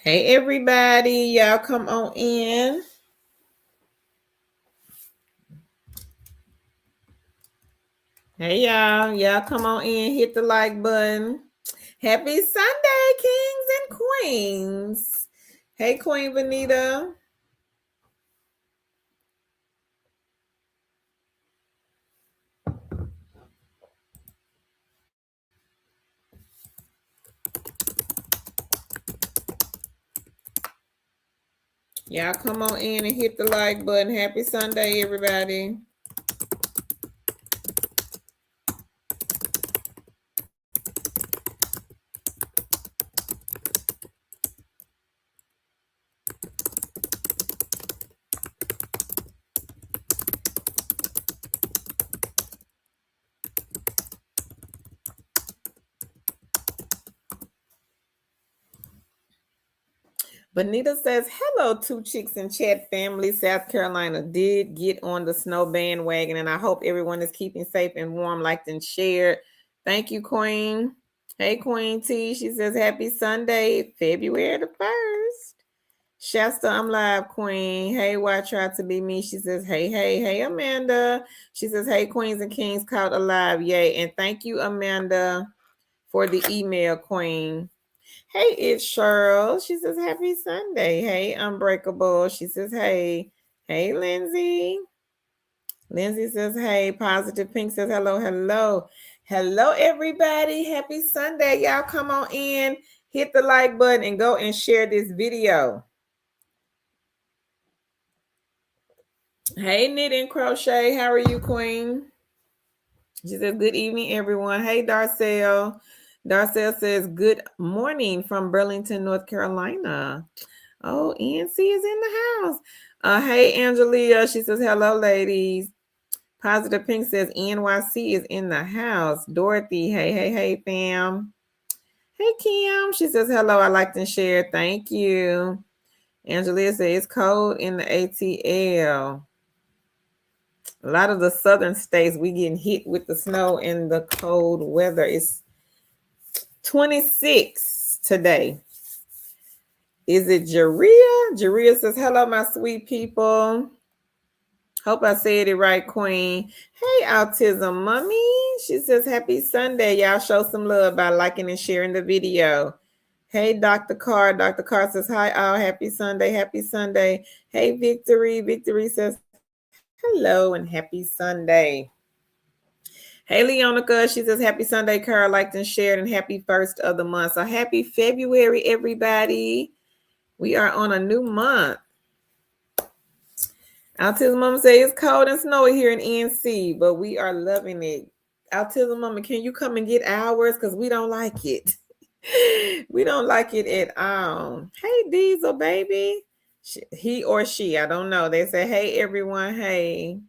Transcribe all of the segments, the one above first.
Hey, everybody. Y'all come on in. Hey, y'all. Y'all come on in. Hit the like button. Happy Sunday, kings and queens. Hey, Queen Vanita. Y'all come on in and hit the like button. Happy Sunday, everybody. Bonita says, hello, Two Chicks in Chat family. South Carolina did get on the snow bandwagon, and I hope everyone is keeping safe and warm, liked and shared. Thank you, Queen. Hey, Queen T. She says, happy Sunday, February the 1st. Shasta, I'm live, Queen. Hey, why try to be me? She says, hey, Amanda. She says, hey, Queens and Kings caught alive. Yay. And thank you, Amanda, for the email, Queen. Hey, it's Cheryl. She says, happy Sunday. Hey, Unbreakable. She says, hey. Hey, Lindsay. Lindsay says, hey. Positive Pink says, hello. Hello, everybody. Happy Sunday. Y'all come on in, hit the like button, and go and share this video. Hey, Knit and Crochet. How are you, Queen? She says, good evening, everyone. Hey, Darcel. Darcel says, good morning from Burlington, North Carolina. Oh, NC is in the house. Hey, Angelia. She says, hello, ladies. Positive Pink says, NYC is in the house. Dorothy, hey, fam. Hey, Kim. She says, hello, I liked and shared. Thank you. Angelia says, it's cold in the ATL. A lot of the southern states, we getting hit with the snow and the cold weather. It's 26 today. Is it Jaria? Jaria says, hello, my sweet people. Hope I said it right, Queen. Hey, Autism Mommy. She says, happy Sunday. Y'all show some love by liking and sharing the video. Hey, Dr. Carr. Dr. Carr says, hi, all. Happy Sunday. Happy Sunday. Hey, Victory. Victory says, hello and happy Sunday. Hey, Leonica. She says, happy Sunday, Carl. Liked and shared, and happy first of the month. So happy February, everybody. We are on a new month. Autism Mama say it's cold and snowy here in NC, but we are loving it. Autism Mama, can you come and get ours? Because we don't like it. We don't like it at all. Hey, Diesel, baby. He or she, I don't know. They say, hey, everyone. Hey.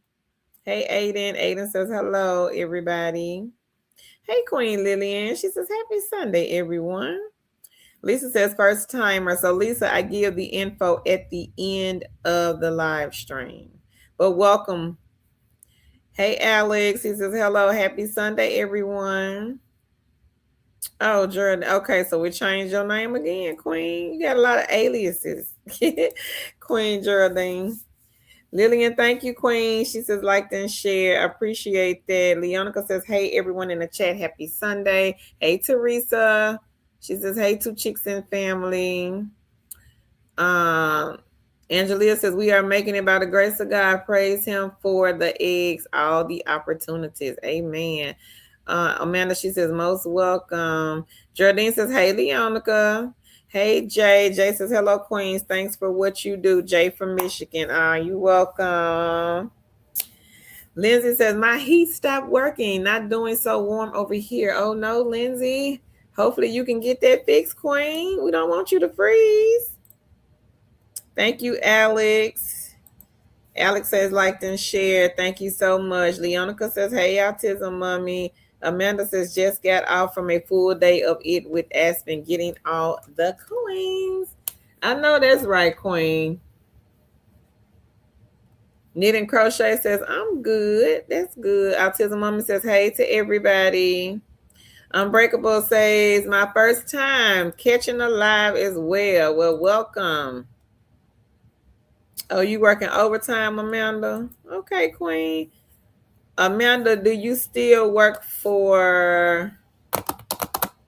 Hey, Aiden. Aiden says, hello, everybody. Hey, Queen Lillian. She says, happy Sunday, everyone. Lisa says, first timer. So, Lisa, I give the info at the end of the live stream. But welcome. Hey, Alex. He says, hello. Happy Sunday, everyone. Oh, Jordan. Okay, so we changed your name again, Queen. You got a lot of aliases. Queen Geraldine. Lillian, thank you, Queen. She says, like and share. Appreciate that. Leonica says, hey, everyone in the chat. Happy Sunday. Hey, Teresa. She says, hey, Two Chicks and family. Angelia says, we are making it by the grace of God. Praise him for the eggs, all the opportunities. Amen. Amanda, she says, most welcome. Jardine says, hey, Leonica. Hey, Jay. Jay says, hello, Queens. Thanks for what you do. Jay from Michigan. You welcome. Lindsay says, my heat stopped working. Not doing so warm over here. Oh, no, Lindsay. Hopefully you can get that fixed, Queen. We don't want you to freeze. Thank you, Alex. Alex says, liked and shared. Thank you so much. Leonica says, hey, Autism Mommy. Amanda says, just got off from a full day of it with Aspen, getting all the coins. I know that's right, Queen. Knit and Crochet says, I'm good. That's good. Autism Mommy says, hey to everybody. Unbreakable says, my first time catching a live as well. Well, welcome. Oh, you working overtime, Amanda? Okay, Queen. Amanda, do you still work for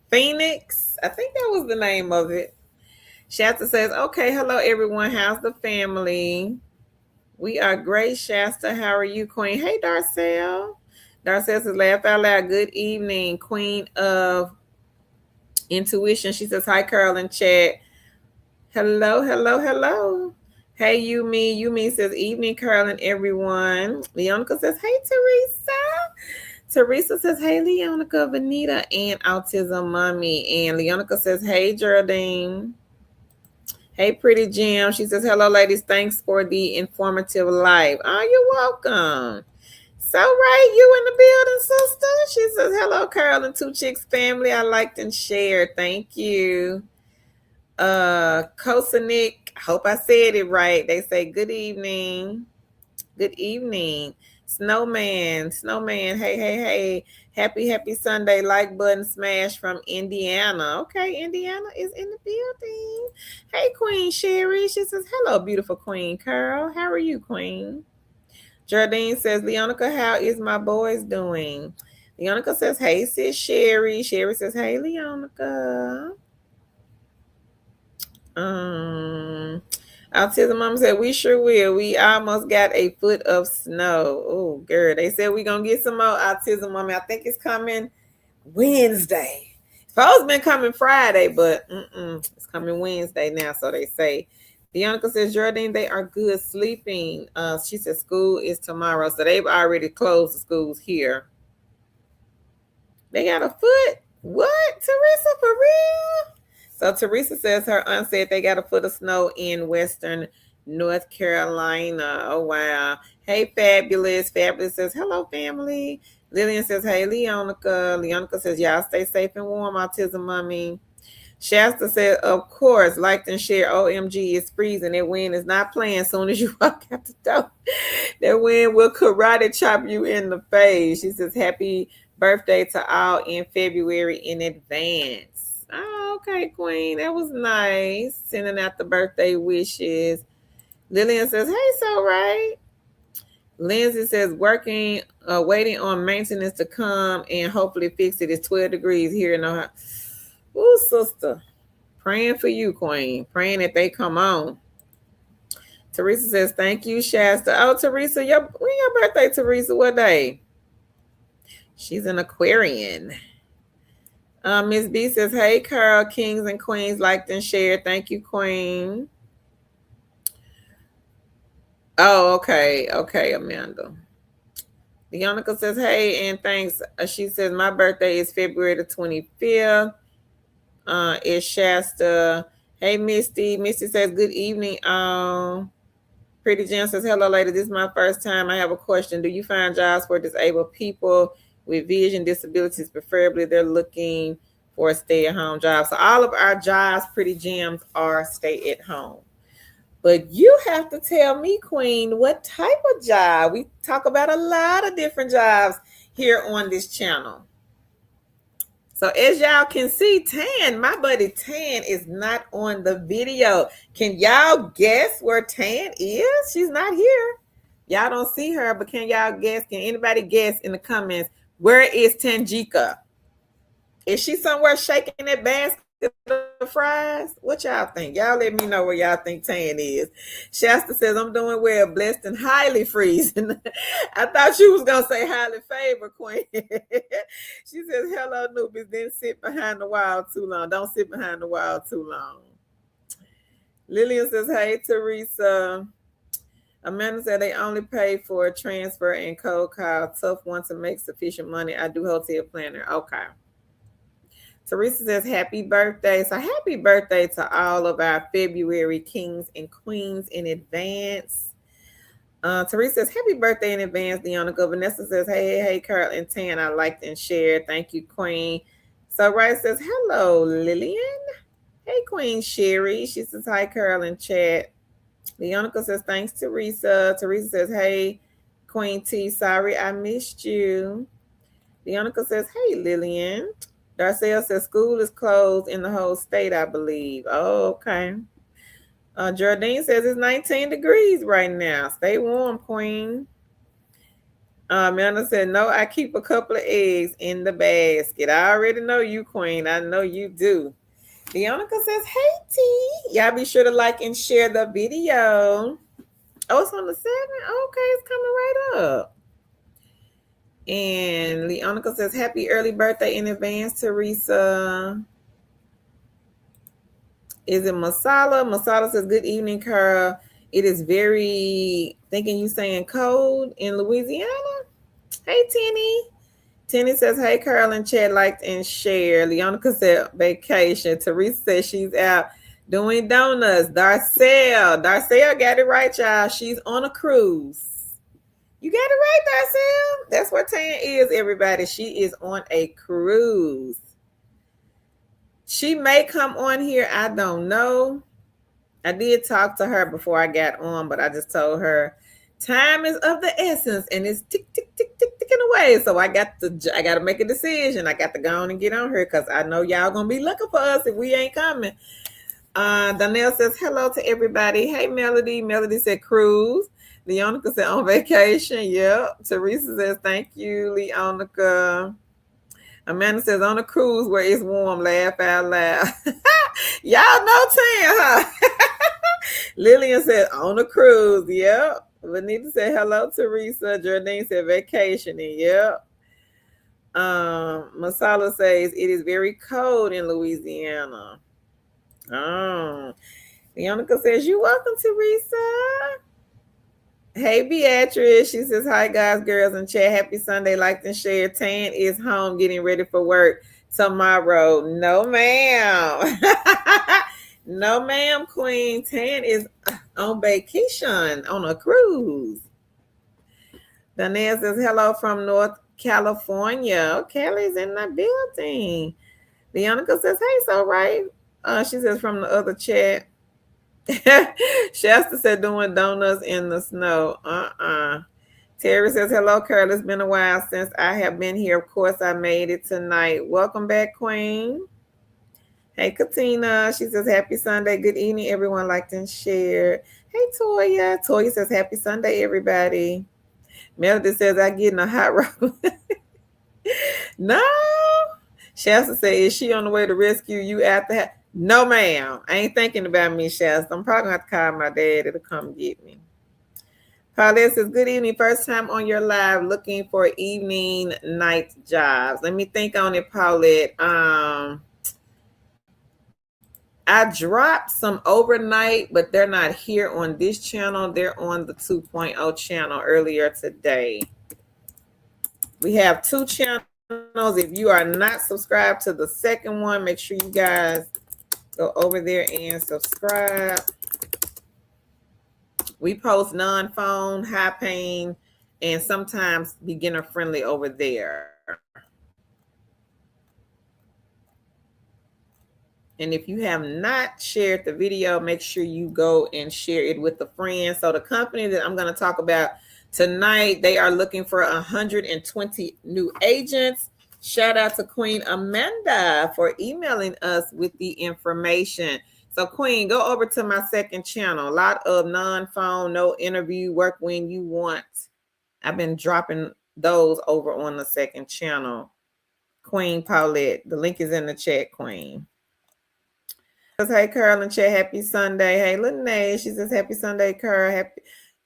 Phoenix? I think that was the name of it. Shasta says, okay, hello everyone. How's the family? We are great, Shasta. How are you, Queen? Hey, Darcel. Darcel says, laugh out loud. Good evening, Queen of Intuition. She says, hi, Carol in chat. Hello, hello, hello. Hey, Yumi. Yumi says, evening, Carol and everyone. Leonica says, hey, Teresa. Teresa says, hey, Leonica, Vanita, and Autism Mommy. And Leonica says, hey, Geraldine. Hey, Pretty Jim. She says, hello, ladies. Thanks for the informative live. Oh, you're welcome. So, right, you in the building, sister? She says, hello, Carol and Two Chicks family. I liked and shared. Thank you. Kosanik, hope I said it right. They say, good evening. Good evening. Snowman, hey, hey, hey. Happy Sunday. Like button smash from Indiana. Okay, Indiana is in the building. Hey, Queen Sherry. She says, hello, beautiful Queen Carol. How are you, Queen? Jardine says, Leonica, how is my boys doing? Leonica says, hey, sis Sherry. Sherry says, hey, Leonica. Autism Mom said, we sure will. We almost got a foot of snow. Oh, girl. They said we're going to get some more Autism Mom. I think it's coming Wednesday. Supposed been coming Friday, but it's coming Wednesday now, so they say. Bianca says, Jordan, they are good sleeping. She said school is tomorrow, so they've already closed the schools here. They got a foot? What, Teresa, for real? So Teresa says her aunt said they got a foot of snow in Western North Carolina. Oh, wow. Hey, Fabulous. Fabulous says, hello, family. Lillian says, hey, Leonica. Leonica says, y'all stay safe and warm, Autism Mommy. Shasta said, of course, liked and share. OMG, it's freezing. That wind is not playing as soon as you walk out the door. That wind will karate chop you in the face. She says, happy birthday to all in February in advance. Oh, okay, Queen. That was nice. Sending out the birthday wishes. Lillian says, hey, so right. Lindsay says, waiting on maintenance to come and hopefully fix it. It's 12 degrees here in Ohio. Ooh, sister. Praying for you, Queen. Praying that they come on. Teresa says, thank you, Shasta. Oh, Teresa, when your birthday, Teresa? What day? She's an Aquarian. Miss B says, hey, Carol, kings and queens, liked and shared. Thank you, Queen. Oh, okay. Okay, Amanda. Leonica says, hey, and thanks. She says, my birthday is February the 25th. It's Shasta. Hey, Misty. Misty says, good evening. Pretty Jen says, hello, lady. This is my first time. I have a question. Do you find jobs for disabled people with vision disabilities? Preferably, they're looking for a stay-at-home job. So all of our jobs, Pretty Gems, are stay-at-home. But you have to tell me, Queen, what type of job? We talk about a lot of different jobs here on this channel. So as y'all can see, Tan, my buddy Tan, is not on the video. Can y'all guess where Tan is? She's not here. Y'all don't see her, but can y'all guess? Can anybody guess in the comments, where is Tanjika? Is she somewhere shaking that basket of fries? What y'all think? Y'all let me know where y'all think Tan is. Shasta says, I'm doing well, blessed and highly freezing. I thought you was going to say highly favored, Queen. She says, hello, newbies. Didn't sit behind the wall too long. Don't sit behind the wall too long. Lillian says, hey, Teresa. Amanda said they only pay for a transfer and cold call. Tough one to make sufficient money. I do hotel planner. Okay. Teresa says, happy birthday. So happy birthday to all of our February kings and queens in advance. Teresa says, happy birthday in advance, Leonica. Vanessa says, hey, Carl and Tan, I liked and shared. Thank you, Queen. So Rice says, hello, Lillian. Hey, Queen Sherry. She says, hi, Carl in chat. Leonica says, thanks, Teresa. Teresa says, hey, Queen T, sorry I missed you. Leonica says, hey, Lillian. Darcel says school is closed in the whole state, I believe. Oh, okay. Jardine says it's 19 degrees right now. Stay warm, Queen. Amanda said, no, I keep a couple of eggs in the basket. I already know you, Queen. I know you do. Leonica says, hey, T. Y'all be sure to like and share the video. Oh, it's on the 7th? Okay, it's coming right up. And Leonica says, happy early birthday in advance, Teresa. Is it Masala? Masala says, good evening, Carl. It is very, thinking you saying cold in Louisiana? Hey, Tenny. Tenny says, hey, Carl and Chad liked and share. Leonica said, vacation. Teresa says she's out doing donuts. Darcel got it right, y'all. She's on a cruise. You got it right, Darcel. That's where Tan is, everybody. She is on a cruise. She may come on here. I don't know. I did talk to her before I got on, but I just told her time is of the essence and it's tick, tick, tick, tick, ticking away. So I got to make a decision. I got to go on and get on her because I know y'all going to be looking for us if we ain't coming. Donnell says, hello to everybody. Hey, Melody. Melody said cruise. Leonica said on vacation. Yep. Teresa says, thank you, Leonica. Amanda says on a cruise where it's warm. Laugh out loud. Y'all know Tan, huh? Lillian said on a cruise. Yep. Vanita said hello, Teresa. Jardine said vacationing. Yep. Masala says it is very cold in Louisiana. Oh. Leonica says you're welcome, Teresa. Hey, Beatrice. She says, hi, guys, girls, and chat. Happy Sunday. Like and share. Tan is home getting ready for work tomorrow. No, ma'am. No, ma'am, Queen. Tan is on vacation on a cruise. Danielle says, hello from North California. Oh, Kelly's in the building. Leonica says, hey, so right. She says from the other chat. Shasta said doing donuts in the snow. Terry says, hello, Carl. It's been a while since I have been here. Of course, I made it tonight. Welcome back, Queen. Hey, Katina. She says, happy Sunday. Good evening, everyone. Liked and shared. Hey, Toya. Toya says, happy Sunday, everybody. Melody says, I get in a hot rock. No. Shasta says, is she on the way to rescue you after? No, ma'am. I ain't thinking about me, Shasta. I'm probably going to have to call my daddy to come get me. Paulette says, good evening. First time on your live looking for evening, night jobs. Let me think on it, Paulette. I dropped some overnight, but they're not here on this channel. They're on the 2.0 channel earlier today. We have 2 channels. If you are not subscribed to the second one, make sure you guys go over there and subscribe. We post non-phone, high pain, and sometimes beginner friendly over there. And if you have not shared the video, make sure you go and share it with a friend. So the company that I'm going to talk about tonight, they are looking for 120 new agents. Shout out to Queen Amanda for emailing us with the information. So Queen, go over to my second channel. A lot of non-phone, no interview, work when you want. I've been dropping those over on the second channel. Queen Paulette, the link is in the chat, Queen. Hey, Carl and chat, happy Sunday. Hey, Lene, she says, happy Sunday, Carl.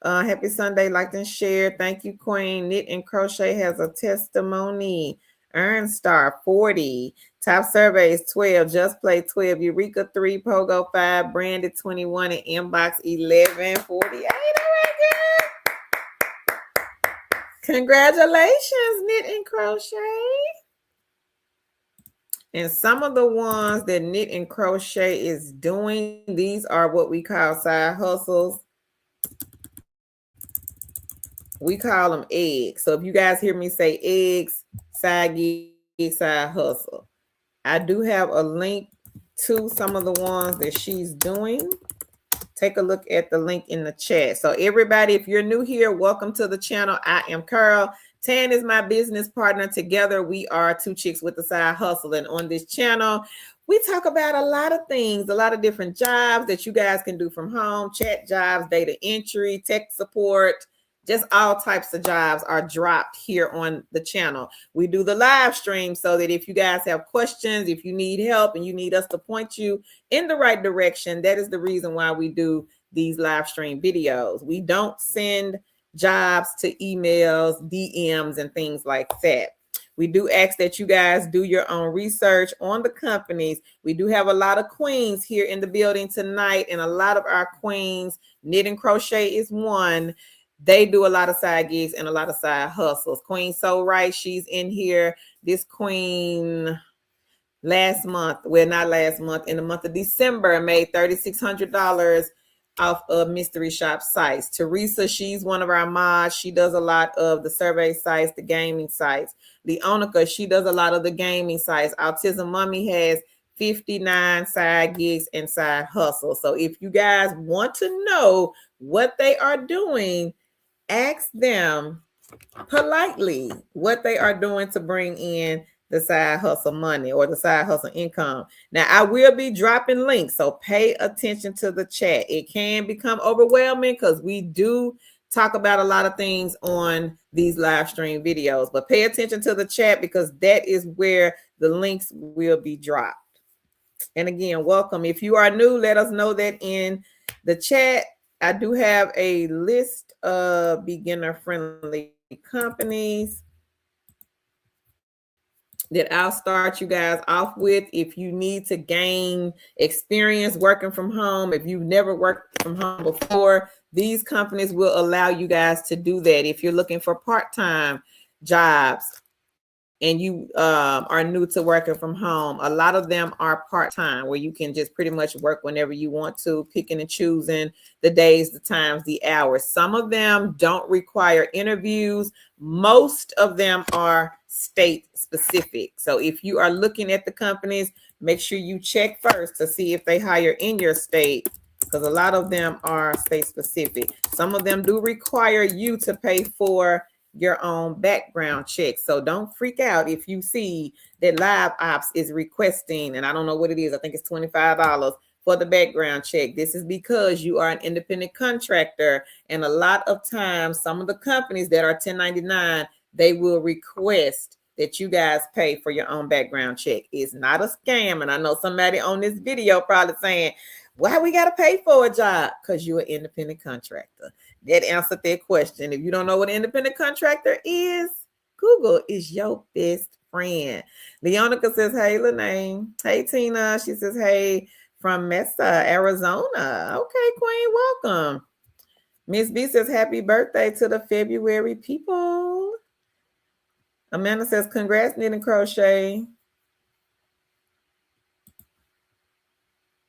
Happy Sunday, like and share. Thank you, Queen. Knit and Crochet has a testimony. Earn Star 40. Top surveys 12. Just Play 12. Eureka 3. Pogo 5. Branded 21. And Inbox 11. 48. All right, girl. Congratulations, Knit and Crochet. And some of the ones that Knit and Crochet is doing, these are what we call side hustles. We call them eggs. So if you guys hear me say eggs, side gig, side hustle. I do have a link to some of the ones that she's doing. Take a look at the link in the chat. So everybody, if you're new here, welcome to the channel. I am Carl. Tan is my business partner. Together, we are two chicks with a side hustle. And on this channel, we talk about a lot of things, a lot of different jobs that you guys can do from home, chat jobs, data entry, tech support, just all types of jobs are dropped here on the channel. We do the live stream so that if you guys have questions, if you need help and you need us to point you in the right direction, that is the reason why we do these live stream videos. We don't send jobs to emails, DMs, and things like that. We do ask that you guys do your own research on the companies. We do have a lot of queens here in the building tonight, and a lot of our queens, knit and crochet is one. They do a lot of side gigs and a lot of side hustles. Queen So Right, she's in here. This queen last month, well, not last month, in the month of December, made $3,600 off of mystery shop sites. Teresa, she's one of our mods. She does a lot of the survey sites, the gaming sites. Leonica, she does a lot of the gaming sites. Autism Mommy has 59 side gigs and side hustles. So if you guys want to know what they are doing, ask them politely what they are doing to bring in the side hustle money or the side hustle income. Now, I will be dropping links, so pay attention to the chat. It can become overwhelming because we do talk about a lot of things on these live stream videos, but pay attention to the chat because that is where the links will be dropped. And again, welcome. If you are new, let us know that in the chat. I do have a list of beginner-friendly companies that I'll start you guys off with. If you need to gain experience working from home, if you've never worked from home before, these companies will allow you guys to do that. If you're looking for part-time jobs and you are new to working from home, a lot of them are part-time where you can just pretty much work whenever you want to, picking and choosing the days, the times, the hours. Some of them don't require interviews. Most of them are state specific. So if you are looking at the companies, make sure you check first to see if they hire in your state, because a lot of them are state specific. Some of them do require you to pay for your own background check. So don't freak out if you see that Live Ops is requesting, and I don't know what it is, I think it's $25 for the background check. This is because you are an independent contractor, and a lot of times some of the companies that are 1099, they will request that you guys pay for your own background check. It's not a scam, and I know somebody on this video probably saying, why we got to pay for a job? Because you're an independent contractor. That answered that question. If you don't know what an independent contractor is, Google is your best friend. Leonica says, hey, Lene. Hey, Tina. She says, hey, from Mesa, Arizona. Okay, Queen, welcome. Miss B says, happy birthday to the February people. Amanda says, congrats, knit and crochet.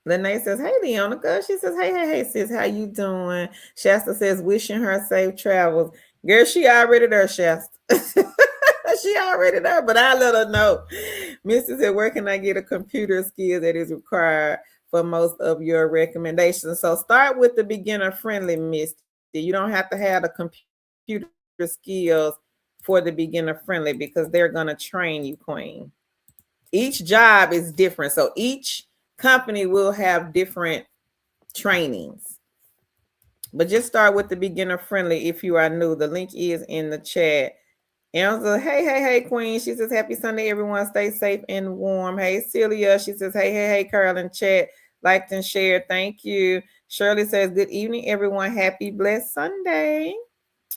Lene says, hey, Leonica. She says, hey, sis, how you doing? Shasta says, wishing her safe travels. Girl, she already there, Shasta. She already there, but I let her know. Mrs. said, where can I get a computer skill that is required for most of your recommendations? So start with the beginner-friendly, Miss. You don't have to have the computer skills for the beginner-friendly because they're going to train you, Queen. Each job is different. So each company will have different trainings, but just start with the beginner friendly if you are new. The link is in the chat. Elsa, hey, Queen. She says, happy Sunday, everyone. Stay safe and warm. Hey, Celia. She says, hey, Carol in chat. Liked and shared. Thank you. Shirley says, good evening, everyone. Happy blessed Sunday.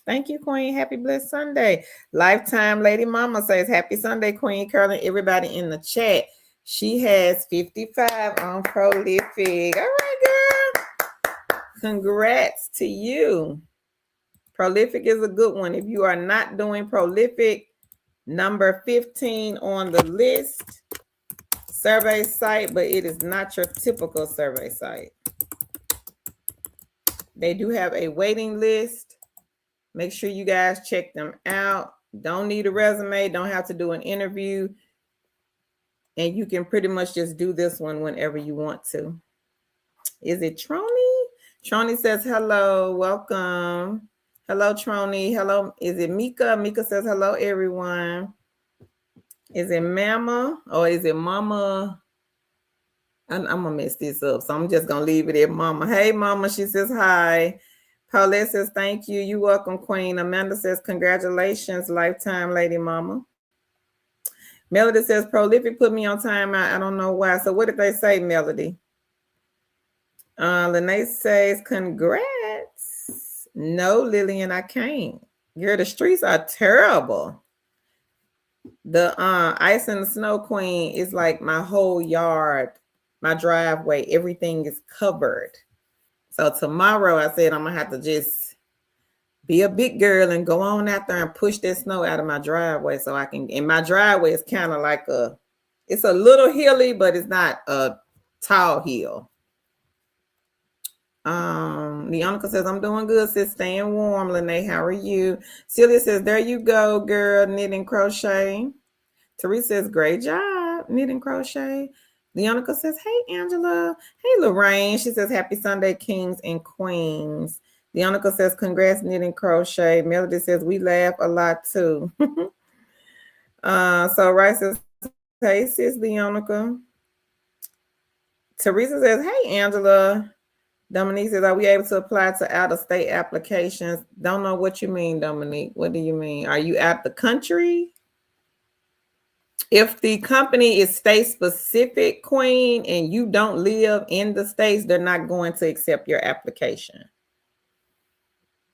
Thank you, Queen. Happy blessed Sunday. Lifetime Lady Mama says, happy Sunday, Queen Carol, and everybody in the chat. She has 55 on Prolific. All right, girl. Congrats to you. Prolific is a good one. If you are not doing Prolific, number 15 on the list, survey site, but it is not your typical survey site. They do have a waiting list. Make sure you guys check them out. Don't need a resume. Don't have to do an interview. And you can pretty much just do this one whenever you want to. Is it Trony? Trony says, hello, welcome. Hello, Trony. Hello. Is it Mika? Mika says hello, everyone. Is it Mama or is it Mama? I'm gonna mess this up, so I'm just gonna leave it at Mama. Hey, Mama. She says hi. Paulette says thank you. You welcome, Queen. Amanda says congratulations, lifetime lady, Mama. Melody says prolific put me on timeout. I don't know why. So what did they say, Melody? Lene says congrats. No, Lillian, I can't. Girl, the streets are terrible. The ice and the snow queen is like my whole yard, my driveway, everything is covered. So tomorrow I said I'm gonna have to just be a big girl and go on out there and push that snow out of my driveway so I can. And my driveway is kind of like it's a little hilly, but it's not a tall hill. Leonica says, I'm doing good, sis. Staying warm. Lene, how are you? Celia says, there you go, girl. Knit and crochet. Teresa says, great job. Knit and crochet. Leonica says, hey, Angela. Hey, Lorraine. She says, happy Sunday, kings and queens. Leonica says, congrats, knit and crochet. Melody says, we laugh a lot too. So Rice says, hey, sis, Leonica. Teresa says, hey, Angela. Dominique says, are we able to apply to out-of-state applications? Don't know what you mean, Dominique. What do you mean? Are you out the country? If the company is state-specific, Queen, and you don't live in the states, they're not going to accept your application.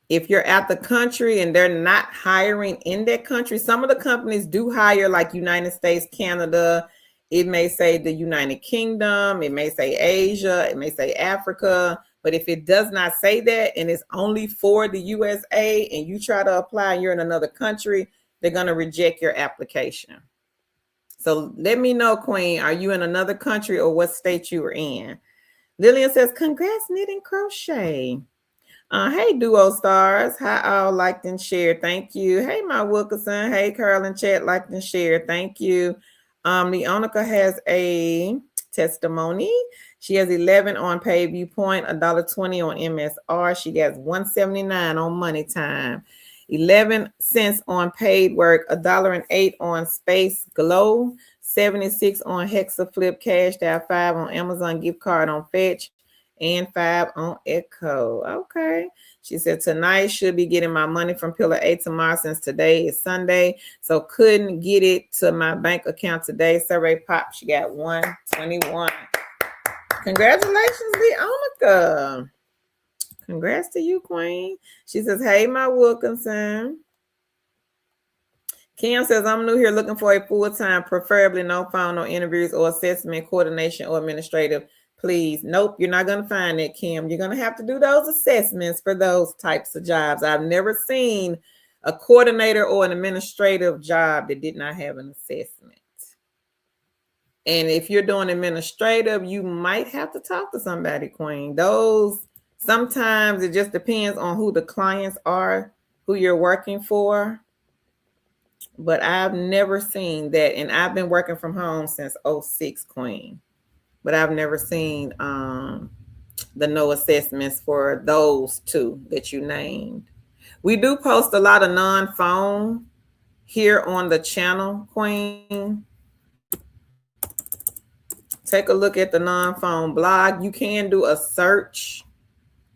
If you're out the country and they're not hiring in that country, some of the companies do hire like United States, Canada. It may say the United Kingdom. It may say Asia. It may say Africa. But if it does not say that and it's only for the USA and you try to apply and you're in another country, they're going to reject your application. So let me know, Queen, are you in another country or what state you are in? Lillian says, congrats, knit and crochet. Hey, Duo Stars. Hi, all liked and shared. Thank you. Hey, my Wilkerson. Hey, Carl and Chat liked and shared. Thank you. Leonica has a testimony. She has 11 on Pay Viewpoint, $1.20 on MSR. She has $1.79 on Money Time, 11 cents on Paid Work, $1.08 on Space Glow, 76 on Hexaflip, Cashed Out, 5 on Amazon gift card on Fetch, and 5 on Echo. Okay. She said, tonight should be getting my money from Pillar 8 tomorrow since today is Sunday. So couldn't get it to my bank account today. Survey pop. She got 121. Congratulations, Leonica. Congrats to you, Queen. She says, hey, my Wilkinson. Kim says, I'm new here looking for a full-time, preferably no phone, no interviews or assessment, coordination, or administrative. Please. Nope, you're not going to find that, Kim. You're going to have to do those assessments for those types of jobs. I've never seen a coordinator or an administrative job that did not have an assessment. And if you're doing administrative, you might have to talk to somebody, Queen. Those, sometimes it just depends on who the clients are, who you're working for. But I've never seen that. And I've been working from home since 06, Queen. But I've never seen the no assessments for those two that you named. We do post a lot of non-phone here on the channel, Queen. Take a look at the non-phone blog. You can do a search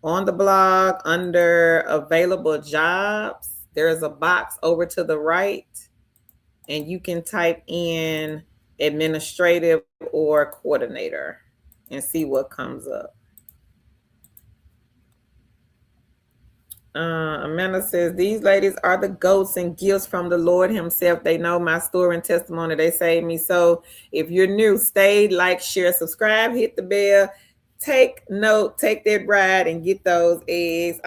on the blog under available jobs. There's a box over to the right, and you can type in administrative or coordinator and see what comes up. Amanda says, these ladies are the goats and gifts from the Lord himself. They know my story and testimony. They saved me. So if you're new, stay, like, share, subscribe, hit the bell, take note, take that ride and get those eggs.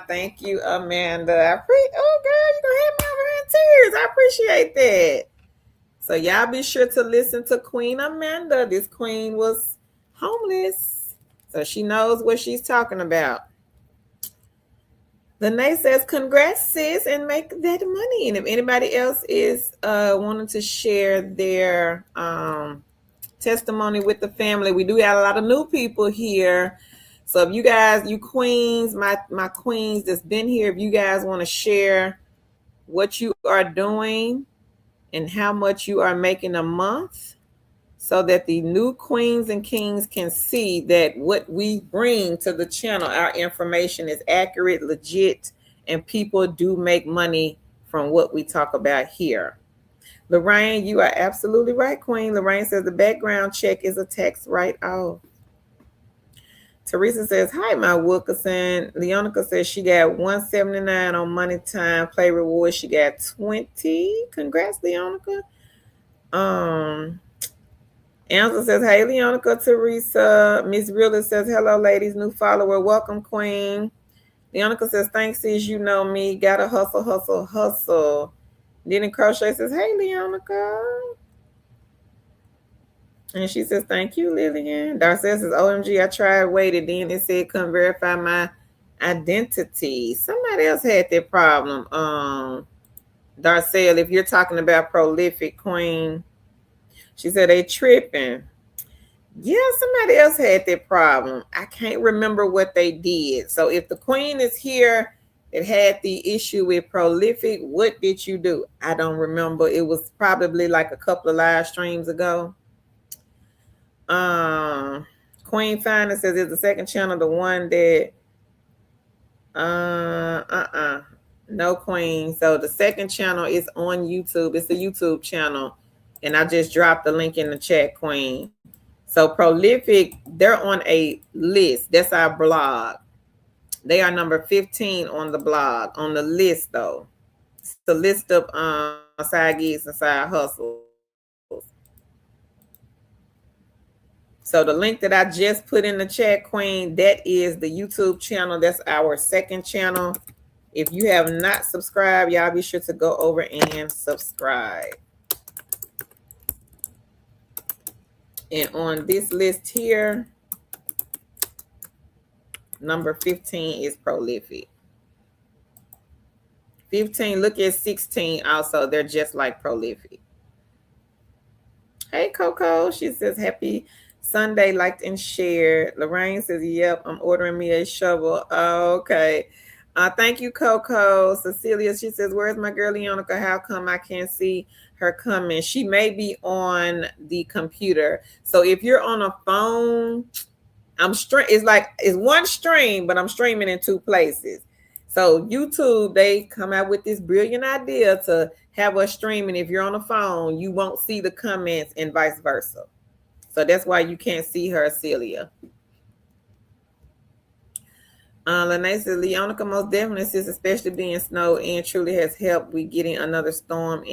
Thank you, Amanda. Oh, girl, you're going to have me over here in tears. I appreciate that. So y'all be sure to listen to Queen Amanda. This queen was homeless, so she knows what she's talking about. Lene says, congrats, sis, and make that money. And if anybody else is wanting to share their testimony with the family, we do have a lot of new people here. So if you guys, you queens, my queens that's been here, if you guys want to share what you are doing and how much you are making a month, so that the new queens and kings can see that what we bring to the channel, our information is accurate, legit, and people do make money from what we talk about here. Lorraine, you are absolutely right, Queen. Lorraine says the background check is a tax write-off. Teresa says, hi, my Wilkerson. Leonica says she got $179 on Money Time Play Rewards. She got 20. Congrats, Leonica. Answer says, hey, Leonica. Teresa. Miss Real says, hello, ladies. New follower. Welcome, Queen. Leonica says, thanks, sis. You know me. Gotta hustle, hustle, hustle. Denny Crochet says, hey, Leonica. And she says, thank you, Lillian. Darcel says, OMG, I tried, waited. Then it said, couldn't verify my identity. Somebody else had that problem. Darcel, if you're talking about prolific, Queen, she said they tripping. Yeah, somebody else had that problem. I can't remember what they did. So if the Queen is here that had the issue with prolific, what did you do? I don't remember. It was probably like a couple of live streams ago. Queen Finder says, is the second channel the one that no, Queen. So the second channel is on YouTube. It's a YouTube channel, and I just dropped the link in the chat, Queen. So prolific, they're on a list. That's our blog. They are number 15 on the blog, on the list though. It's the list of side gigs and side hustles. So the link that I just put in the chat, Queen, that is the YouTube channel. That's our second channel. If you have not subscribed, y'all be sure to go over and subscribe. And on this list here, number 15 is prolific. 15, look at 16 also. They're just like prolific. Hey, Coco. She says, happy Sunday, liked and shared. Lorraine says, yep, I'm ordering me a shovel. Oh, okay. Thank you, Coco. Cecilia, she says, where's my girl Leonica? How come I can't see her coming? She may be on the computer. So if you're on a phone, it's one stream, but I'm streaming in two places. So YouTube, they come out with this brilliant idea to have us streaming. If you're on a phone, you won't see the comments and vice versa. So that's why you can't see her, Celia. Lene says, Leonica most definitely says, especially being snow and truly has helped with getting another storm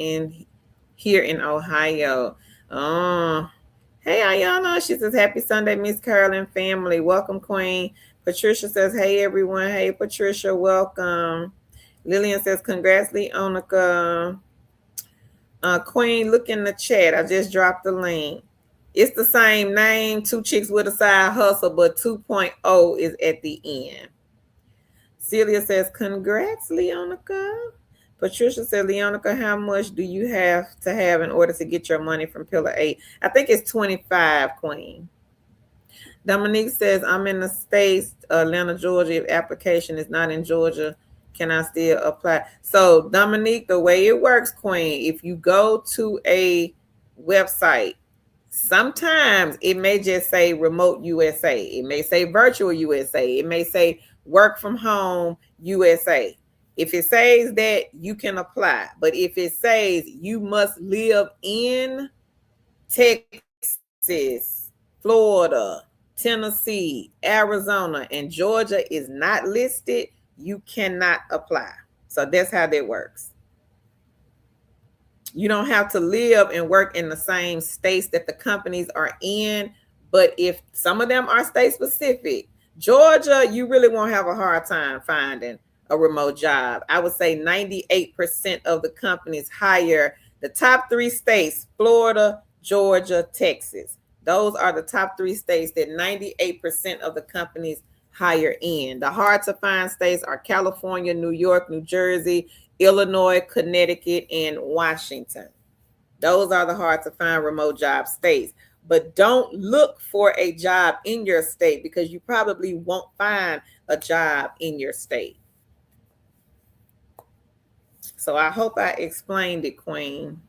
here in Ohio. Hey, Ayana. She says, happy Sunday, Miss Carolyn family. Welcome, Queen. Patricia says, hey, everyone. Hey, Patricia, welcome. Lillian says, congrats, Leonica. Queen, look in the chat. I just dropped the link. It's the same name, Two Chicks with a Side Hustle, but 2.0 is at the end. Celia says, congrats, Leonica. Patricia said, Leonica, how much do you have to have in order to get your money from Pillar 8? I think it's 25, Queen. Dominique says, I'm in the States, Atlanta, Georgia. If application is not in Georgia, can I still apply? So, Dominique, the way it works, Queen, if you go to a website, sometimes it may just say remote USA. It may say virtual USA. It may say work from home USA. If it says that, you can apply. But if it says you must live in Texas, Florida, Tennessee, Arizona, and Georgia is not listed, you cannot apply. So that's how that works. You don't have to live and work in the same states that the companies are in. But if some of them are state specific, Georgia, you really won't have a hard time finding a remote job. I would say 98% of the companies hire the top 3 states, Florida, Georgia, Texas. Those are the top 3 states that 98% of the companies hire in. The hard to find states are California, New York, New Jersey, Illinois, Connecticut, and Washington. Those are the hard to find remote job states. but don't look for a job in your state because you probably won't find a job in your state. So I hope I explained it, Queen.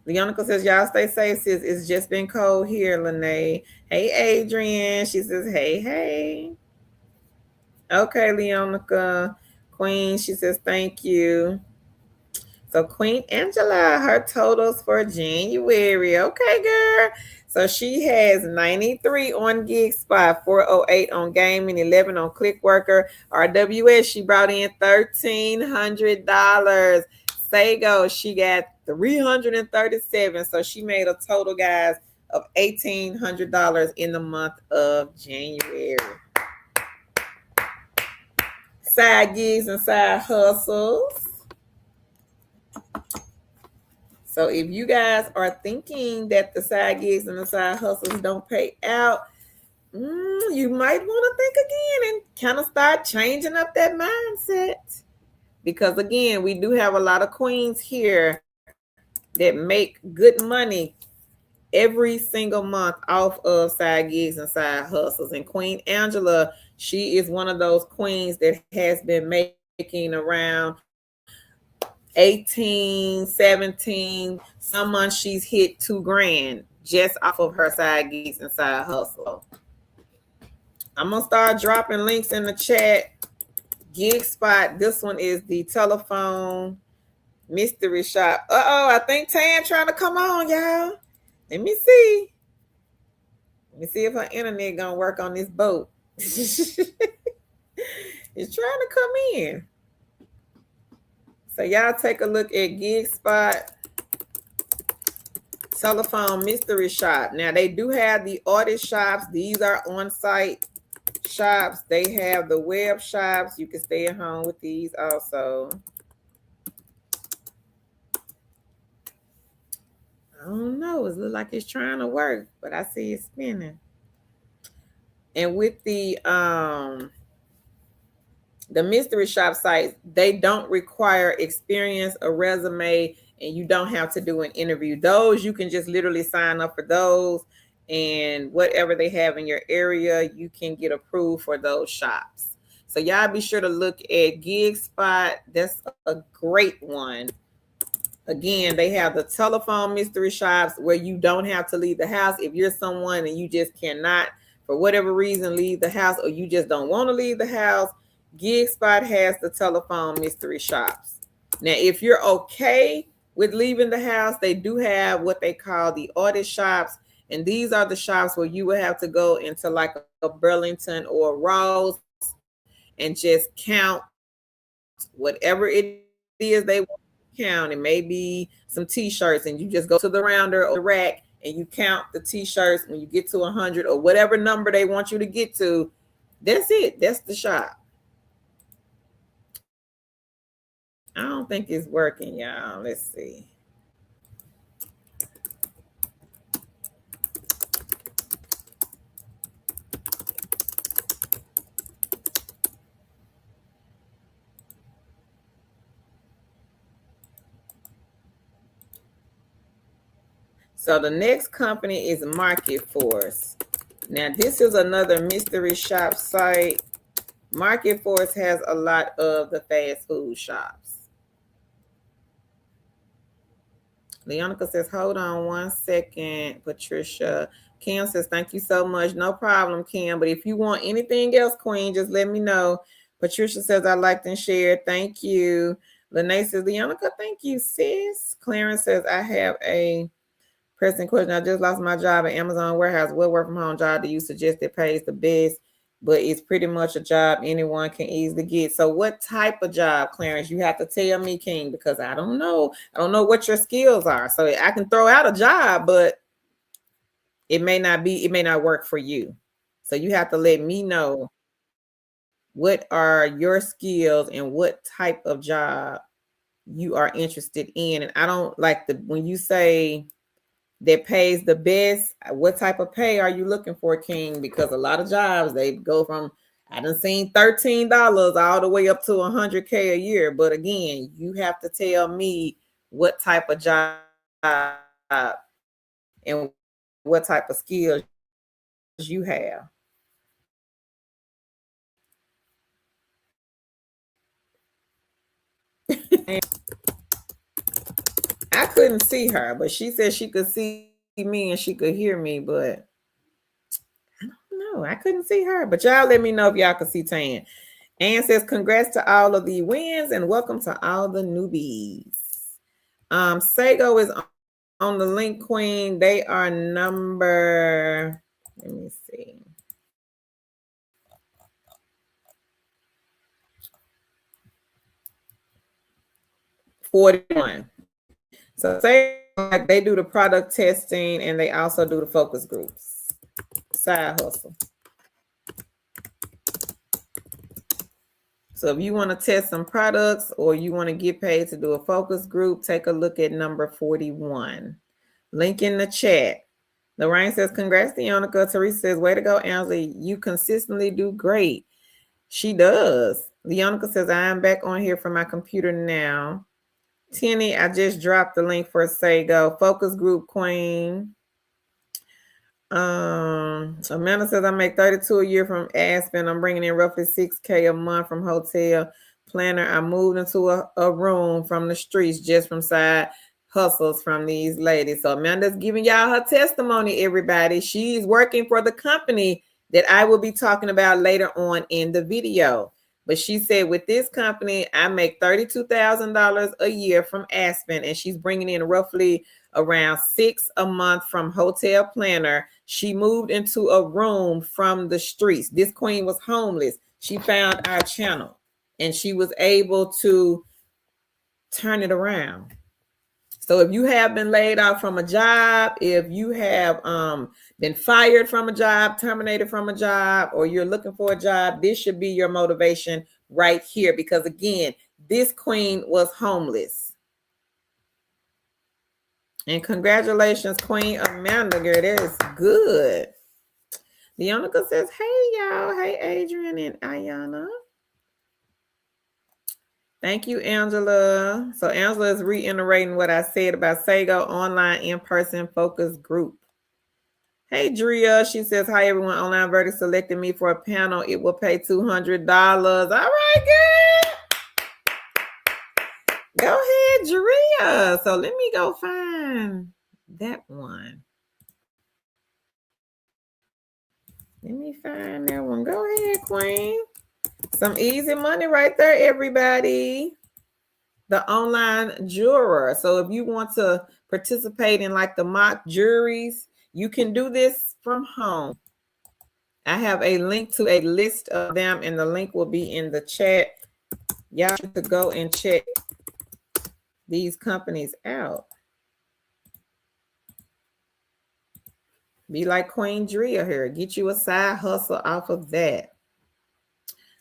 Leonica says, y'all stay safe, sis. It's just been cold here, Lene. Hey, Adrian. She says, hey, hey. Okay, Leonica. Queen, she says, thank you. So Queen Angela, her totals for January. Okay, girl. So she has 93 on Gig Spot, 408 on Gaming, 11 on Clickworker. RWS, she brought in $1,300. Sago, she got 337. So she made a total, guys, of $1,800 in the month of January. Side gigs and side hustles. So if you guys are thinking that the side gigs and the side hustles don't pay out, you might want to think again and kind of start changing up that mindset. Because again, we do have a lot of queens here that make good money every single month off of side gigs and side hustles. And Queen Angela, she is one of those queens that has been making around 18, 17, some months she's hit $2,000 just off of her side gigs and side hustle. I'm gonna start dropping links in the chat. Gig Spot, this one is the telephone mystery shop. I think Tan trying to come on, y'all. Let me see if her internet gonna work on this boat. It's trying to come in. So y'all take a look at Gig Spot telephone mystery shop. Now they do have the audit shops. These are on-site shops. They have the web shops. You can stay at home with these also. I don't know. It looks like it's trying to work, but I see it spinning. And with the mystery shop sites, they don't require experience, a resume, and you don't have to do an interview. Those you can just literally sign up for those, and whatever they have in your area, you can get approved for those shops. So y'all be sure to look at Gig Spot. That's a great one. Again, they have the telephone mystery shops where you don't have to leave the house. If you're someone and you just cannot, for whatever reason, leave the house, or you just don't want to leave the house, Gig Spot has the telephone mystery shops. Now, if you're okay with leaving the house, they do have what they call the audit shops. And these are the shops where you would have to go into like a Burlington or a Ross and just count whatever it is they want to count. It may be some t-shirts, and you just go to the rounder or the rack and you count the t-shirts. When you get to 100 or whatever number they want you to get to, that's it. That's the shop. I don't think it's working, y'all. Let's see. So the next company is Market Force. Now, this is another mystery shop site. Market Force has a lot of the fast food shops. Leonica says, hold on one second, Patricia. Kim says, thank you so much. No problem, Kim. But if you want anything else, Queen, just let me know. Patricia says, I liked and shared. Thank you. Lene says, Leonica, thank you, sis. Clarence says, I have a pressing question. I just lost my job at Amazon warehouse. What work from home job do you suggest that pays the best, but it's pretty much a job anyone can easily get? So what type of job, Clarence? You have to tell me, King, because I don't know. I don't know what your skills are. So I can throw out a job, but it may not work for you. So you have to let me know what are your skills and what type of job you are interested in. And I don't like when you say that pays the best, what type of pay are you looking for, King? Because a lot of jobs, they go from, I done seen $13 all the way up to $100K a year. But again, you have to tell me what type of job and what type of skills you have. I couldn't see her, but she said she could see me and she could hear me, but I don't know. I couldn't see her. But y'all let me know if y'all can see Tan. Ann says, congrats to all of the wins and welcome to all the newbies. Sago is on the link, Queen. They are number, let me see, 41. So say like they do the product testing and they also do the focus groups. Side hustle. So if you want to test some products or you want to get paid to do a focus group, take a look at number 41. Link in the chat. Lorraine says, congrats, Deonica. Teresa says, way to go, Angela. You consistently do great. She does. Leonica says, I am back on here from my computer now. Tenny, I just dropped the link for Sago. Focus group, Queen. Amanda says, I make 32 a year from Aspen. I'm bringing in roughly $6K a month from hotel planner. I moved into a room from the streets just from side hustles from these ladies. So Amanda's giving y'all her testimony, everybody. She's working for the company that I will be talking about later on in the video. But she said, with this company, I make $32,000 a year from Aspen, and she's bringing in roughly around $6 a month from hotel planner. She moved into a room from the streets. This queen was homeless. She found our channel and she was able to turn it around. So if you have been laid off from a job, if you have been fired from a job, terminated from a job, or you're looking for a job, this should be your motivation right here. Because again, this queen was homeless. And congratulations, Queen Amanda, girl. That is good. Leonica says, hey, y'all. Hey, Adrian and Ayana. Thank you, Angela. So Angela is reiterating what I said about Sago online in-person focus group. Hey, Drea. She says, hi, everyone. Online Verdict selected me for a panel. It will pay $200. All right, girl. Go ahead, Drea. So let me go find that one. Let me find that one. Go ahead, Queen. Some easy money right there, everybody. The online juror. So if you want to participate in like the mock juries, you can do this from home. I have a link to a list of them, and the link will be in the chat. Y'all should go and check these companies out. Be like Queen Drea here. Get you a side hustle off of that.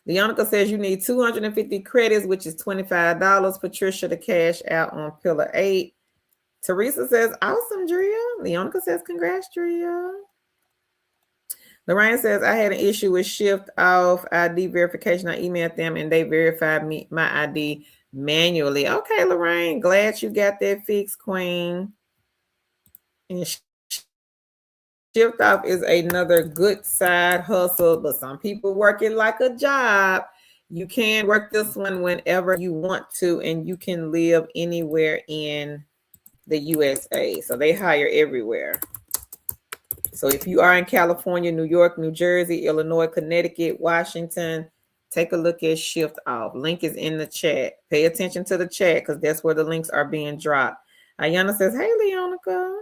Leonica says you need 250 credits, which is $25. Patricia to cash out on pillar 8. Teresa says, awesome, Drea. Leonica says, congrats, Drea. Lorraine says, I had an issue with shift off ID verification. I emailed them and they verified my ID manually. Okay, Lorraine, glad you got that fixed, Queen. And shift off is another good side hustle, but some people work it like a job. You can work this one whenever you want to, and you can live anywhere in the USA. So they hire everywhere. So if you are in California, New York, New Jersey, Illinois, Connecticut, Washington, take a look at shift off. Link is in the chat. Pay attention to the chat because that's where the links are being dropped. Ayana says, hey, Leonica.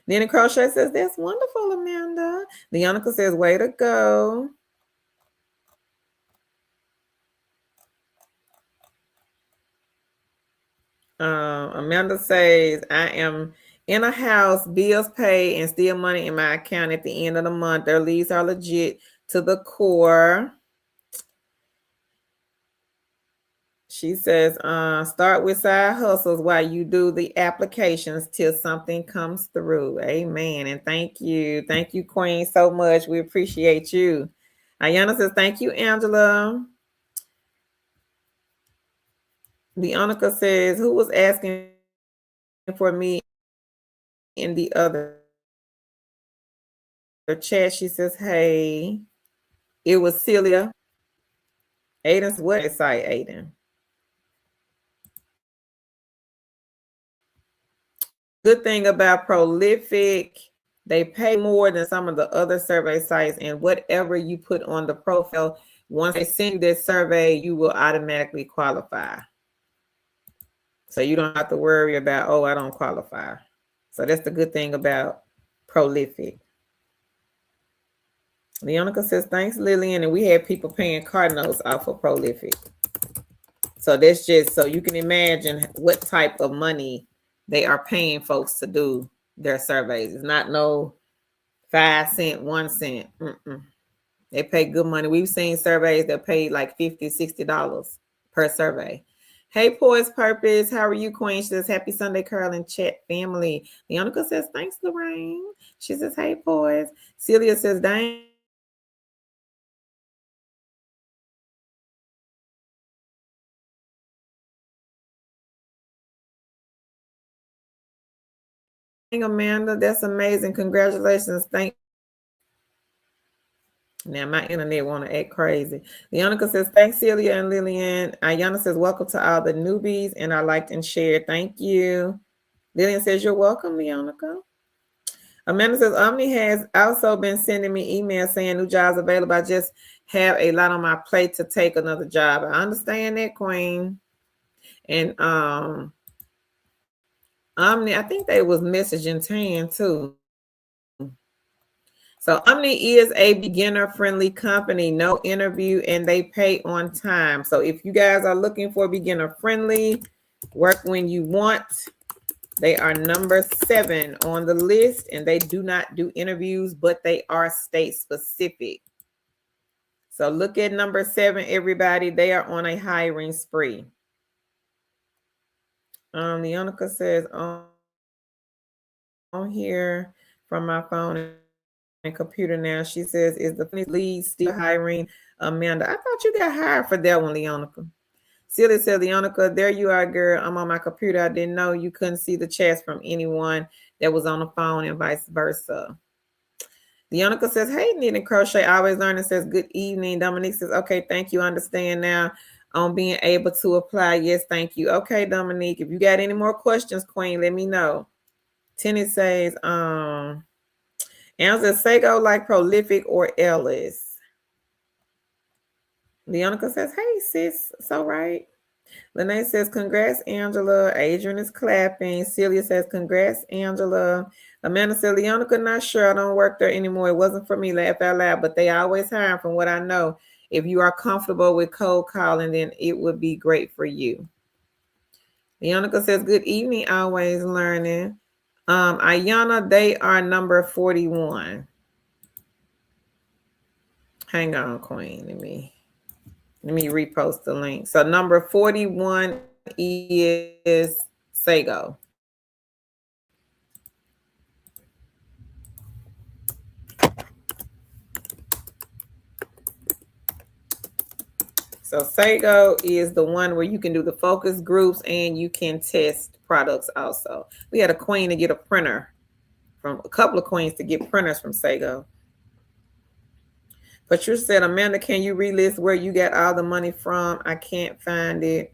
Nina Crochet says, that's wonderful, Amanda. Leonica says, way to go. Amanda says, I am in a house, bills paid, and still money in my account at the end of the month. Their leads are legit to the core. She says, start with side hustles while you do the applications till something comes through. Amen. And thank you. Thank you, Queen, so much. We appreciate you. Ayana says, thank you, Angela. Leonica says, who was asking for me in the other chat. She says, hey, it was Celia. Aiden's what site, Aiden? Good thing about Prolific, they pay more than some of the other survey sites, and whatever you put on the profile, once they send you that survey, you will automatically qualify. So you don't have to worry about, oh, I don't qualify. So that's the good thing about Prolific. Leonica says, thanks, Lillian. And we had people paying card notes off of Prolific. So that's just so you can imagine what type of money they are paying folks to do their surveys. It's not no 5 cent, 1 cent. They pay good money. We've seen surveys that pay like $50, $60 per survey. Hey, Poise Purpose. How are you, Queen? She says, happy Sunday, Carl and Chat family. Leonica says, thanks, Lorraine. She says, hey, Poise. Celia says, dang. Amanda, that's amazing. Congratulations. Thank Now my internet want to act crazy. Leonica says, thanks, Celia and Lillian. Ayana says, welcome to all the newbies, and I liked and shared. Thank you. Lillian says, you're welcome, Leonica. Amanda says, Omni has also been sending me emails saying new jobs available. I just have a lot on my plate to take another job. I understand that, Queen. And Omni, I think they was messaging Tan too. So Omni is a beginner-friendly company, no interview, and they pay on time. So if you guys are looking for beginner-friendly, work when you want, they are number 7 on the list, and they do not do interviews, but they are state-specific. So look at number 7, everybody. They are on a hiring spree. Leonica says, on here from my phone and computer now. She says, is the lead still hiring? Amanda, I thought you got hired for that one, Leonica. Celia said, Leonica, there you are, girl. I'm on my computer. I didn't know you couldn't see the chats from anyone that was on the phone and vice versa. Leonica says, hey, Knit and Crochet, always learning, says, good evening. Dominique says, okay, thank you. I understand now on being able to apply. Yes, thank you. Okay, Dominique, if you got any more questions, Queen, let me know. Tenny says, Answer Sago like Prolific or Ellis. Leonica says, hey, sis, it's all right. Lene says, congrats, Angela. Adrian is clapping. Celia says, congrats, Angela. Amanda said, Leonica, not sure. I don't work there anymore. It wasn't for me, laugh out loud, but they always hire from what I know. If you are comfortable with cold calling, then it would be great for you. Leonica says, good evening, always learning. Ayana, they are number 41. Hang on, Queen. Let me repost the link. So number 41 is Sago. So Sago is the one where you can do the focus groups and you can test products also. We had a queen to get a printer from a couple of queens to get printers from Sago. Patricia said, Amanda, can you relist where you got all the money from? I can't find it.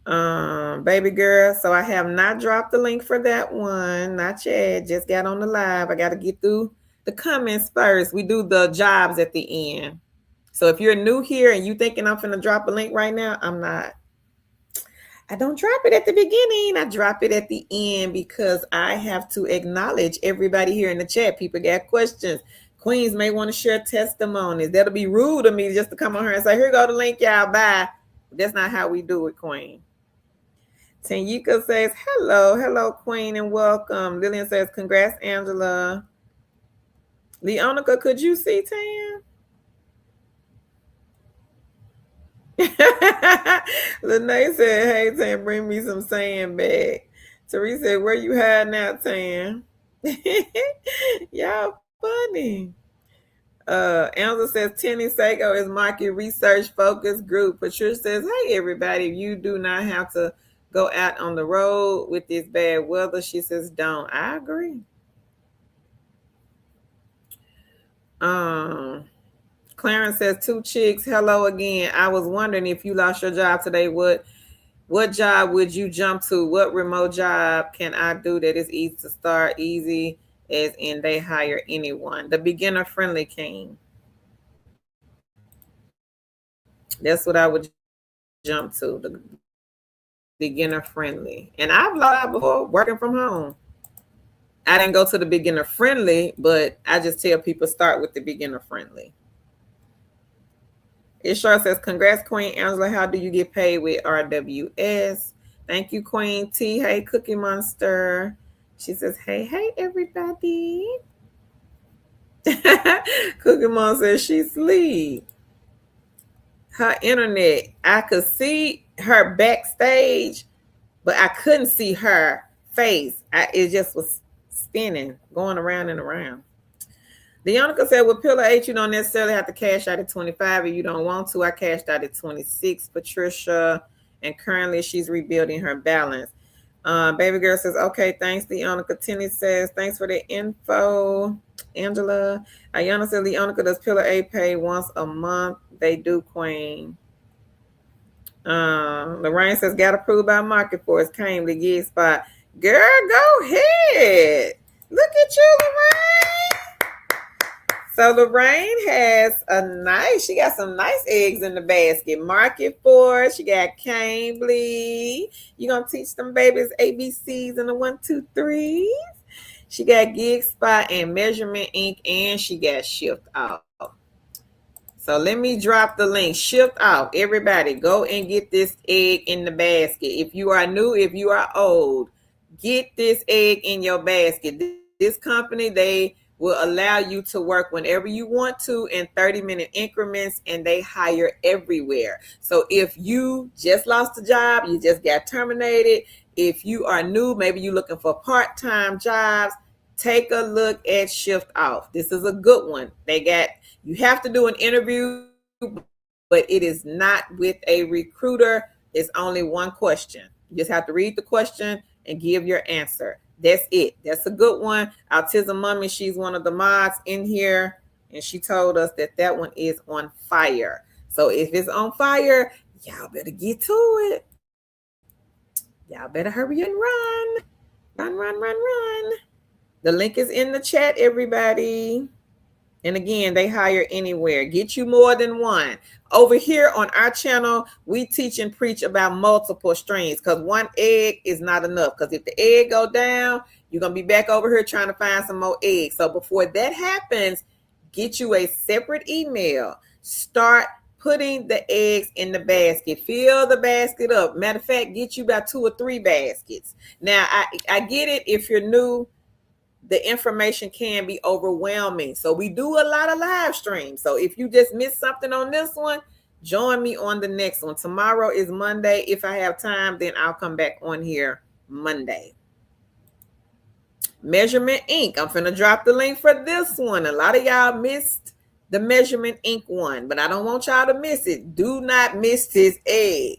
Baby girl, so I have not dropped the link for that one. Not yet. Just got on the live. I got to get through the comments first. We do the jobs at the end. So if you're new here and you thinking I'm finna drop a link right now, I'm not. I don't drop it at the beginning. I drop it at the end because I have to acknowledge everybody here in the chat. People got questions. Queens may want to share testimonies. That'll be rude of me just to come on here and say, here go the link, y'all, bye. That's not how we do it, Queen. Tanyika says, hello, Queen, and welcome. Lillian says, congrats, Angela. Leonica, could you see Tan? Lene said, hey, Tan, bring me some sand back. Teresa said, where you hiding out, Tan? Y'all funny. Angela says, Tenny Sago is market research focus group. Patricia says, hey, everybody, if you do not have to go out on the road with this bad weather, she says, don't. I agree. Clarence says, two chicks, hello again. I was wondering if you lost your job today, what job would you jump to? What remote job can I do that is easy to start, easy as in they hire anyone? The beginner friendly king. That's what I would jump to, the beginner friendly. And I've lost before working from home. I didn't go to the beginner friendly, but I just tell people start with the beginner friendly. It sure says, congrats, Queen Angela. How do you get paid with RWS? Thank you, Queen T. Hey, Cookie Monster. She says, hey, everybody. Cookie Monster says she sleep. Her internet, I could see her backstage, but I couldn't see her face. It just was spinning, going around and around. Deonica said, with Pillar 8, you don't necessarily have to cash out at 25 if you don't want to. I cashed out at 26, Patricia, and currently she's rebuilding her balance. Baby girl says, okay, thanks, Deonica. Tenny says, thanks for the info. Angela. Ayana says, Deonica, does Pillar 8 pay once a month? They do, Queen. Lorraine says, got approved by Market Force, came to get spot. Girl, go ahead. Look at you, Lorraine. So Lorraine has she got some nice eggs in the basket. Market Force, she got Cambly. You gonna teach them babies ABCs and the 1, 2, 3s. She got Gig Spot and Measurement Ink, and she got Shift Out. So let me drop the link. Shift Out. Everybody, go and get this egg in the basket. If you are new, if you are old, get this egg in your basket. This company, they will allow you to work whenever you want to in 30-minute increments, and they hire everywhere. So if you just lost a job, you just got terminated, if you are new, maybe you're looking for part-time jobs, take a look at Shift Out. This is a good one. You have to do an interview, but it is not with a recruiter. It's only one question. You just have to read the question and give your answer. That's it. That's a good one. Autism Mommy, she's one of the mods in here, and she told us that one is on fire. So if it's on fire, y'all better get to it. Y'all better hurry and run. Run. The link is in the chat, everybody. And again, they hire anywhere. Get you more than one. Over here on our channel, we teach and preach about multiple streams, because one egg is not enough. Because if the egg go down, you're going to be back over here trying to find some more eggs. So before that happens, get you a separate email. Start putting the eggs in the basket. Fill the basket up. Matter of fact, get you about 2 or 3 baskets. Now, I get it if you're new. The information can be overwhelming. So we do a lot of live streams. So if you just missed something on this one, join me on the next one. Tomorrow is Monday. If I have time, then I'll come back on here Monday. Measurement Ink. I'm finna drop the link for this one. A lot of y'all missed the Measurement Ink one, but I don't want y'all to miss it. Do not miss this egg.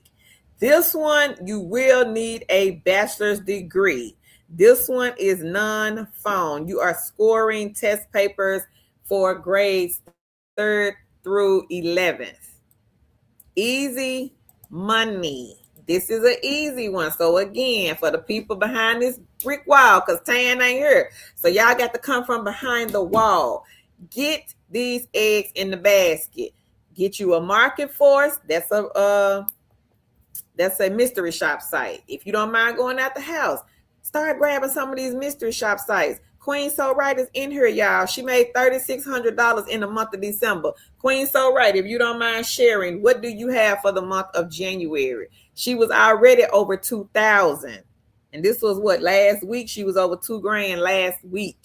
This one, you will need a bachelor's degree. This one is non-phone. You are scoring test papers for grades 3rd through 11th. Easy money. This is an easy one. So again, for the people behind this brick wall, because Tan ain't here, so y'all got to come from behind the wall. Get these eggs in the basket. Get you a Market Force. That's a mystery shop site. If you don't mind going out the house, start grabbing some of these mystery shop sites. Queen So Right is in here, y'all. She made $3,600 in the month of December. Queen So Right, if you don't mind sharing, what do you have for the month of January? She was already over 2,000. And this was what, last week? She was over $2,000 last week.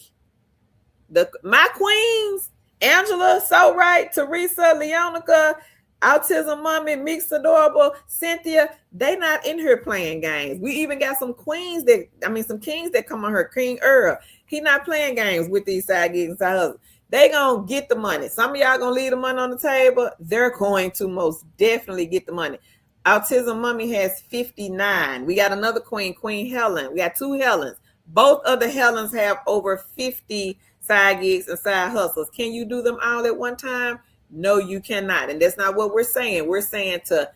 My queens, Angela, So Right, Teresa, Leonica, Autism Mommy, Mixed Adorable, Cynthia, they not in here playing games. We even got some kings that come on her. King Earl, he not playing games with these side gigs and side hustles. They gonna get the money. Some of y'all gonna leave the money on the table. They're going to most definitely get the money. Autism Mommy has 59. We got another queen, Queen Helen. We got 2 Helens. Both of the Helens have over 50 side gigs, and side hustles. Can you do them all at one time? No, you cannot. And that's not what we're saying. We're saying to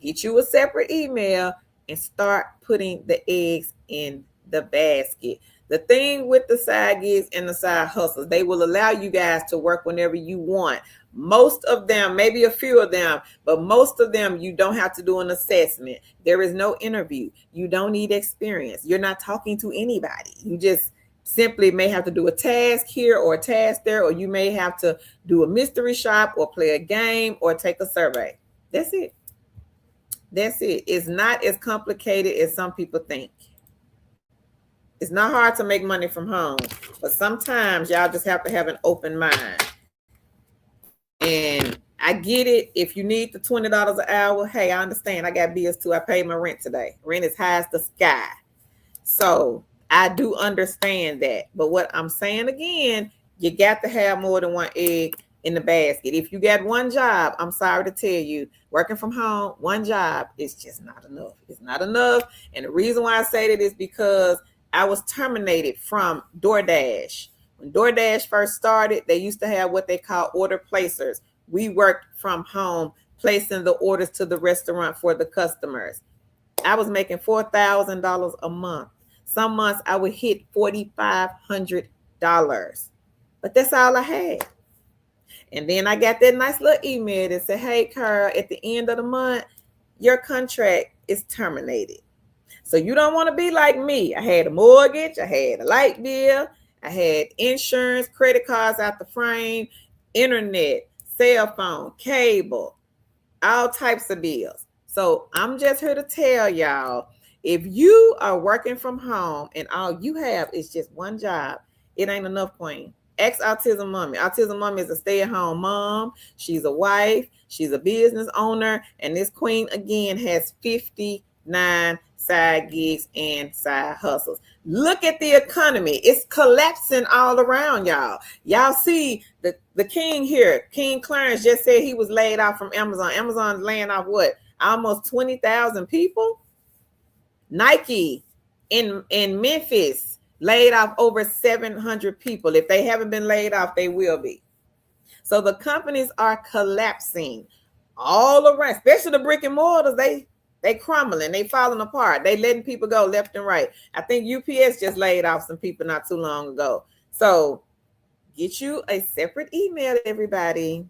get you a separate email and start putting the eggs in the basket. The thing with the side gigs and the side hustles, they will allow you guys to work whenever you want. Most of them, maybe a few of them, but most of them, you don't have to do an assessment. There is no interview. You don't need experience. You're not talking to anybody. You just simply may have to do a task here or a task there, or you may have to do a mystery shop or play a game or take a survey. That's it. That's it. It's not as complicated as some people think. It's not hard to make money from home, but sometimes y'all just have to have an open mind. And I get it. If you need the $20 an hour, hey, I understand. I got bills too. I paid my rent today. Rent is high as the sky. So I do understand that. But what I'm saying again, you got to have more than one egg in the basket. If you got one job, I'm sorry to tell you, working from home, one job is just not enough. It's not enough. And the reason why I say that is because I was terminated from DoorDash. When DoorDash first started, they used to have what they call order placers. We worked from home, placing the orders to the restaurant for the customers. I was making $4,000 a month. Some months I would hit $4,500. But that's all I had. And then I got that nice little email that said, hey, Carl, at the end of the month, your contract is terminated. So you don't want to be like me. I had a mortgage. I had a light bill. I had insurance, credit cards out the frame, internet, cell phone, cable, all types of bills. So I'm just here to tell y'all, if you are working from home and all you have is just one job, it ain't enough, queen. Ex Autism Mommy. Autism Mommy is a stay-at-home mom. She's a wife. She's a business owner. And this queen, again, has 59 side gigs and side hustles. Look at the economy. It's collapsing all around y'all. Y'all see the king here. King Clarence just said he was laid off from Amazon. Amazon's laying off what? Almost 20,000 people. Nike in Memphis laid off over 700 people. If they haven't been laid off, they will be. So the companies are collapsing all around, especially the brick and mortars. They crumbling, they falling apart. They letting people go left and right. I think UPS just laid off some people not too long ago. So get you a separate email, everybody.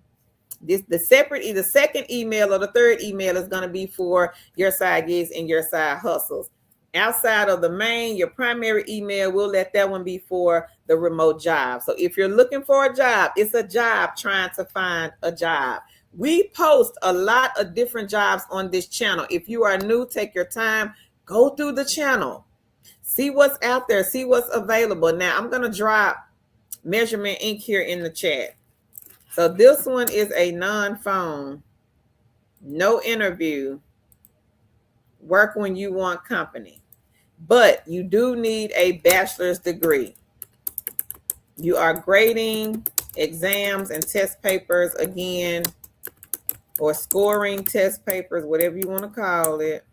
The second email or the third email is going to be for your side gigs and your side hustles. Outside of the main, your primary email, we'll let that one be for the remote job. So if you're looking for a job, it's a job trying to find a job. We post a lot of different jobs on this channel. If you are new, take your time, go through the channel, see what's out there, see what's available. Now I'm going to drop Measurement Inc. here in the chat. So this one is a non-phone, no interview, work when you want company. But you do need a bachelor's degree. You are grading exams and test papers again, or scoring test papers, whatever you want to call it.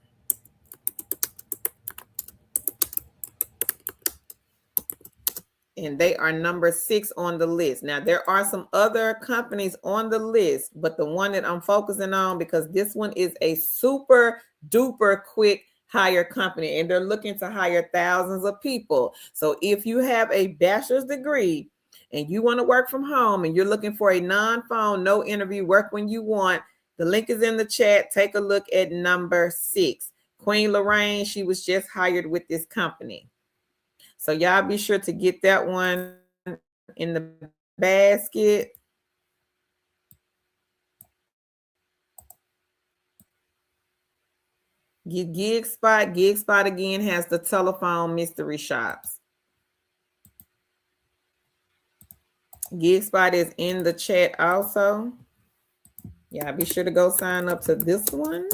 And they are number 6 on the list. Now, there are some other companies on the list, but the one that I'm focusing on, because this one is a super duper quick hire company, and they're looking to hire thousands of people. So if you have a bachelor's degree and you want to work from home and you're looking for a non-phone, no interview, work when you want, the link is in the chat. Take a look at number 6. Queen Lorraine, she was just hired with this company. So y'all be sure to get that one in the basket. Get Gig Spot. Gig Spot again has the telephone mystery shops. Gig Spot is in the chat also. Y'all be sure to go sign up to this one.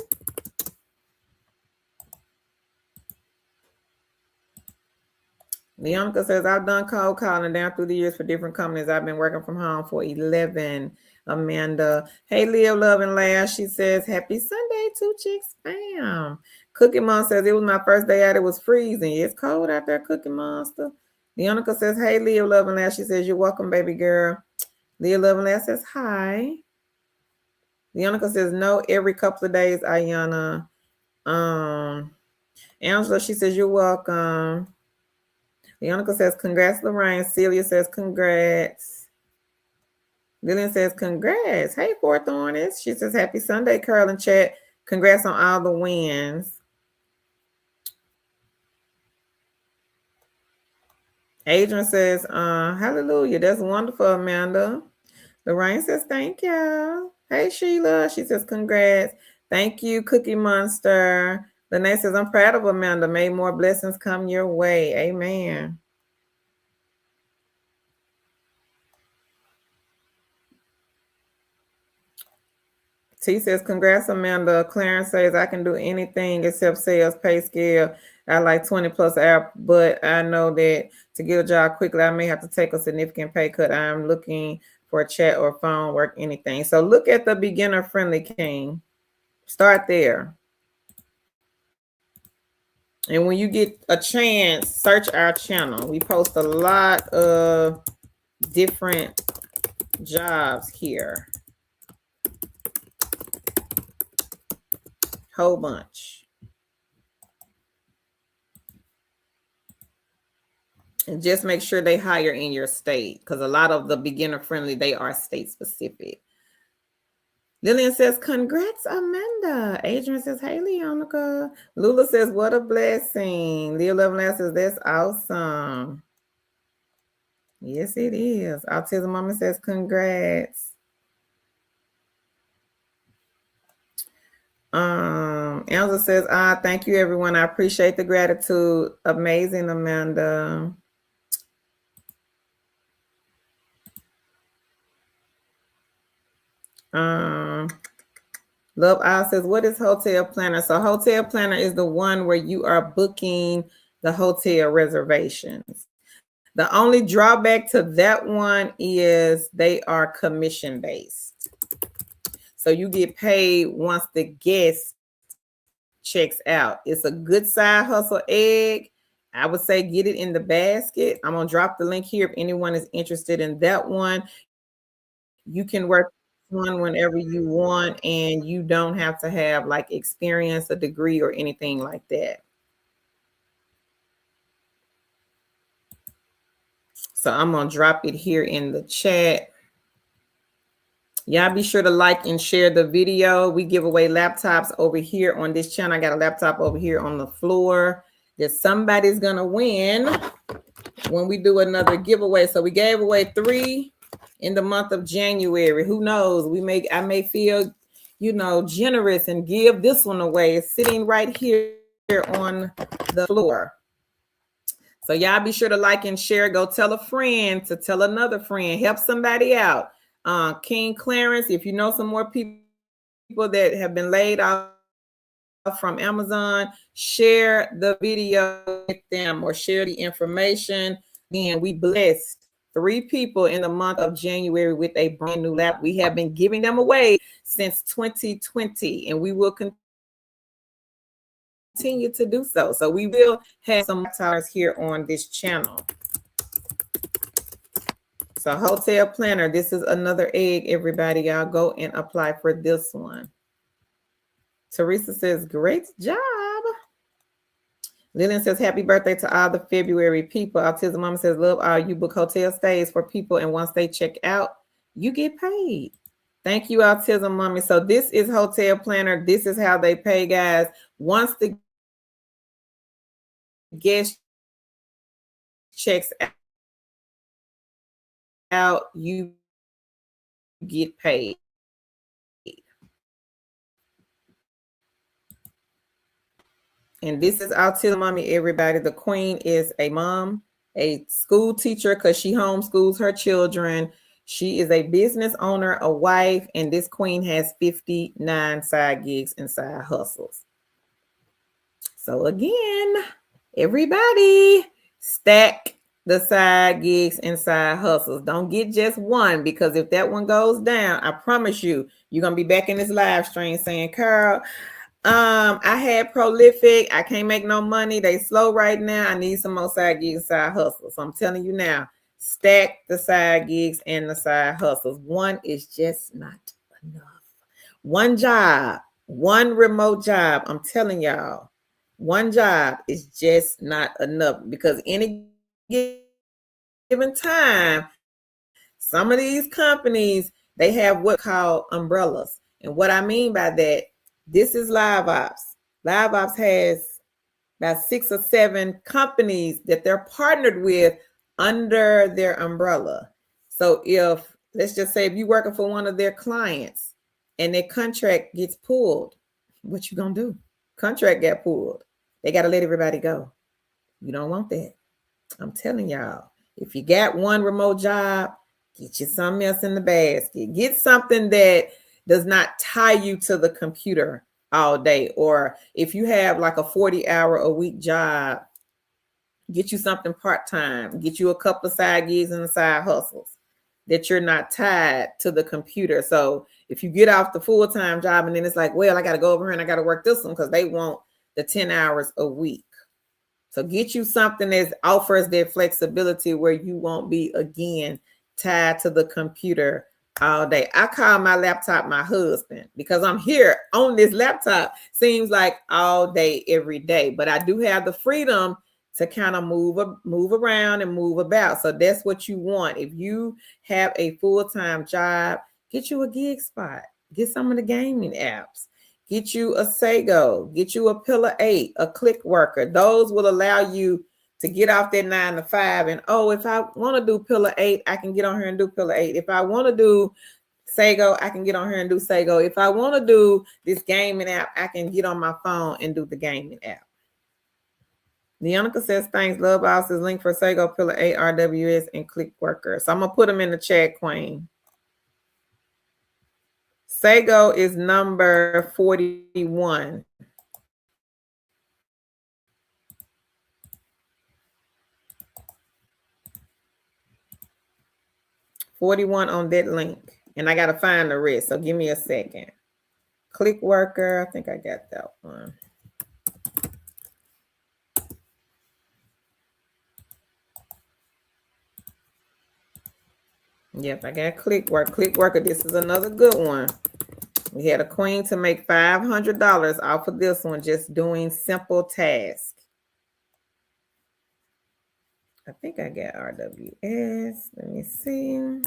Leonka says, I've done cold calling down through the years for different companies. I've been working from home for 11. Amanda. Hey, Live, Love, and Laugh. She says, happy Sunday, 2 Chicks Spam. Cookie Monster says, it was my first day out. It was freezing. It's cold out there, Cookie Monster. Leonica says, hey, Leah Love and Laugh. She says, you're welcome, baby girl. Leah Love and Laugh says, hi. Leonica says, no, every couple of days, Ayana. Angela, she says, you're welcome. Leonica says, congrats, Lorraine. Celia says, congrats. Lillian says, congrats. Hey, Fourth Hornets. She says, happy Sunday, Curl and Chat. Congrats on all the wins. Adrian says, hallelujah. That's wonderful, Amanda. Lorraine says, thank you. Hey, Sheila. She says, congrats. Thank you, Cookie Monster. Lene says, I'm proud of Amanda. May more blessings come your way. Amen. T says, congrats, Amanda. Clarence says, I can do anything except sales pay scale. I like 20 plus hour, but I know that to get a job quickly, I may have to take a significant pay cut. I'm looking for a chat or phone work, anything. So look at the beginner friendly King. Start there. And when you get a chance, search our channel. We post a lot of different jobs here. Whole bunch. And just make sure they hire in your state, because a lot of the beginner friendly, they are state specific. Lillian says, congrats, Amanda. Adrian says, hey, Leonica. Lula says, what a blessing. Leah Loveland says, that's awesome. Yes, it is. Autism Mama says, congrats. Angela says, thank you, everyone. I appreciate the gratitude. Amazing, Amanda. Love Isle says, what is hotel planner? So hotel planner is the one where you are booking the hotel reservations. The only drawback to that one is they are commission based. So you get paid once the guest checks out. It's a good side hustle egg. I would say get it in the basket. I'm going to drop the link here if anyone is interested in that one. You can work one whenever you want, and you don't have to have like experience, a degree, or anything like that. So I'm going to drop it here in the chat. Y'all be sure to like and share the video. We give away laptops over here on this channel. I got a laptop over here on the floor that somebody's going to win when we do another giveaway. So we gave away 3 in the month of January. Who knows? I may feel, generous and give this one away. It's sitting right here on the floor. So y'all be sure to like and share. Go tell a friend to tell another friend. Help somebody out. King Clarence, if you know some more people that have been laid off from Amazon, share the video with them or share the information. And we blessed 3 people in the month of January with a brand new lap. We have been giving them away since 2020, and we will continue to do so. So we will have some laptops here on this channel. So hotel planner, this is another egg, everybody. Y'all go and apply for this one. Teresa says, great job. Lillian says, happy birthday to all the February people. Autism Mama says, love all you book hotel stays for people, and once they check out, you get paid. Thank you, Autism Mommy. So this is hotel planner. This is how they pay, guys. Once the guest checks out, you get paid. And this is Autism Mommy, everybody. The queen is a mom, a school teacher, because she homeschools her children. She is a business owner, a wife, and this queen has 59 side gigs and side hustles. So again, everybody, stack the side gigs and side hustles. Don't get just one, because if that one goes down, I promise you, you're going to be back in this live stream saying, Carl, I had prolific. I can't make no money. They slow right now. I need some more side gigs, side hustles. So I'm telling you now, stack the side gigs and the side hustles. One is just not enough. One job, one remote job. I'm telling y'all, one job is just not enough because any given time, some of these companies, they have what called umbrellas. And what I mean by that, this is Live Ops. Live Ops has about 6 or 7 companies that they're partnered with under their umbrella. So if, let's just say, if you're working for one of their clients and their contract gets pulled, what you gonna do? Contract got pulled. They got to let everybody go. You don't want that. I'm telling y'all, if you got one remote job, get you something else in the basket. Get something that does not tie you to the computer all day. Or if you have like a 40-hour-a-week job, get you something part-time. Get you a couple of side gigs and side hustles that you're not tied to the computer. So if you get off the full-time job and then it's like, well, I got to go over here and I got to work this one because they want the 10 hours a week. So get you something that offers that flexibility where you won't be, again, tied to the computer all day. I call my laptop my husband because I'm here on this laptop, seems like all day, every day. But I do have the freedom to kind of move around and move about. So that's what you want. If you have a full-time job, get you a gig spot. Get some of the gaming apps. Get you a Sago, get you a Pillar 8, a Click Worker. Those will allow you to get off that 9 to 5. And if I want to do Pillar 8, I can get on here and do Pillar 8. If I want to do Sago, I can get on here and do Sago. If I want to do this gaming app, I can get on my phone and do the gaming app. Leonica says, thanks. Love Bosses link for Sago, Pillar 8, RWS, and Click Worker. So I'm going to put them in the chat, Queen. Sago is number 41. On that link. And I got to find the rest. So give me a second. Click Worker. I think I got that one. Yep, I got Click Worker. This is another good one. We had a queen to make $500 off of this one, just doing simple tasks. I think I got RWS. Let me see.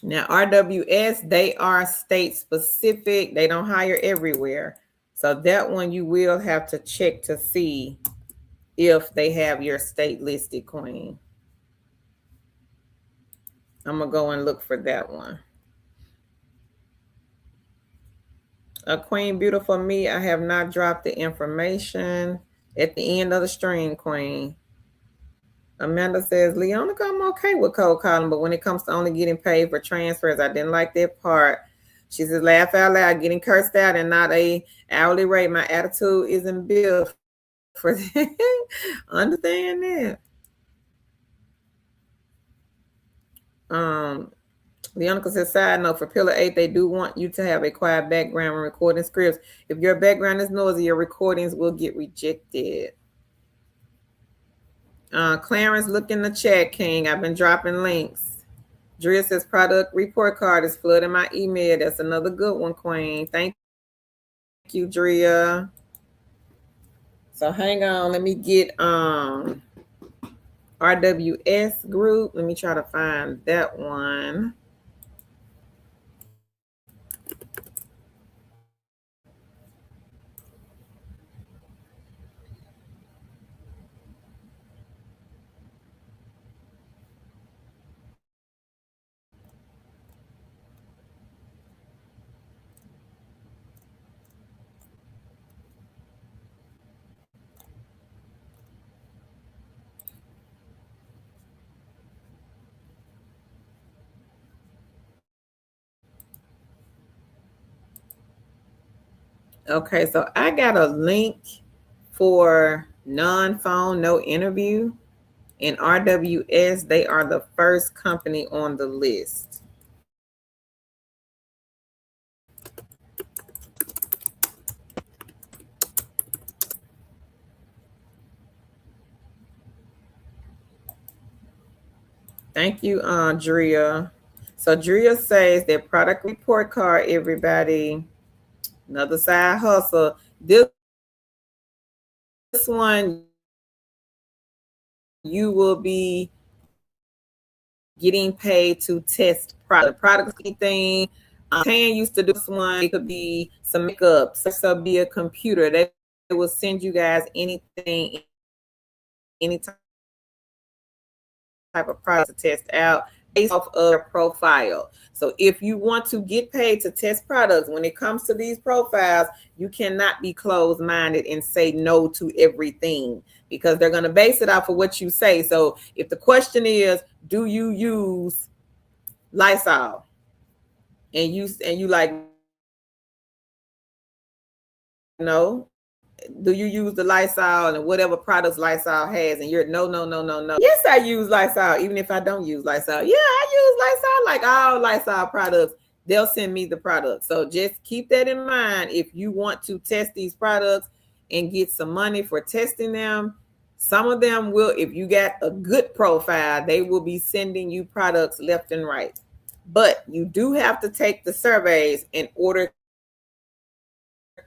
Now, RWS, they are state specific. They don't hire everywhere. So that one you will have to check to see if they have your state listed, queen. I'm going to go and look for that one. Queen Beautiful Me, I have not dropped the information at the end of the stream, queen. Amanda says, Leonica, I'm okay with cold calling, but when it comes to only getting paid for transfers, I didn't like that part. She says, laugh out loud, getting cursed out and not a hourly rate. My attitude isn't built for that. Understand that. Leonica says, side note, for Pillar 8, they do want you to have a quiet background when recording scripts. If your background is noisy, your recordings will get rejected. Clarence, look in the chat, King. I've been dropping links. Drea says, product report card is flooding my email. That's another good one, Queen. Thank you, Drea. So hang on. Let me get RWS group. Let me try to find that one. Okay, so I got a link for non-phone, no interview. And RWS, they are the first company on the list. Thank you, Drea. So Drea says that product report card, everybody. Another side hustle. This one you will be getting paid to test product anything. Tan used to do this one. It could be some makeup, so be a computer. They will send you guys anything, any type of product to test out based off of your profile. So if you want to get paid to test products, when it comes to these profiles, you cannot be closed-minded and say no to everything, because they're going to base it off of what you say. So if the question is, do you use Lysol? And you like, no. Do you use the Lysol and whatever products Lysol has? And you're no. Yes, I use Lysol, even if I don't use Lysol. Yeah, I use Lysol, like all Lysol products. They'll send me the product. So just keep that in mind. If you want to test these products and get some money for testing them, some of them will, if you got a good profile, they will be sending you products left and right. But you do have to take the surveys in order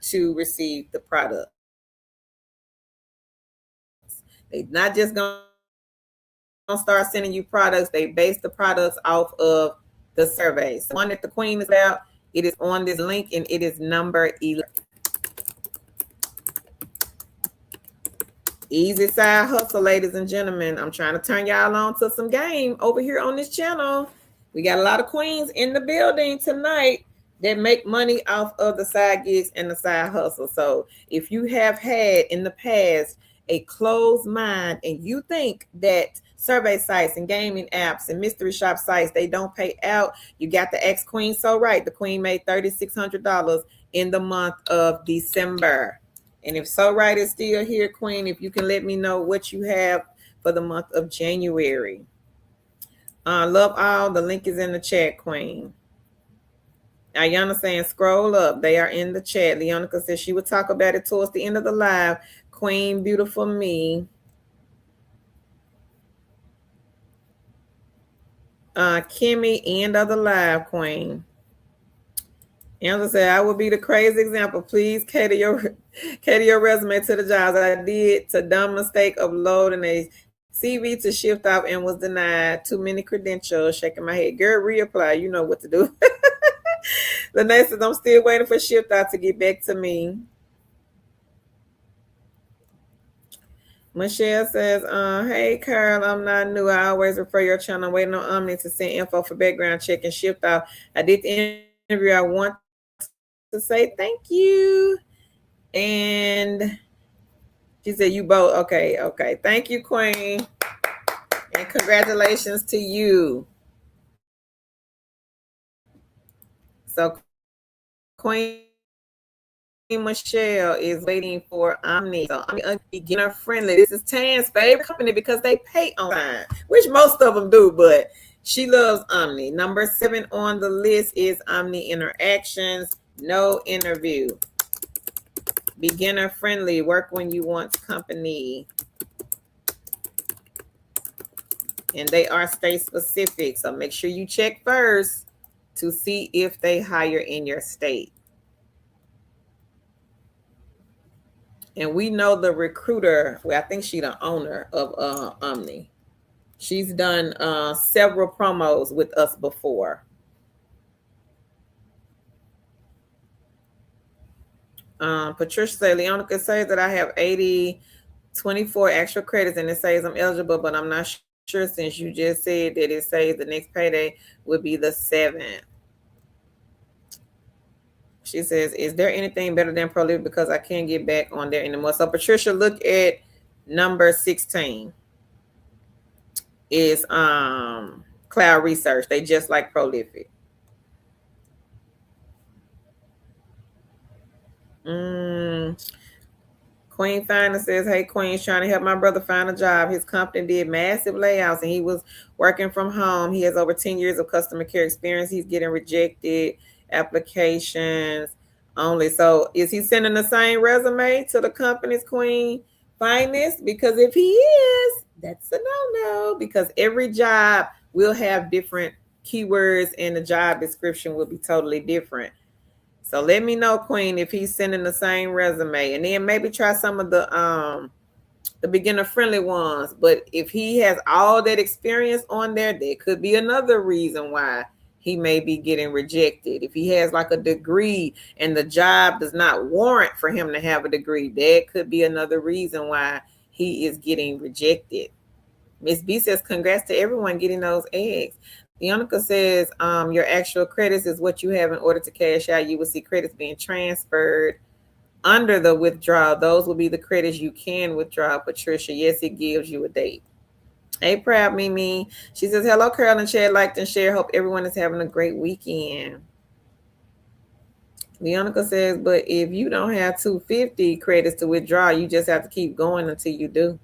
to receive the product. They're not just going to start sending you products. They base the products off of the surveys. The one that the queen is about, it is on this link, and it is number 11. Easy side hustle, ladies and gentlemen. I'm trying to turn y'all on to some game over here on this channel. We got a lot of queens in the building tonight that make money off of the side gigs and the side hustle. So if you have had in the past a closed mind and you think that survey sites and gaming apps and mystery shop sites, they don't pay out, you got the ex queen so right. The queen made $3,600 in the month of December. And if so right is still here, queen, if you can let me know what you have for the month of January. Love all. The link is in the chat, queen. Ayana saying scroll up. They are in the chat. Leonica says she would talk about it towards the end of the live. Queen, beautiful me. Kimmy, end of the live, queen. Angela said, I will be the crazy example. Please cater your resume to the jobs. I did the dumb mistake of loading a CV to shift off and was denied. Too many credentials. Shaking my head. Girl, reapply. You know what to do. Lene says, I'm still waiting for shift out to get back to me. Michelle says, hey, Carl, I'm not new. I always refer your channel. I'm waiting on Omni to send info for background check and shift out. I did the interview. I want to say thank you. And she said, you both. Okay. Thank you, queen. And congratulations to you. So, Queen Michelle is waiting for Omni. So Omni beginner friendly. This is Tan's favorite company because they pay on time, which most of them do, but she loves Omni. Number 7 on the list is Omni Interactions. No interview. Beginner friendly. Work when you want company. And they are state specific. So make sure you check first to see if they hire in your state. And we know the recruiter. Well, I think she's the owner of Omni. She's done several promos with us before. Patricia said, Leonica says that I have 24 extra credits and it says I'm eligible, but I'm not sure since you just said that it says the next payday would be the 7th. She says, is there anything better than ProLive because I can't get back on there anymore? So Patricia, look at number 16. Is Cloud Research. They just like Prolific. Queen Finder says, hey, Queen's trying to help my brother find a job. His company did massive layouts and he was working from home. He has over 10 years of customer care experience. He's getting rejected applications only. So is he sending the same resume to the company's Queen Finest? Because if he is, that's a no-no, because every job we'll have different keywords and the job description will be totally different. So let me know, Queen, if he's sending the same resume, and then maybe try some of the beginner friendly ones. But if he has all that experience on there, there could be another reason why he may be getting rejected. If he has like a degree and the job does not warrant for him to have a degree, that could be another reason why he is getting rejected. Miss B says, congrats to everyone getting those eggs. Leonica says, your actual credits is what you have in order to cash out. You will see credits being transferred under the withdrawal. Those will be the credits you can withdraw, Patricia. Yes, it gives you a date. Hey, proud Mimi. She says, hello, Carol and Chad, liked and share. Hope everyone is having a great weekend. Leonica says, but if you don't have 250 credits to withdraw, you just have to keep going until you do.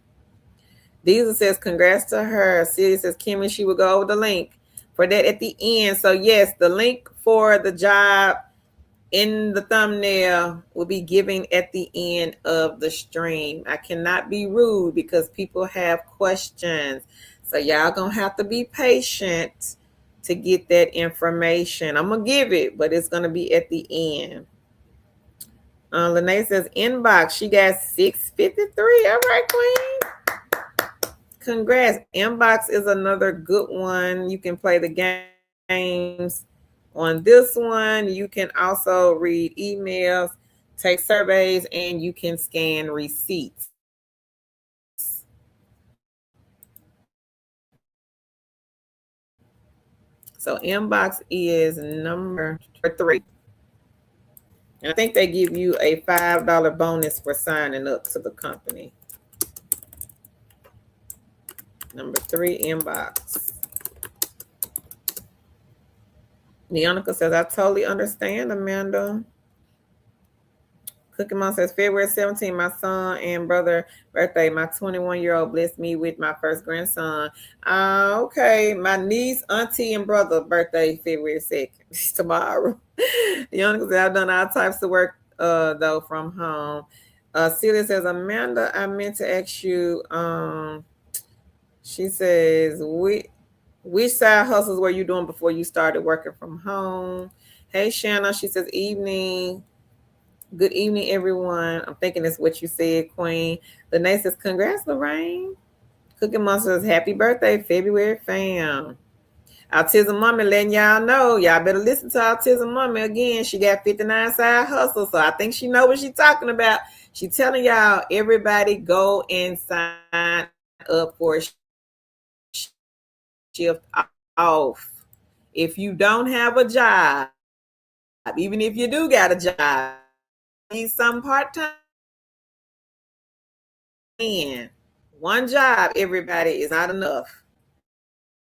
Diesel says, congrats to her. Celia says, Kimmy, she will go over the link for that at the end. So yes, the link for the job in the thumbnail will be given at the end of the stream. I cannot be rude because people have questions. So y'all gonna have to be patient to get that information. I'm gonna give it, but it's gonna be at the end. Lene says, inbox, she got 653. All right, Queen. Congrats. Inbox is another good one. You can play the games on this one. You can also read emails, take surveys, and you can scan receipts. So inbox is number 3. And I think they give you a $5 bonus for signing up to the company. Number 3, inbox. Leonica says, I totally understand, Amanda. Cookie Mom says, February 17, my son and brother birthday. My 21-year-old blessed me with my first grandson. Okay, my niece, auntie, and brother birthday February 2nd, tomorrow. Leonica says, I've done all types of work, though, from home. Celia says, Amanda, I meant to ask you, she says, which side hustles were you doing before you started working from home? Hey, Shanna, she says, evening. Good evening, everyone. I'm thinking it's what you said, Queen. Lene says, congrats, Lorraine. Cookie Monster says, happy birthday, February fam. Autism Mommy letting y'all know. Y'all better listen to Autism Mommy again. She got 59 side hustles, so I think she know what she's talking about. She telling y'all, everybody go and sign up for shift off. If you don't have a job, even if you do got a job, need some part-time. One job, everybody, is not enough.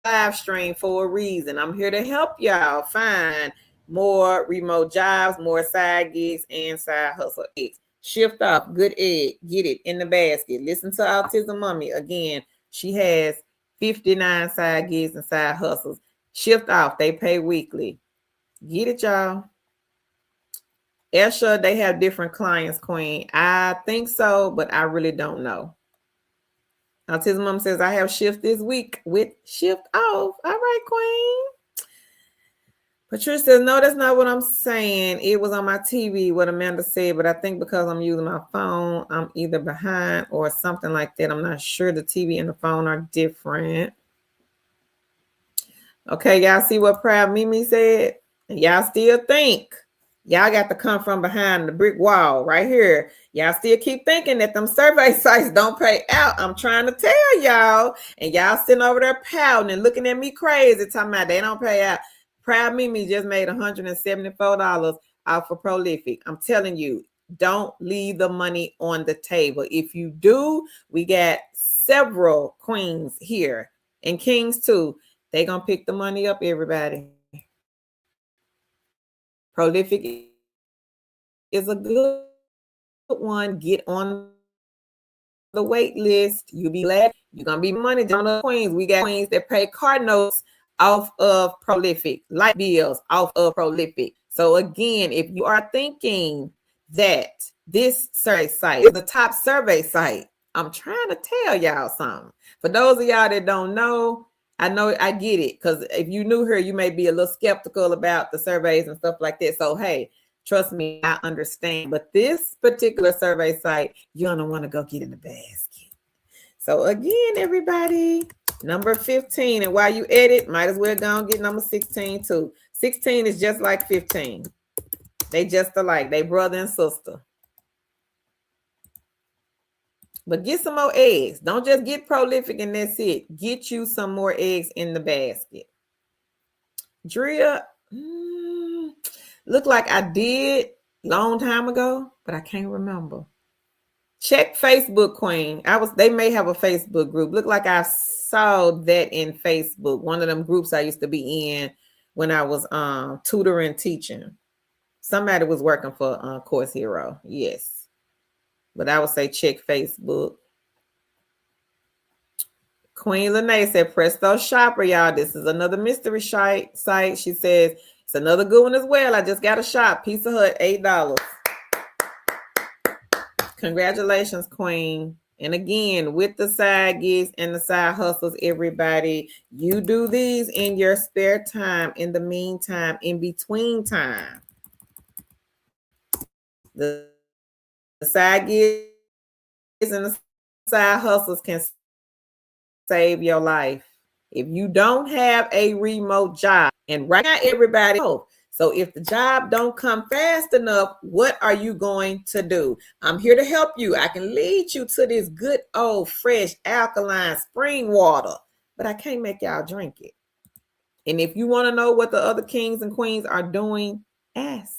Live stream for a reason. I'm here to help y'all find more remote jobs, more side gigs, and side hustle eggs. Shift off, good egg, get it in the basket. Listen to Autism Mommy again. She has 59 side gigs and side hustles. Shift off, they pay weekly. Get it, y'all. Esha, they have different clients, Queen. I think so, but I really don't know. Autism Mom says, I have shift this week with shift off. All right, Queen. Patricia says, no, that's not what I'm saying. It was on my TV, what Amanda said, but I think because I'm using my phone, I'm either behind or something like that. I'm not sure. The TV and the phone are different. Okay, y'all see what Proud Mimi said? And y'all still think y'all got to come from behind the brick wall right here. Y'all still keep thinking that them survey sites don't pay out. I'm trying to tell y'all. And y'all sitting over there pouting and looking at me crazy, talking about they don't pay out. Proud Mimi just made $174 off of Prolific. I'm telling you, don't leave the money on the table. If you do, we got several queens here and kings too. They gonna pick the money up, everybody. Prolific is a good one. Get on the wait list. You'll be glad. You're gonna be money down the queens. We got queens that pay car notes off of Prolific, light bills off of Prolific. So again, if you are thinking that this survey site is the top survey site, I'm trying to tell y'all something. For those of y'all that don't know, I know I get it, because if you knew her, you may be a little skeptical about the surveys and stuff like that. So, hey, trust me, I understand. But this particular survey site, you're going to want to go get in the basket. So, again, everybody, number 15. And while you edit, might as well go and get number 16 too. 16 is just like 15. They just alike. They brother and sister. But get some more eggs. Don't just get prolific and that's it. Get you some more eggs in the basket. Drea, look like I did long time ago, but I can't remember. Check Facebook, Queen. They may have a Facebook group. Look like I saw that in Facebook. One of them groups I used to be in when I was tutoring, teaching. Somebody was working for Course Hero. Yes. But I would say check Facebook. Queen Lene said, Presto Shopper, y'all. This is another mystery site. She says, it's another good one as well. I just got a shop. Pizza Hut, $8. Congratulations, Queen. And again, with the side gigs and the side hustles, everybody, you do these in your spare time, in the meantime, in between time. The side gigs and the side hustles can save your life. If you don't have a remote job, and right now everybody knows, so if the job don't come fast enough, what are you going to do? I'm here to help you. I can lead you to this good old fresh alkaline spring water, but I can't make y'all drink it. And if you want to know what the other kings and queens are doing, ask.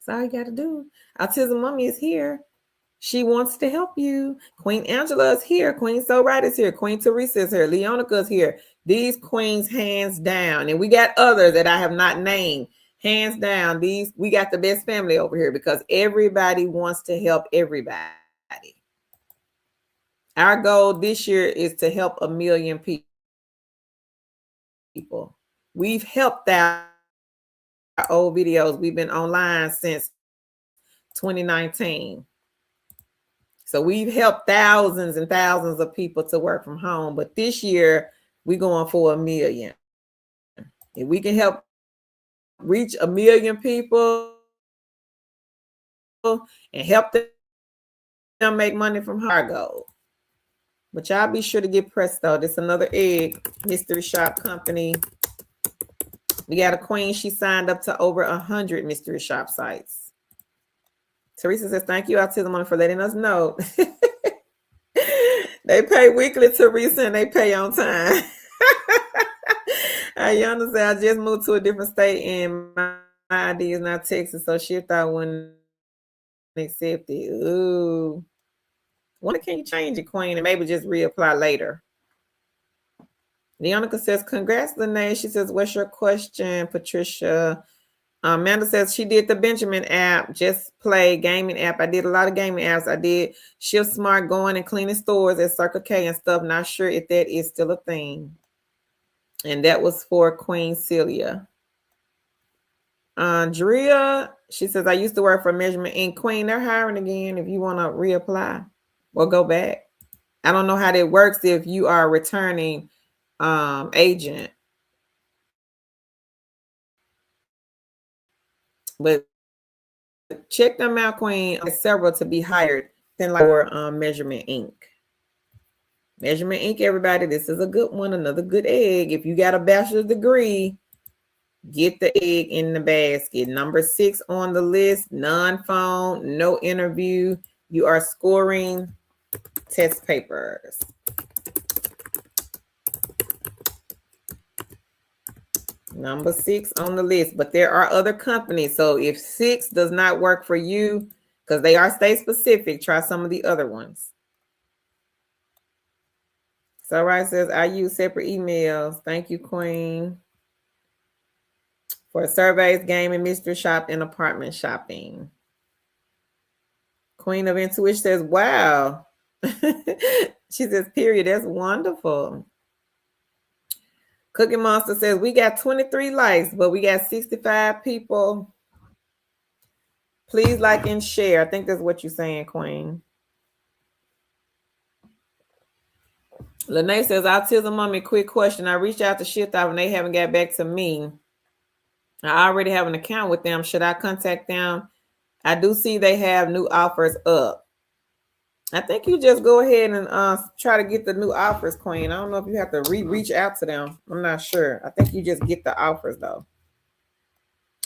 That's all you got to do. Autism Mommy is here. She wants to help you. Queen Angela is here. Queen So Right is here. Queen Teresa is here. Leonica is here. These queens, hands down. And we got others that I have not named. Hands down, we got the best family over here because everybody wants to help everybody. Our goal this year is to help 1 million people. We've helped our old videos. We've been online since 2019. So we've helped thousands and thousands of people to work from home. But this year, we're going for 1 million. If we can help reach 1 million people and help them make money from our goal. But y'all be sure to get Presto. This is another egg mystery shop company. We got a queen. She signed up to over 100 mystery shop sites. Teresa says, thank you, Autism Money, for letting us know. They pay weekly, Teresa, and they pay on time. Ayana said, I just moved to a different state and my ID is not Texas, so shift I wouldn't accept it. Ooh. When can you change it, Queen, and maybe just reapply later? Leonica says, congrats, Lene. She says, what's your question, Patricia? Amanda says she did the Benjamin app, just play gaming app. I did a lot of gaming apps. I did Shift Smart, going and cleaning stores at Circle K and stuff. Not sure if that is still a thing. And that was for Queen Celia. Andrea, she says, I used to work for Measurement Inc. Queen, they're hiring again if you want to reapply or go back. I don't know how that works if you are a returning agent. But check them out, Queen. There's several to be hired than like for Measurement Inc. Measurement Inc., everybody, this is a good one, another good egg. If you got a bachelor's degree, get the egg in the basket. Number 6 on the list, non-phone, no interview. You are scoring test papers. Number 6 on the list, but there are other companies. So if 6 does not work for you, because they are state specific, try some of the other ones. So right says, I use separate emails. Thank you, Queen. For surveys, gaming, mystery shop, and apartment shopping. Queen of Intuition says, wow. She says, period. That's wonderful. Cookie Monster says, we got 23 likes, but we got 65 people. Please like and share. I think that's what you're saying, Queen. Lene says, autism mommy, quick question. I reached out to Shift Off and they haven't got back to me. I already have an account with them. Should I contact them? I do see they have new offers up. I think you just go ahead and try to get the new offers, Queen. I don't know if you have to reach out to them. I'm not sure. I think you just get the offers, though.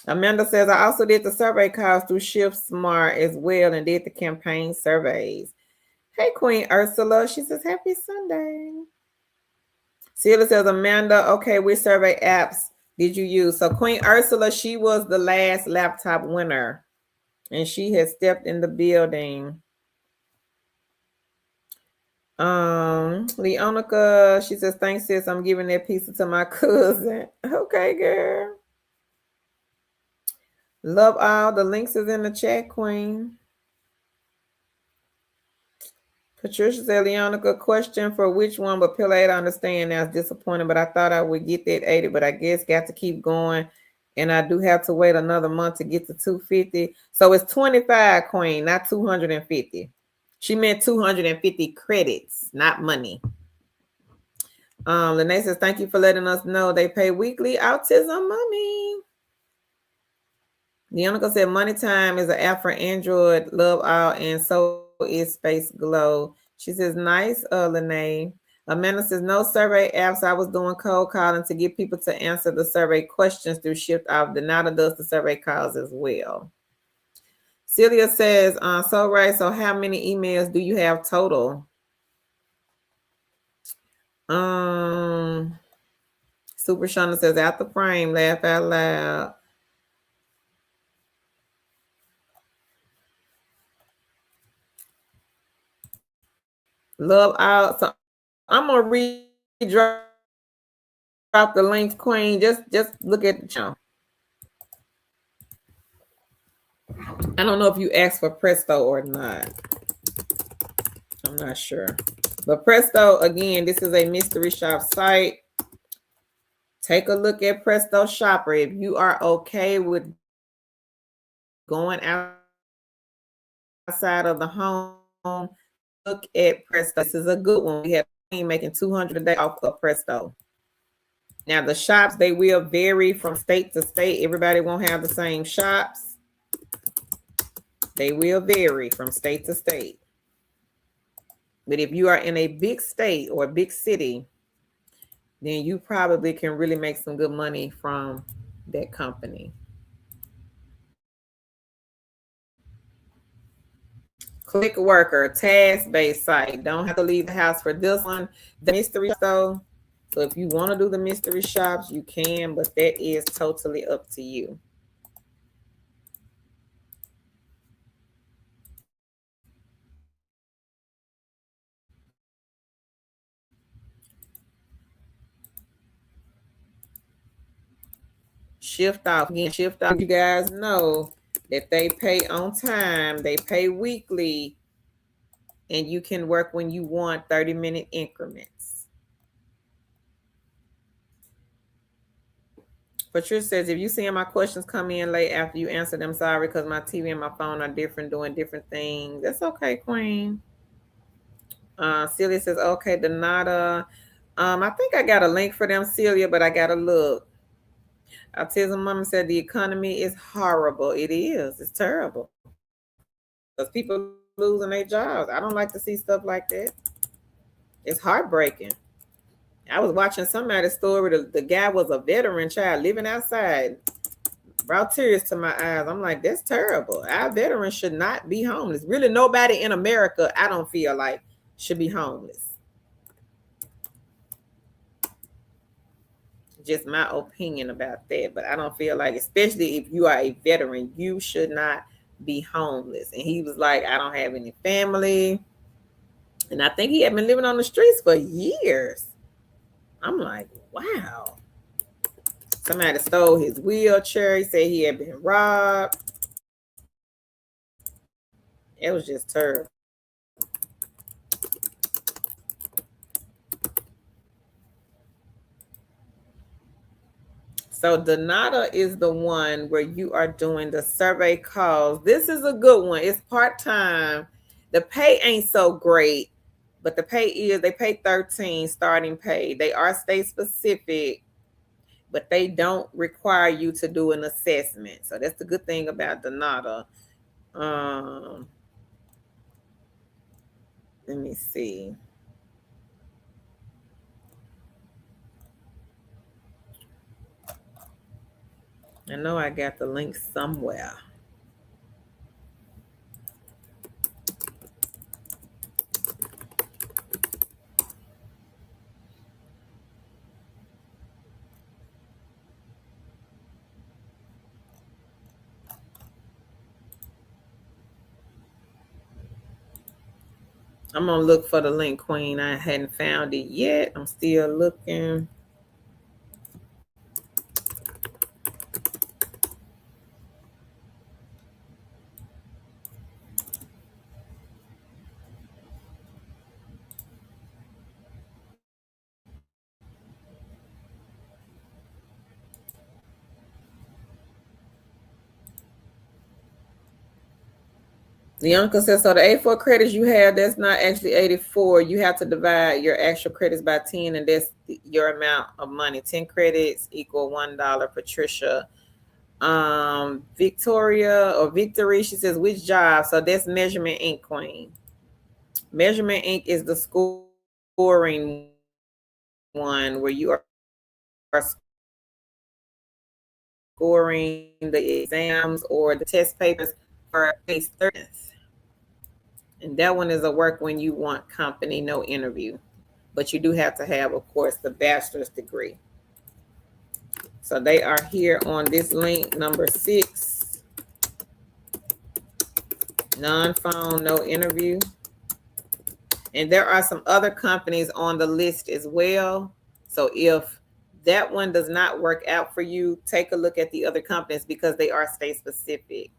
Amanda says, I also did the survey calls through Shift Smart as well and did the campaign surveys. Hey, Queen Ursula. She says, happy Sunday. Celia says, Amanda, okay, which survey apps did you use? So Queen Ursula, she was the last laptop winner, and she has stepped in the building. Leonica, she says, thanks, sis. I'm giving that pizza to my cousin. Okay, girl. Love all. The links is in the chat, Queen. Patricia said, Leonica, question for which one, but Pill 8, I understand now. It's disappointing, but I thought I would get that 80, but I guess got to keep going. And I do have to wait another month to get to 250. So it's 25, Queen, not 250. She meant 250 credits, not money. Lene says, thank you for letting us know they pay weekly. Autism mommy. Leonica said, Money Time is an app for Android. Love all, and so is Space Glow. She says, nice, Lene. Amanda says, no survey apps. I was doing cold calling to get people to answer the survey questions through Shift Off. Donata does the survey calls as well. Celia says, so right, so how many emails do you have total? Super Shonda says, out the frame, laugh out loud. Love out. So I'm gonna drop the links, Queen. Just look at the channel. I don't know if you asked for Presto or not. I'm not sure. But Presto, again, this is a mystery shop site. Take a look at Presto Shopper. If you are okay with going outside of the home, look at Presto. This is a good one. We have making $200 a day off of Presto. Now, the shops, they will vary from state to state. Everybody won't have the same shops. They will vary from state to state. But if you are in a big state or a big city, then you probably can really make some good money from that company. Click Worker, task-based site. Don't have to leave the house for this one. The mystery though. So if you want to do the mystery shops, you can, but that is totally up to you. Shift Off. Again, Shift Off, you guys know that they pay on time. They pay weekly. And you can work when you want, 30-minute increments. Patricia says, if you see my questions come in late after you answer them, sorry, because my TV and my phone are different, doing different things. That's okay, Queen. Celia says, okay, Donata. I think I got a link for them, Celia, but I got to look. Autism Mama said the economy is horrible. It is. It's terrible. Because people losing their jobs. I don't like to see stuff like that. It's heartbreaking. I was watching somebody's story. The guy was a veteran child living outside. Brought tears to my eyes. I'm like, that's terrible. Our veterans should not be homeless. Really, nobody in America, I don't feel like, should be homeless. Just my opinion about that. But I don't feel like, especially if you are a veteran, you should not be homeless. And he was like, I don't have any family. And I think he had been living on the streets for years. I'm like, wow. Somebody stole his wheelchair. He said he had been robbed. It was just terrible. So Donata is the one where you are doing the survey calls. This is a good one. It's part-time. The pay ain't so great, But the pay is, they pay 13 starting pay. They are state specific, but they don't require you to do an assessment. So that's the good thing about Donata. Let me see. I know I got the link somewhere. I'm gonna look for the link, Queen. I hadn't found it yet. I'm still looking. The uncle says, so the 84 credits you have, that's not actually 84. You have to divide your actual credits by 10, and that's your amount of money. 10 credits equal $1. Patricia. Victoria or Victory, she says, which job? So that's Measurement Inc., Queen. Measurement Inc. is the scoring one where you are scoring the exams or the test papers for a students. And that one is a work when you want company, no interview. But you do have to have, of course, the bachelor's degree. So they are here on this link, number 6. Non-phone, no interview. And there are some other companies on the list as well. So if that one does not work out for you, take a look at the other companies because they are state specific.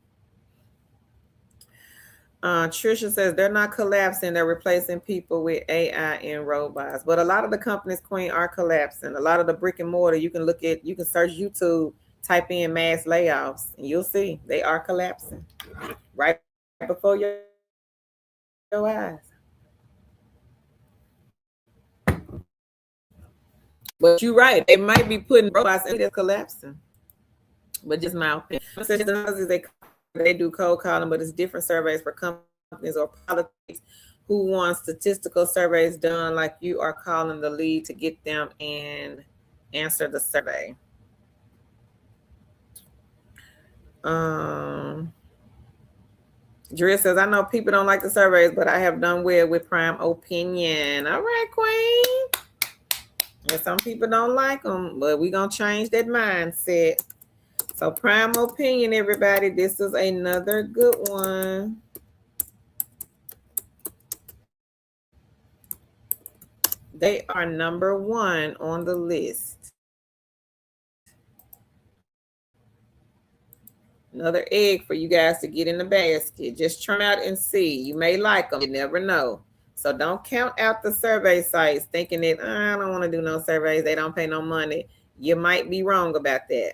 Trisha says they're not collapsing, they're replacing people with AI and robots. But a lot of the companies, Queen, are collapsing. A lot of the brick and mortar, you can search YouTube, type in mass layoffs, and you'll see they are collapsing right before your eyes. But you're right, they might be putting robots in there collapsing. But just my opinion. They do cold calling, but it's different surveys for companies or politics who want statistical surveys done like you are calling the lead to get them and answer the survey. Drea says, I know people don't like the surveys, but I have done well with prime opinion. All right, Queen. And some people don't like them, but we're going to change that mindset. So prime opinion, everybody. This is another good one. They are number 1 on the list. Another egg for you guys to get in the basket. Just try out and see. You may like them. You never know. So don't count out the survey sites thinking that I don't want to do no surveys. They don't pay no money. You might be wrong about that.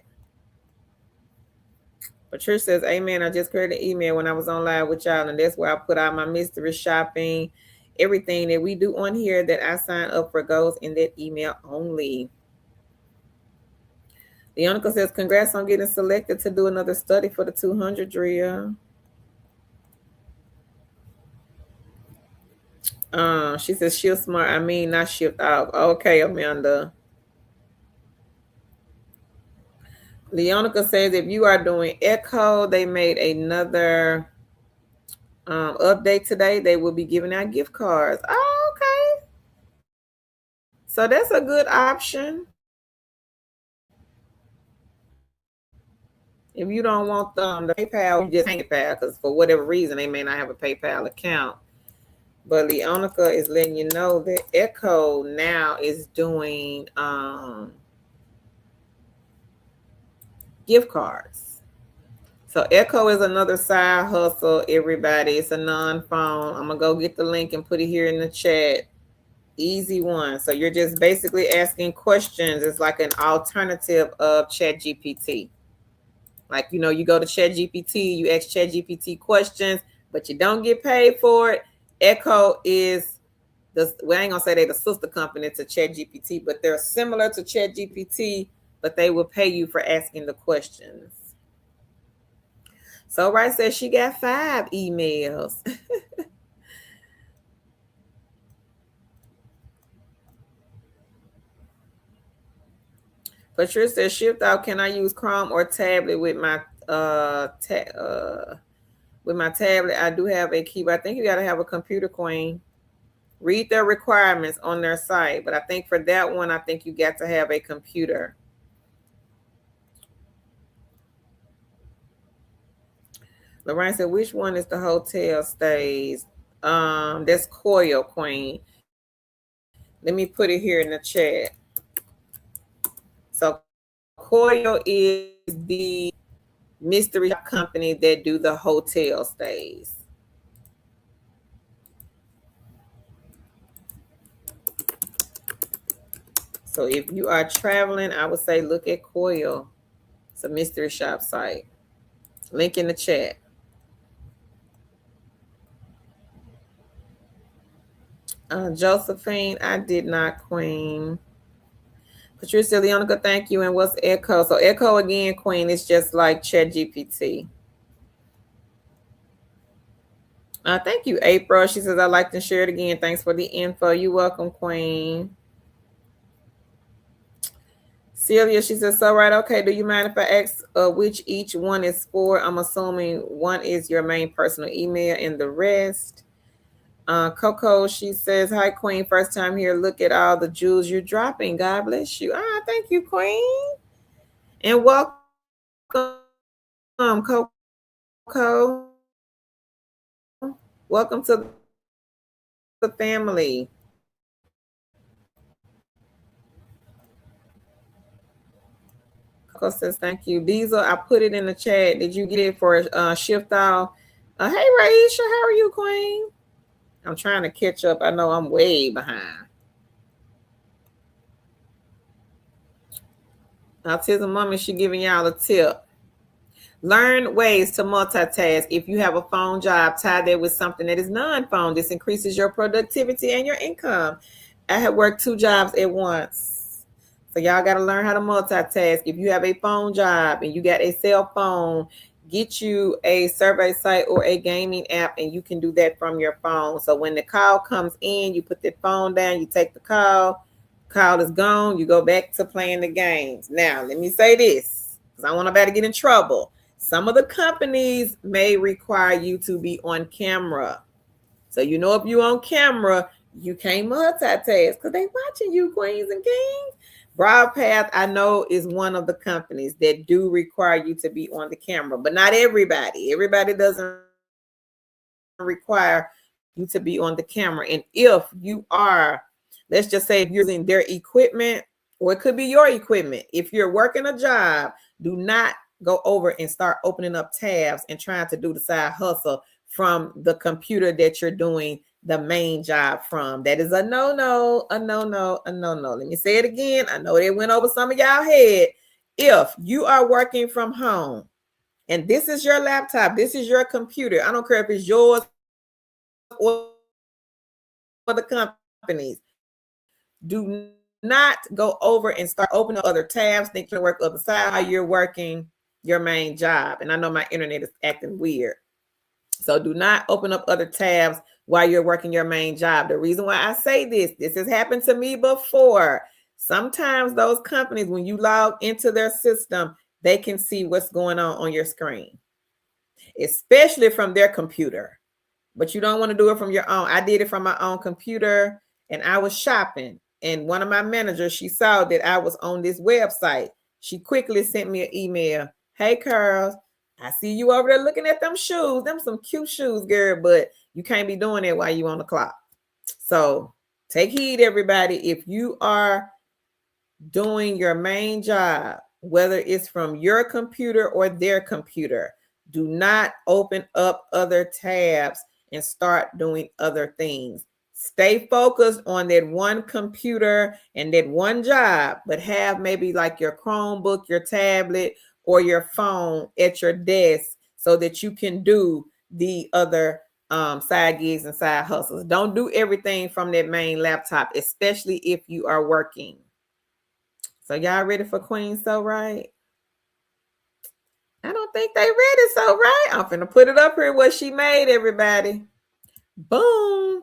Patricia says, amen. I just created an email when I was on live with y'all, and that's where I put out my mystery shopping. Everything that we do on here that I sign up for goes in that email only. The uncle says, congrats on getting selected to do another study for the 200 drill. She says, shift smart. I mean, not shift off. Okay, Amanda. Leonica says, if you are doing Echo, they made another update today. They will be giving out gift cards. Oh, okay. So that's a good option. If you don't want the PayPal, you just hang PayPal because for whatever reason, they may not have a PayPal account. But Leonica is letting you know that Echo now is doing gift cards. So Echo is another side hustle, everybody. It's a non-phone. I'm going to go get the link and put it here in the chat. Easy one. So you're just basically asking questions. It's like an alternative of ChatGPT. Like, you know, you go to ChatGPT, you ask ChatGPT questions, but you don't get paid for it. Echo is we ain't gonna say they're the sister company to ChatGPT, but they're similar to ChatGPT, but they will pay you for asking the questions. So right says she got 5 emails. Patricia says, shift out, can I use Chrome or tablet with my with my tablet? I do have a keyboard. I think you got to have a computer, Queen. Read their requirements on their site, but I think for that one, I think you got to have a computer. Lorraine said, which one is the hotel stays? That's Coil, Queen. Let me put it here in the chat. So Coil is the mystery company that do the hotel stays. So if you are traveling, I would say look at Coil. It's a mystery shop site. Link in the chat. Josephine, I did not, Queen. Patricia Leonica, thank you. And what's Echo? So Echo again, Queen, is just like ChatGPT. Thank you, April. She says, I'd like to share it again. Thanks for the info. You're welcome, Queen. Celia, she says, so right, okay. Do you mind if I ask which each one is for? I'm assuming one is your main personal email and the rest. Coco, she says, hi, Queen. First time here. Look at all the jewels you're dropping. God bless you. Thank you, Queen. And welcome, Coco. Welcome to the family. Coco says, thank you. Diesel, I put it in the chat. Did you get it for shift off? Hey, Raisha, how are you, Queen? I'm trying to catch up. I know I'm way behind. Autism Mommy, she giving y'all a tip. Learn ways to multitask. If you have a phone job, tie that with something that is non-phone. This increases your productivity and your income. I have worked 2 jobs at once. So y'all got to learn how to multitask. If you have a phone job and you got a cell phone, get you a survey site or a gaming app, and you can do that from your phone. So when the call comes in, you put the phone down, you take the call is gone, you go back to playing the games. Now, let me say this, because I don't want nobody to get in trouble. Some of the companies may require you to be on camera. So if you're on camera, you can't multitask because they watching you, queens and kings. Broadpath, I know, is one of the companies that do require you to be on the camera, but not everybody. Everybody doesn't require you to be on the camera. And if you are, let's just say, using their equipment, or it could be your equipment. If you're working a job, do not go over and start opening up tabs and trying to do the side hustle from the computer that you're doing the main job from. That is a no-no, a no-no, a no-no. Let me say it again. I know they went over some of y'all head. If you are working from home and this is your laptop, this is your computer, I don't care if it's yours or the company's, do not go over and start opening up other tabs, think you work other side while you're working your main job. And I know my internet is acting weird. So do not open up other tabs while you're working your main job. The reason why I say this has happened to me before. Sometimes those companies, when you log into their system, they can see what's going on your screen, especially from their computer. But you don't want to do it from your own. I did it from my own computer, and I was shopping. And one of my managers, she saw that I was on this website. She quickly sent me an email. Hey, Carl, I see you over there looking at them shoes. Them some cute shoes, girl, but you can't be doing that while you on the clock. So take heed, everybody. If you are doing your main job, whether it's from your computer or their computer, do not open up other tabs and start doing other things. Stay focused on that one computer and that one job, but have maybe like your Chromebook, your tablet, or your phone at your desk so that you can do the other side gigs and side hustles. Don't do everything from that main laptop, especially if you are working. So y'all ready for Queen So Right? I don't think they ready. So right, I'm finna put it up here what she made, everybody. Boom.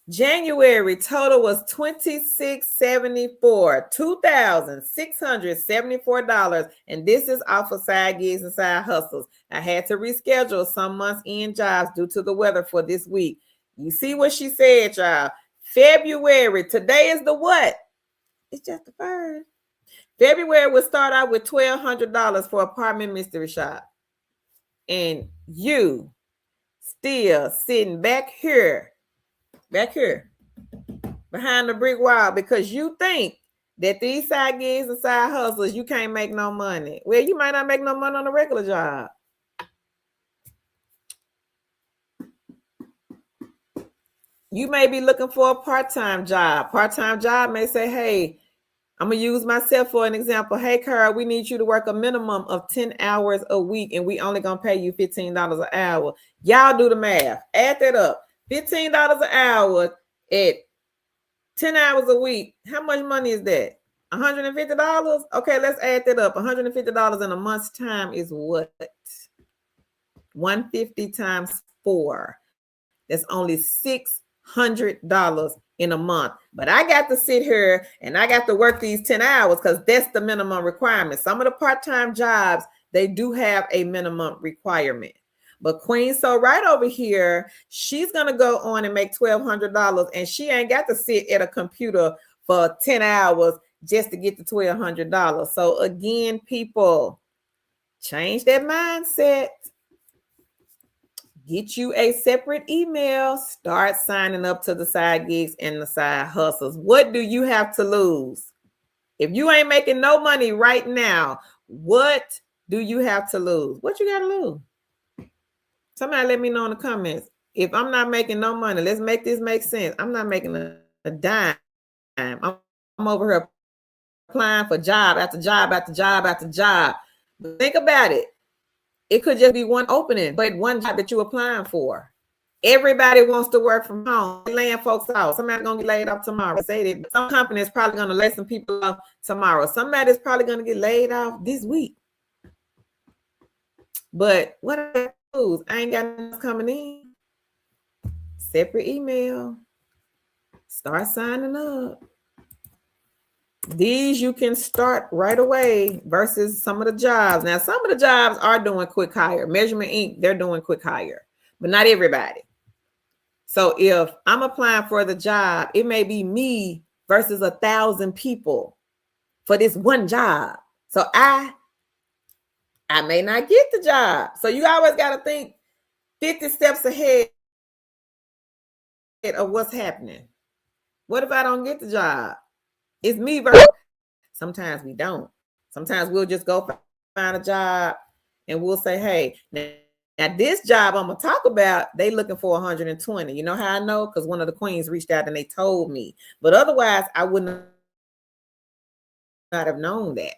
January total was $26.74, $2,674, and this is off of side gigs and side hustles. I had to reschedule some months in jobs due to the weather for this week. You see what she said, y'all. February, today is the what? It's just the first. February will start out with $1,200 for apartment mystery shop, and you still sitting back here behind the brick wall because you think that these side gigs and side hustles, you can't make no money. Well, you might not make no money on a regular job. You may be looking for a part-time job. Part-time job may say, hey, I'm going to use myself for an example. Hey, Carl, we need you to work a minimum of 10 hours a week, and we only going to pay you $15 an hour. Y'all do the math. Add that up. $15 an hour at 10 hours a week. How much money is that? $150? Okay, let's add that up. $150 in a month's time is what? 150 times 4. That's only $600 in a month. But I got to sit here and I got to work these 10 hours because that's the minimum requirement. Some of the part-time jobs, they do have a minimum requirement. But Queen So Right over here, she's going to go on and make $1,200, and she ain't got to sit at a computer for 10 hours just to get the $1,200. So again, people, change that mindset. Get you a separate email. Start signing up to the side gigs and the side hustles. What do you have to lose? If you ain't making no money right now, what do you have to lose? What you got to lose? Somebody let me know in the comments. If I'm not making no money, let's make this make sense. I'm not making a dime. I'm over here applying for job after job after job after job. But think about it. It could just be one opening, but one job that you're applying for. Everybody wants to work from home. They're laying folks off. Somebody's going to get laid off tomorrow. Say that. Some company is probably going to lay some people off tomorrow. Somebody's probably going to get laid off this week. But what I lose? I ain't got nothing coming in. Separate email. Start signing up. These you can start right away versus some of the jobs. Now, some of the jobs are doing quick hire. Measurement Inc., they're doing quick hire, but not everybody. So if I'm applying for the job, it may be me versus 1,000 people for this one job. So I may not get the job. So you always got to think 50 steps ahead of what's happening. What if I don't get the job? It's me versus. Sometimes we don't. Sometimes we'll just go find a job and we'll say, hey, now this job I'm going to talk about, they looking for 120. You know how I know? Because one of the queens reached out and they told me. But otherwise, I wouldn't not have known that.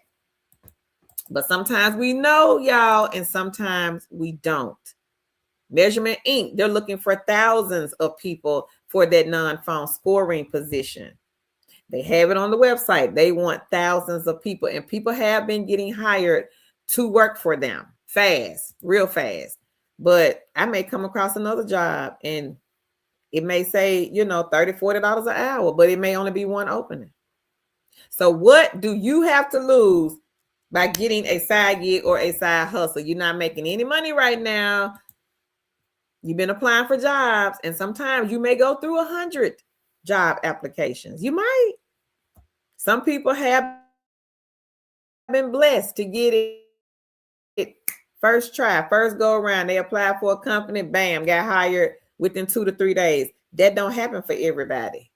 But sometimes we know, y'all, and sometimes we don't. Measurement Inc., they're looking for thousands of people for that non-phone scoring position. They have it on the website. They want thousands of people, and people have been getting hired to work for them fast, real fast. But I may come across another job and it may say, $30, $40 an hour, but it may only be one opening. So what do you have to lose by getting a side gig or a side hustle? You're not making any money right now. You've been applying for jobs, and sometimes you may go through 100 job applications. You might. Some people have been blessed to get it first try, first go around. They apply for a company, bam, got hired within 2 to 3 days. That don't happen for everybody.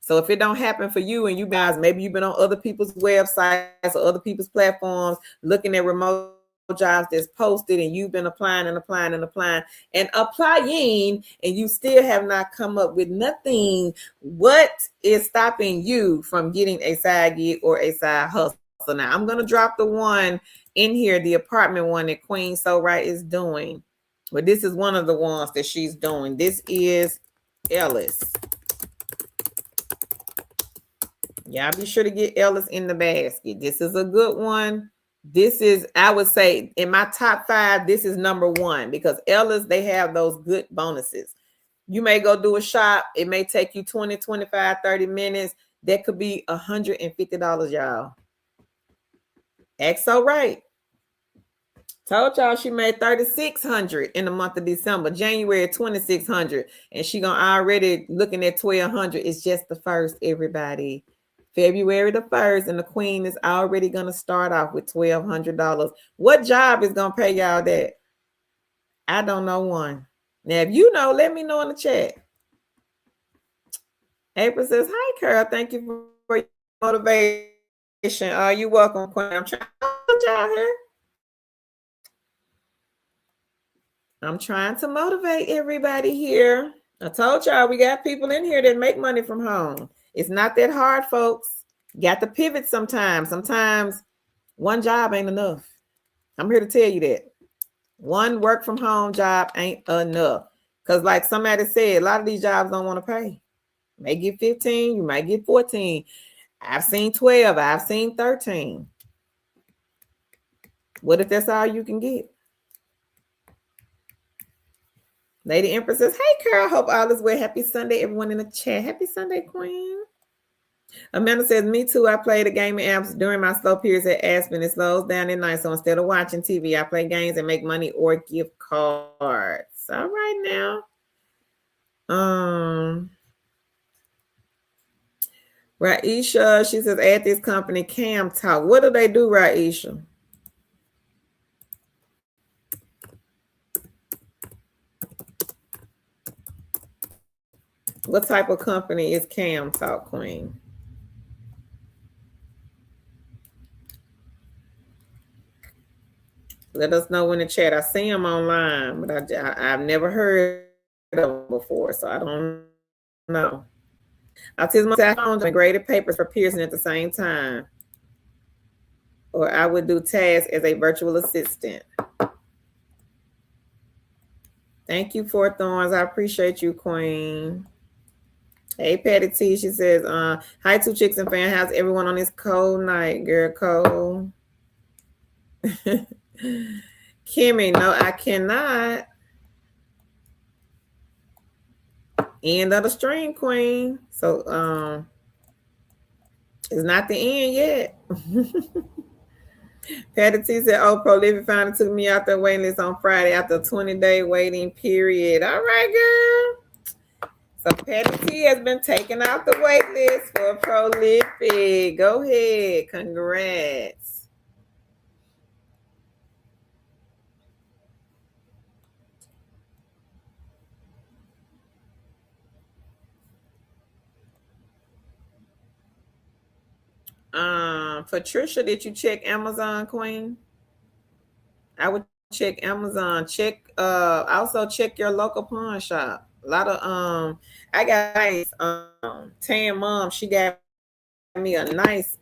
So if it don't happen for you and you guys, maybe you've been on other people's websites or other people's platforms looking at remote jobs that's posted, and you've been applying and applying and applying and applying, and you still have not come up with nothing. What is stopping you from getting a side gig or a side hustle? Now I'm going to drop the one in here, the apartment one that Queen So Right is doing. But this is one of the ones that she's doing. This is Ellis. Y'all be sure to get Ellis in the basket. This is a good one. This is, I would say, in my top 5, this is number 1 because Ellis, they have those good bonuses. You may go do a shop. It may take you 20, 25, 30 minutes. That could be $150, y'all. Act so right. Told y'all she made $3,600 in the month of December. January $2,600, and she gonna already looking at $1,200. It's just the first, everybody. February the 1st, and the queen is already gonna start off with $1,200. What job is gonna pay y'all that? I don't know one. Now, if you know, let me know in the chat. April says, "Hi, Carol. Thank you for your motivation. You're welcome, Queen. I'm trying to put y'all here. I'm trying to motivate everybody here. I told y'all we got people in here that make money from home. It's not that hard, folks. You got to pivot sometimes. Sometimes one job ain't enough. I'm here to tell you that. One work from home job ain't enough. Because like somebody said, a lot of these jobs don't want to pay. You may get 15, you might get 14. I've seen 12, I've seen 13. What if that's all you can get? Lady Empress says, "Hey, Carol, hope all is well. Happy Sunday, everyone in the chat. Happy Sunday, Queen." Amanda says, "Me too. I play the gaming apps during my slow periods at Aspen. It slows down at night, so instead of watching TV, I play games and make money or gift cards." All right now. Raisha, she says, "At this company, Cam Talk." What do they do, Raisha? What type of company is Cam Talk, Queen? Let us know in the chat. I see them online, but I've never heard of them before, so I don't know. Autism phones and graded papers for Pearson at the same time. Or I would do tasks as a virtual assistant. Thank you, Four Thorns. I appreciate you, Queen. Hey, Patty T. She says, "Hi, Two Chicks and Fan. How's everyone on this cold night, girl? Cold." Kimmy, no, I cannot. End of the stream, Queen. So it's not the end yet. Patty T said, "Oh, Prolific finally took me out the waiting list on Friday after a 20-day waiting period." All right, girl. So Patty T has been taken out the wait list for Prolific. Go ahead. Congrats. Patricia, did you check Amazon, Queen? I would check Amazon. Also check your local pawn shop. A lot of I got nice Tan Mom, she got me a nice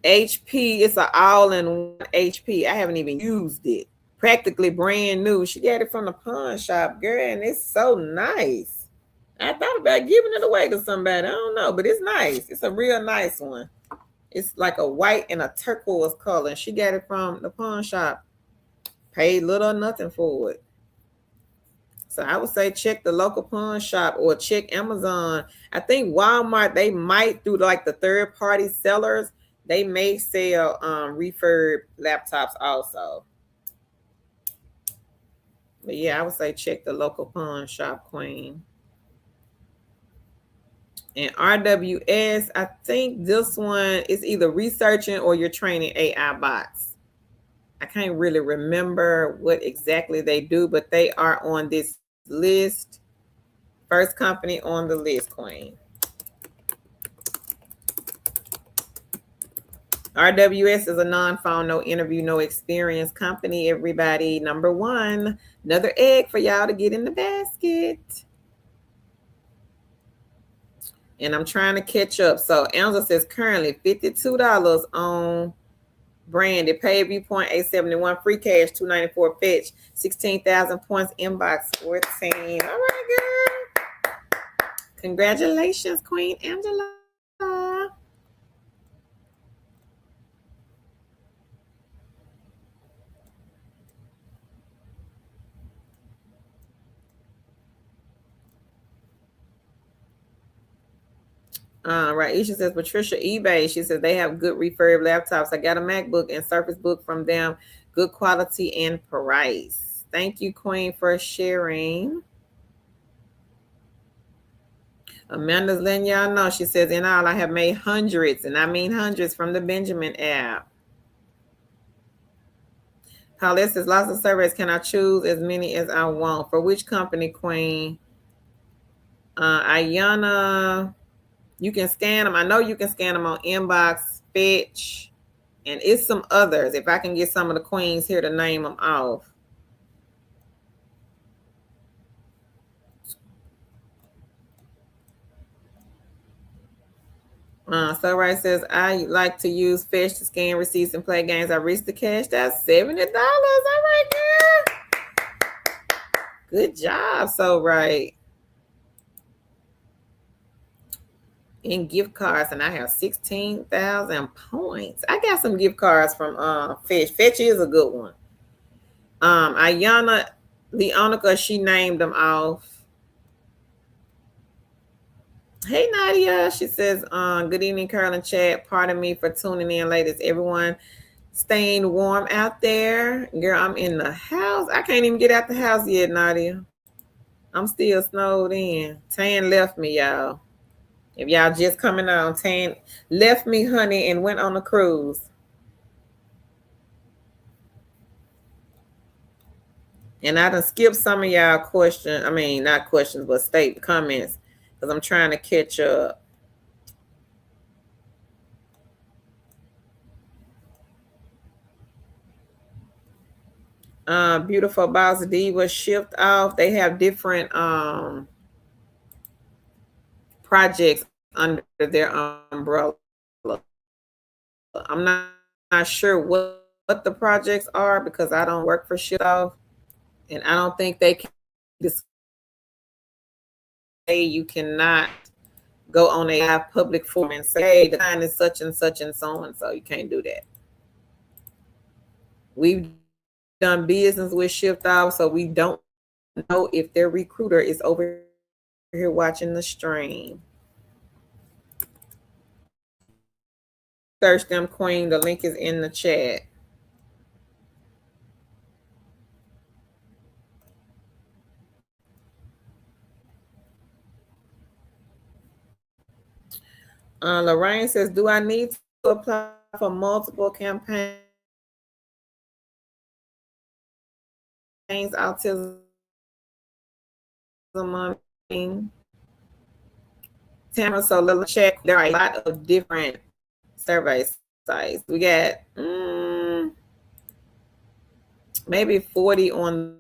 HP. It's an all-in-one HP. I haven't even used it. Practically brand new. She got it from the pawn shop, girl, and it's so nice. I thought about giving it away to somebody. I don't know, but it's nice. It's a real nice one. It's like a white and a turquoise color. And she got it from the pawn shop. Paid little or nothing for it. So I would say check the local pawn shop or check Amazon. I think Walmart, they might, through like the third-party sellers, they may sell refurb laptops also. But yeah, I would say check the local pawn shop, Queen. And RWS, I think this one is either researching or you're training AI bots. I can't really remember what exactly they do, but they are on this list. First company on the list, Queen. RWS is a non-phone, no interview, no experience company, everybody. Number 1, another egg for y'all to get in the basket. And I'm trying to catch up. So Angela says currently $52 on Branded, Payview point 871, free cash 294, fetch 16,000 points, inbox 14. All right, girl. Congratulations, Queen Angela. Right. Isha says, Patricia, eBay. She says they have good refurb laptops. I got a MacBook and Surface Book from them. Good quality and price. Thank you, Queen, for sharing. Amanda's letting y'all know. She says, in all, I have made hundreds, and I mean hundreds, from the Benjamin app. Paulette says, lots of surveys. Can I choose as many as I want? For which company, Queen? Ayana, you can scan them. I know you can scan them on Inbox, Fetch, and it's some others. If I can get some of the queens here to name them off. So right says, I like to use Fetch to scan receipts and play games. I reached the cash. That's $70. All right, girl. Good job. So right. In gift cards, and I have 16,000 points. I got some gift cards from Fetch. Fetch is a good one. Ayana Leonica, she named them off. Hey Nadia, she says, good evening, Carol and Chad. Pardon me for tuning in late. Is everyone staying warm out there? Girl, I'm in the house. I can't even get out the house yet, Nadia. I'm still snowed in. Tan left me, y'all. If y'all just coming on, Tan left me, honey, and went on a cruise. And I done skipped some of y'all questions. I mean, not questions, but state comments, because I'm trying to catch up. Beautiful Boss Diva shift off. They have different projects under their umbrella. I'm not sure what the projects are because I don't work for shift off, and I don't think they can say you cannot go on a public forum and say, hey, the kind is such and such and so and so. You can't do that. We've done business with shift off, so we don't know if their recruiter is over here watching the stream. Search them, Queen. The link is in the chat. Lorraine says, do I need to apply for multiple campaigns? Autism. Tamara, so let's check. There are a lot of different survey sites. We got maybe 40 on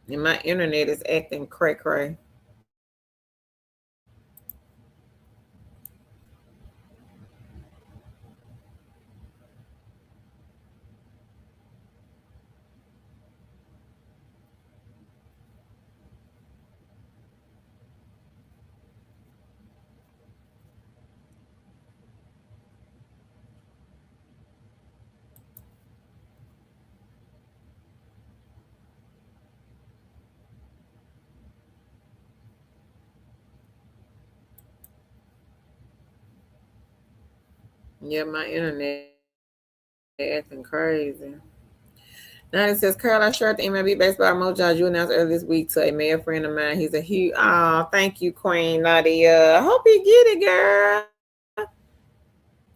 and my internet is acting cray. Yeah, my internet acting crazy. Now it says, Carol, I shared the MLB baseball mojo you announced earlier this week to a male friend of mine. He's a huge, thank you, Queen Nadia. I hope you get it, girl.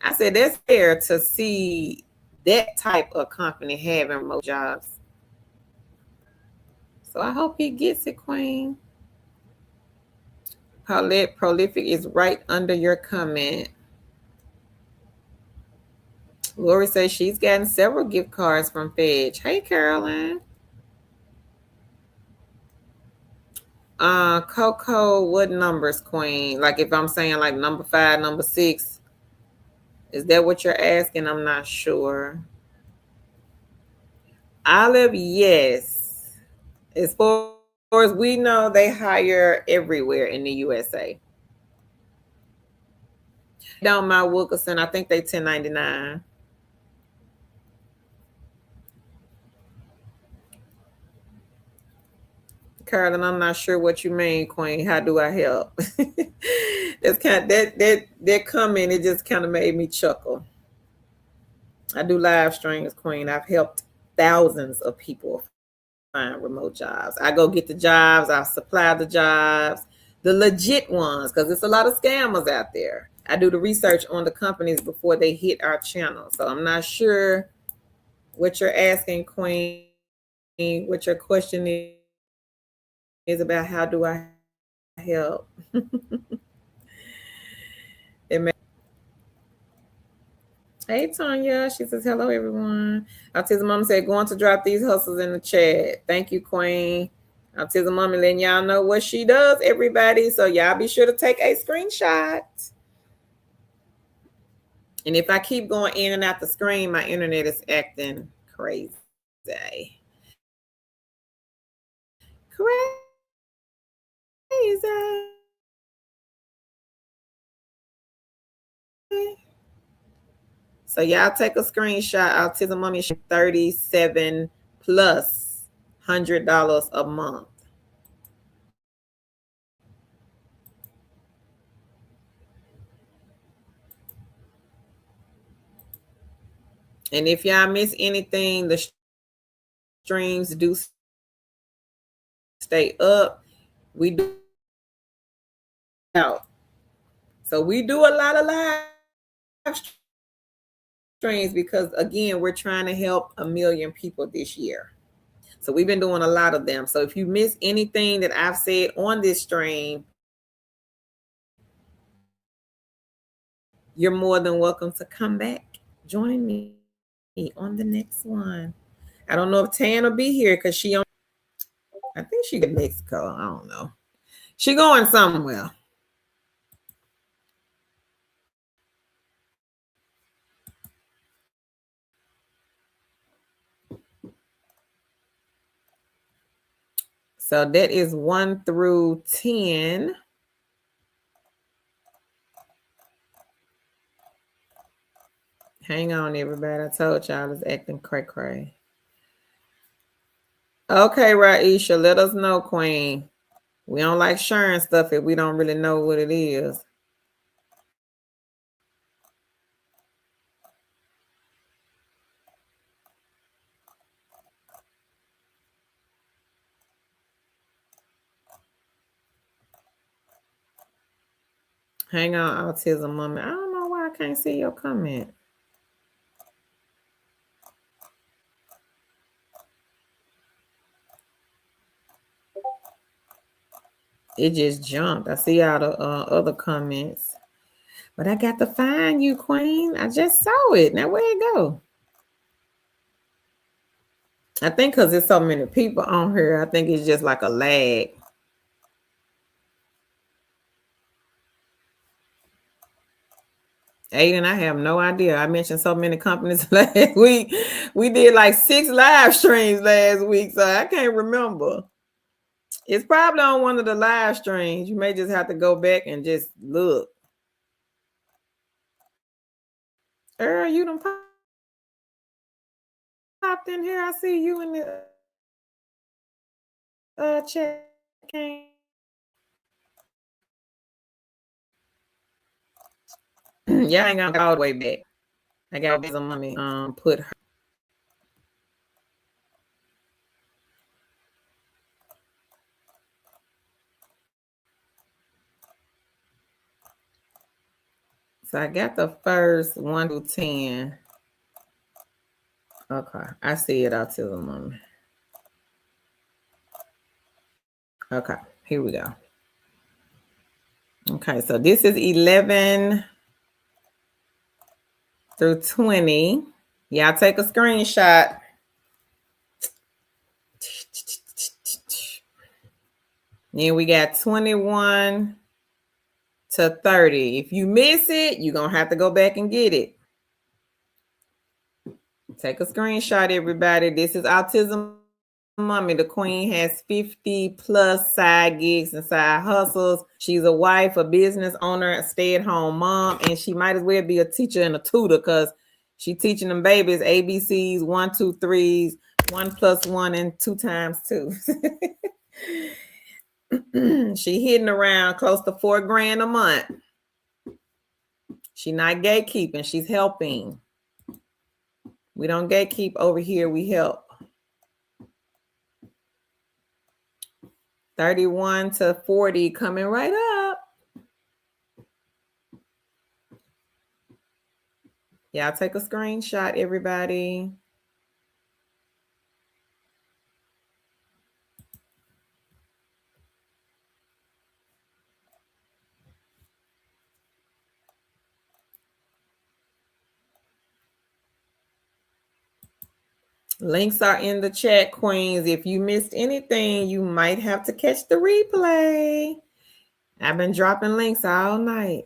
I said, that's fair to see that type of company having remote jobs. So I hope he gets it, Queen. Paulette, prolific is right under your comment. Lori says she's gotten several gift cards from Fedge. Hey, Carolyn. Coco, what numbers, Queen? Like if I'm saying like number 5, number 6, is that what you're asking? I'm not sure. Olive, yes. As far as we know, they hire everywhere in the USA. Down my Wilkerson, I think they 1099. Carolyn, I'm not sure what you mean, Queen. How do I help? That's kind of, that comment, it just kind of made me chuckle. I do live streams, Queen. I've helped thousands of people find remote jobs. I go get the jobs, I supply the jobs, the legit ones, because there's a lot of scammers out there. I do the research on the companies before they hit our channel. So I'm not sure what you're asking, Queen, what your question is about. How do I help? Hey, Tanya. She says, hello, everyone. Autism Mom said, going to drop these hustles in the chat. Thank you, Queen. Autism Mommy letting y'all know what she does, everybody. So y'all be sure to take a screenshot. And if I keep going in and out the screen, my internet is acting crazy. Crazy. So y'all take a screenshot. Autism Mommy $37 plus $100 a month. And if y'all miss anything, the streams do stay up. We do out. So we do a lot of live streams because, again, we're trying to help 1 million people this year. So we've been doing a lot of them. So if you miss anything that I've said on this stream, you're more than welcome to come back. Join me on the next one. I don't know if Tan will be here because I think she in Mexico. I don't know. She going somewhere. So that is 1 through 10. Hang on, everybody. I told y'all it's acting cray-cray. Okay, Raisha, let us know, Queen. We don't like sharing stuff if we don't really know what it is. Hang on, Autism Mommy. I don't know why I can't see your comment. It just jumped. I see all the other comments. But I got to find you, Queen. I just saw it. Now, where'd it go? I think because there's so many people on here, I think it's just like a lag. Aiden, I have no idea. I mentioned so many companies last week. We did like 6 live streams last week, so I can't remember. It's probably on one of the live streams. You may just have to go back and just look. Earl, you done popped in here. I see you in the chat. Yeah, I ain't gonna go all the way back. I got some money put her. So I got the first 1 through 10. Okay, I see it. Autism Mommy. Okay, here we go. Okay, so this is 11. through 20. Y'all take a screenshot. Then we got 21 to 30. If you miss it, you're going to have to go back and get it. Take a screenshot, everybody. This is Autism Mommy. The queen has 50 plus side gigs and side hustles. She's a wife, a business owner, a stay-at-home mom, and she might as well be a teacher and a tutor because she's teaching them babies ABCs, 1, 2, 3s, 1 plus 1, and 2 times 2. She hitting around close to $4,000 a month. She's not gatekeeping, she's helping. We don't gatekeep over here, we help. 31 to 40 coming right up. Y'all take a screenshot, everybody. Links are in the chat, queens. If you missed anything, you might have to catch the replay. I've been dropping links all night.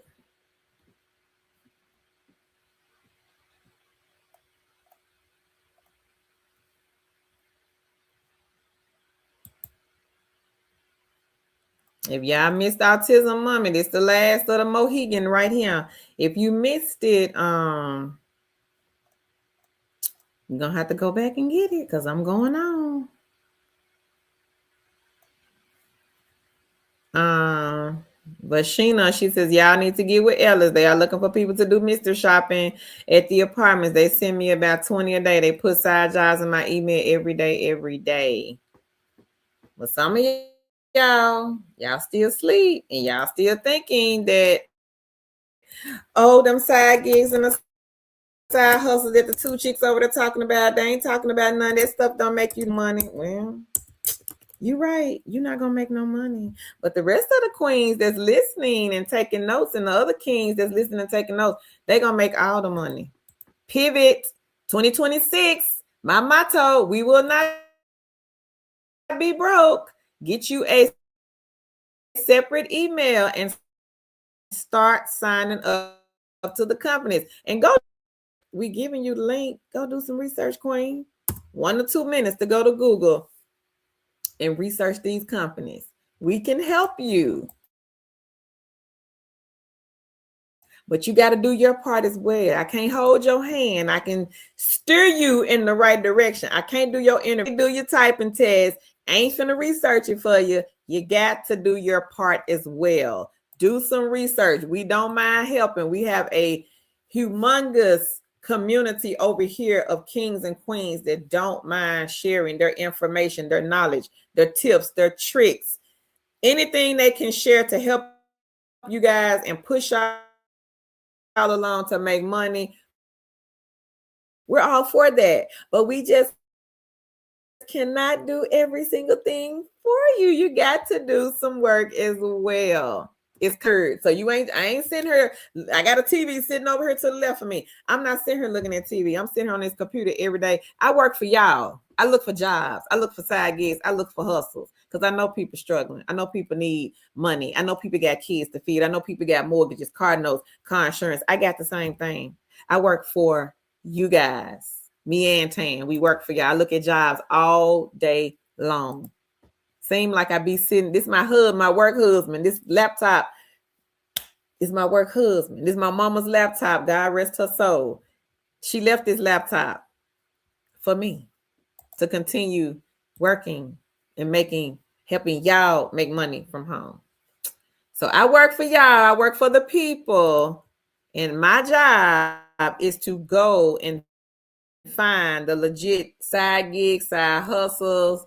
If y'all missed Autism Mommy, this is the last of the Mohegan right here. If you missed it, you're gonna have to go back and get it because I'm going on. But Sheena, she says, y'all need to get with Ellis. They are looking for people to do mystery shopping at the apartments. They send me about 20 a day. They put side jobs in my email every day. But some of y'all still sleep and y'all still thinking that, oh, them side gigs and the side hustles that the 2 chicks over there talking about, they ain't talking about none of that stuff don't make you money. Well, you're right. You're not going to make no money. But the rest of the queens that's listening and taking notes and the other kings that's listening and taking notes, they're going to make all the money. Pivot 2026. My motto, we will not be broke. Get you a separate email and start signing up to the companies. And go, we giving you the link. Go do some research, queen. 1 to 2 minutes to go to Google and research these companies. We can help you. But you got to do your part as well. I can't hold your hand. I can steer you in the right direction. I can't do your interview, do your typing test. I ain't finna research it for you. You got to do your part as well. Do some research. We don't mind helping. We have a humongous community over here of kings and queens that don't mind sharing their information, their knowledge, their tips, their tricks, anything they can share to help you guys and push y'all along to make money. We're all for that, but we just cannot do every single thing for you. You got to do some work as well. It's Kurt. So I ain't sitting here. I got a TV sitting over here to the left of me. I'm not sitting here looking at TV. I'm sitting here on this computer every day. I work for y'all. I look for jobs. I look for side gigs. I look for hustles because I know people struggling. I know people need money. I know people got kids to feed. I know people got mortgages, car notes, car insurance. I got the same thing. I work for you guys. Me and Tan, we work for y'all. I look at jobs all day long. Seem like I be sitting. This is my work husband. This laptop is my work husband. This is my mama's laptop. God rest her soul. She left this laptop for me to continue working and helping y'all make money from home. So I work for y'all. I work for the people. And my job is to go and find the legit side gigs, side hustles,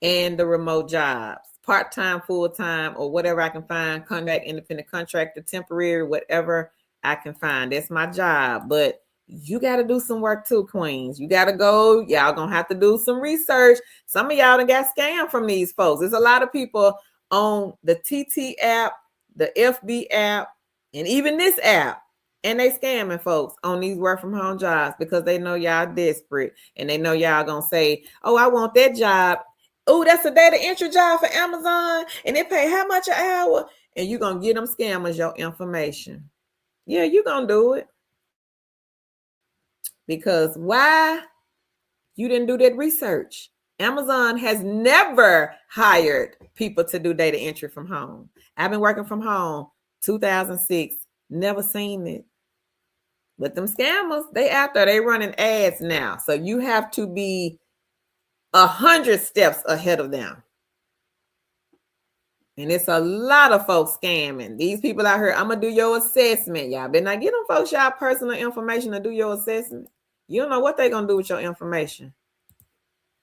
and the remote jobs, part-time, full-time, or whatever I can find, contract, independent contractor, temporary, whatever I can find. That's my job. But you got to do some work too, queens. You got to go. Y'all going to have to do some research. Some of y'all done got scammed from these folks. There's a lot of people on the TT app, the FB app, and even this app And they scamming folks on these work from home jobs because they know y'all desperate and they know y'all gonna say, oh, I want that job. Oh, that's a data entry job for Amazon and they pay how much an hour? And you're gonna get them scammers your information. Yeah, you're gonna do it. Because why? You didn't do that research. Amazon has never hired people to do data entry from home. I've been working from home 2006, never seen it. But them scammers, they out there, they running ads now. So you have to be 100 steps ahead of them. And it's a lot of folks scamming. These people out here, I'm going to do your assessment. Y'all better not get them folks y'all personal information to do your assessment. You don't know what they're going to do with your information.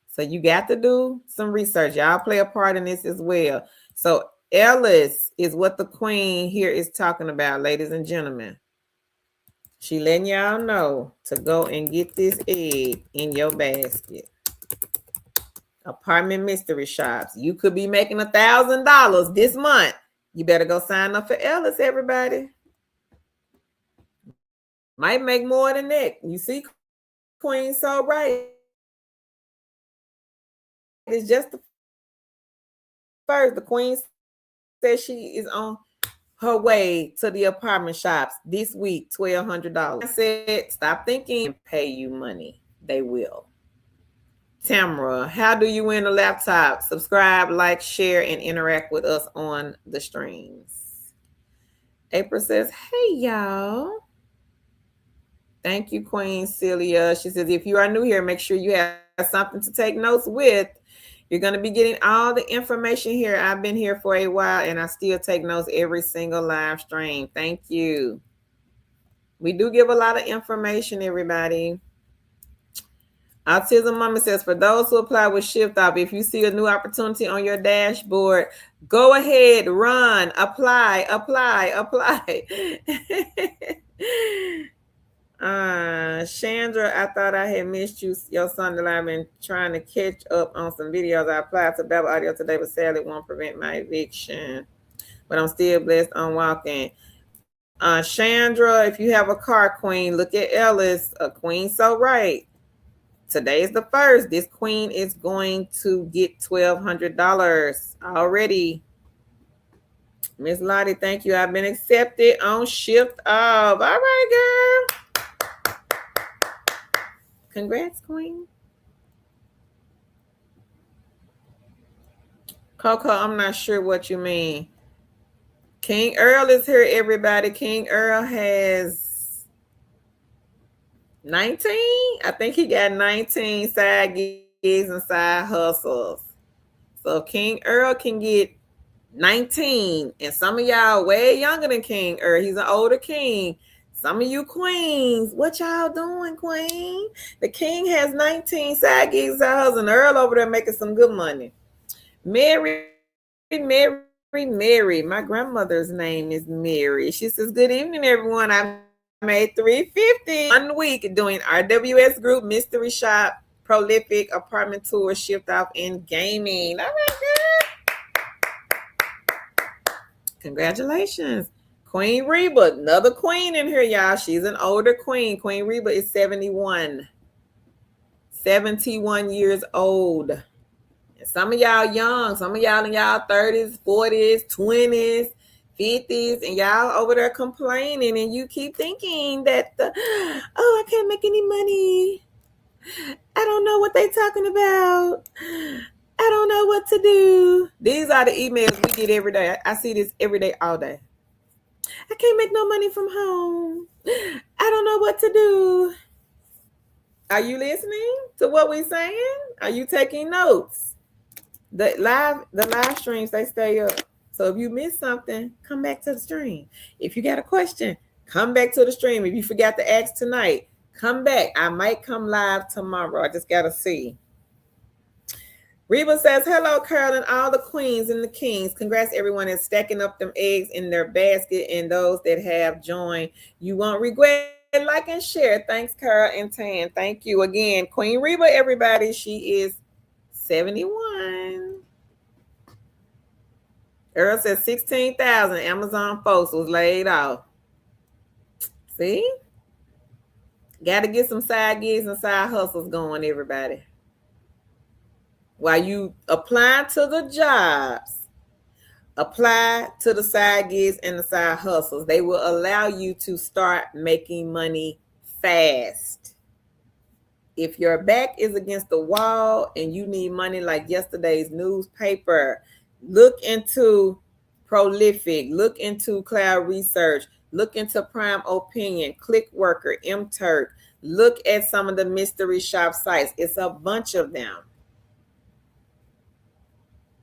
So you got to do some research. Y'all play a part in this as well. So Ellis is what the queen here is talking about, ladies and gentlemen. She letting y'all know to go and get this egg in your basket. Apartment mystery shops. You could be making $1,000 this month. You better go sign up for Ellis, everybody. Might make more than that. You see, Queen so right. It's just the first. The queen says she is on her way to the apartment shops this week, $1,200. I said, stop thinking and pay you money. They will. Tamara, how do you win a laptop? Subscribe, like, share, and interact with us on the streams. April says, hey, y'all. Thank you, Queen Celia. She says, if you are new here, make sure you have something to take notes with. You're going to be getting all the information here. I've been here for a while, and I still take notes every single live stream. Thank you. We do give a lot of information, everybody. Autism Mama says, for those who apply with Shift Off, if you see a new opportunity on your dashboard, go ahead, run, apply. Chandra, I thought I had missed you, your son that I've been trying to catch up on some videos. I applied to Babel Audio today, but sadly it won't prevent my eviction. But I'm still blessed on walking. Chandra, if you have a car, Queen, look at Ellis. A Queen so right. Today is the first. This queen is going to get $1,200 already. Miss Lottie, thank you. I've been accepted on Shift Off. All right, girl. Congrats, queen. Coco, I'm not sure what you mean. King Earl is here, everybody. King Earl has 19. I think he got 19 side gigs and side hustles. So King Earl can get 19. And some of y'all way younger than King Earl. He's an older king. Some of you queens, what y'all doing, queen? The king has 19 side gigs, side hustles, and Earl over there making some good money. Mary. My grandmother's name is Mary. She says, good evening, everyone. I made $350 1 week doing RWS Group, Mystery Shop, Prolific, Apartment Tour, Shift Off, and Gaming. All right, good. Congratulations. Queen Reba, another queen in here, y'all. She's an older queen. Queen Reba is 71 years old. Some of y'all young, some of y'all in y'all 30s, 40s, 20s, 50s, and y'all over there complaining, and you keep thinking that, I can't make any money. I don't know what they talking about. I don't know what to do. These are the emails we get every day. I see this every day, all day. I can't make no money from home. I don't know what to do. Are you listening to what we're saying? Are you taking notes? The live streams, they stay up. So if you miss something, come back to the stream. If you got a question, come back to the stream. If you forgot to ask tonight, come back. I might come live tomorrow. I just got to see. Reba says, hello, Carol, and all the queens and the kings. Congrats, everyone is stacking up them eggs in their basket, and those that have joined. You won't regret. Like and share. Thanks, Carol and Tan. Thank you again. Queen Reba, everybody. She is 71. Earl says 16,000 Amazon folks was laid off. See? Got to get some side gigs and side hustles going, everybody. While you apply to the jobs, apply to the side gigs and the side hustles. They will allow you to start making money fast. If your back is against the wall and you need money like yesterday's newspaper, look into Prolific, look into Cloud Research, look into Prime Opinion, ClickWorker, MTurk, look at some of the mystery shop sites. It's a bunch of them.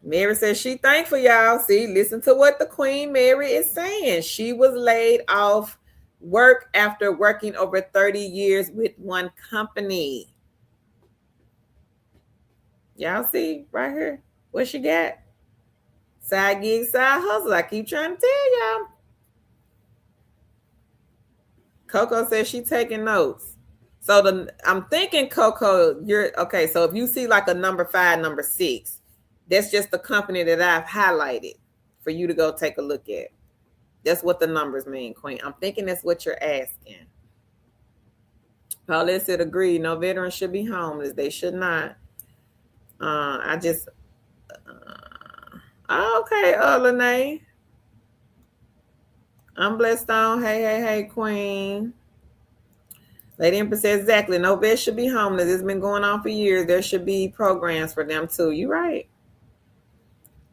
Mary says she thankful, y'all. See, listen to what the Queen Mary is saying. She was laid off work after working over 30 years with one company. Y'all see right here what she got? Side gig, side hustle. I keep trying to tell y'all. Coco says she taking notes. So I'm thinking, Coco, you're okay. So if you see like a number 5, number 6, that's just the company that I've highlighted for you to go take a look at. That's what the numbers mean, Queen. I'm thinking that's what you're asking. Paulette said, agree. No veterans should be homeless. They should not. Okay, Lene. I'm blessed on. Hey, Queen. Lady Empress says, exactly. No vet should be homeless. It's been going on for years. There should be programs for them too. You're right.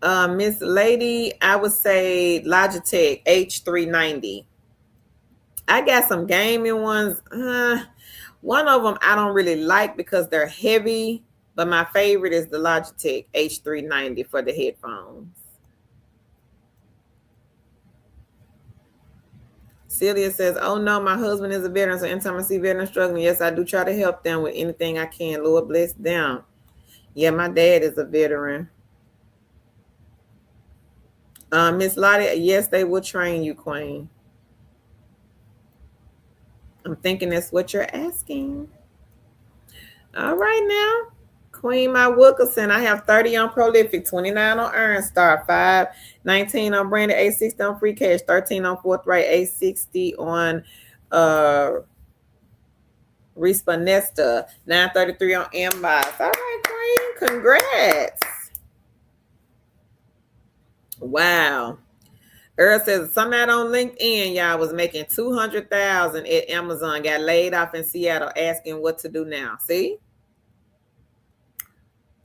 Miss Lady, I would say Logitech H390. I got some gaming ones. One of them I don't really like because they're heavy, but my favorite is the Logitech H390 for the headphones. Celia says, oh no, my husband is a veteran, so anytime I see veterans struggling, yes, I do try to help them with anything I can. Lord bless them. Yeah, my dad is a veteran. Miss Lottie, yes, they will train you, Queen. I'm thinking that's what you're asking. All right now. Queen My Wilkerson, I have 30 on Prolific, 29 on Earn Star, 5, 19 on Branded, 860 on Free Cash, 13 on Forthright, 860 on Responesta, 933 on Amboss. All right, Queen, congrats. Wow. Earl says some out on LinkedIn, y'all was making $200,000 at Amazon, got laid off in Seattle, asking what to do now. See?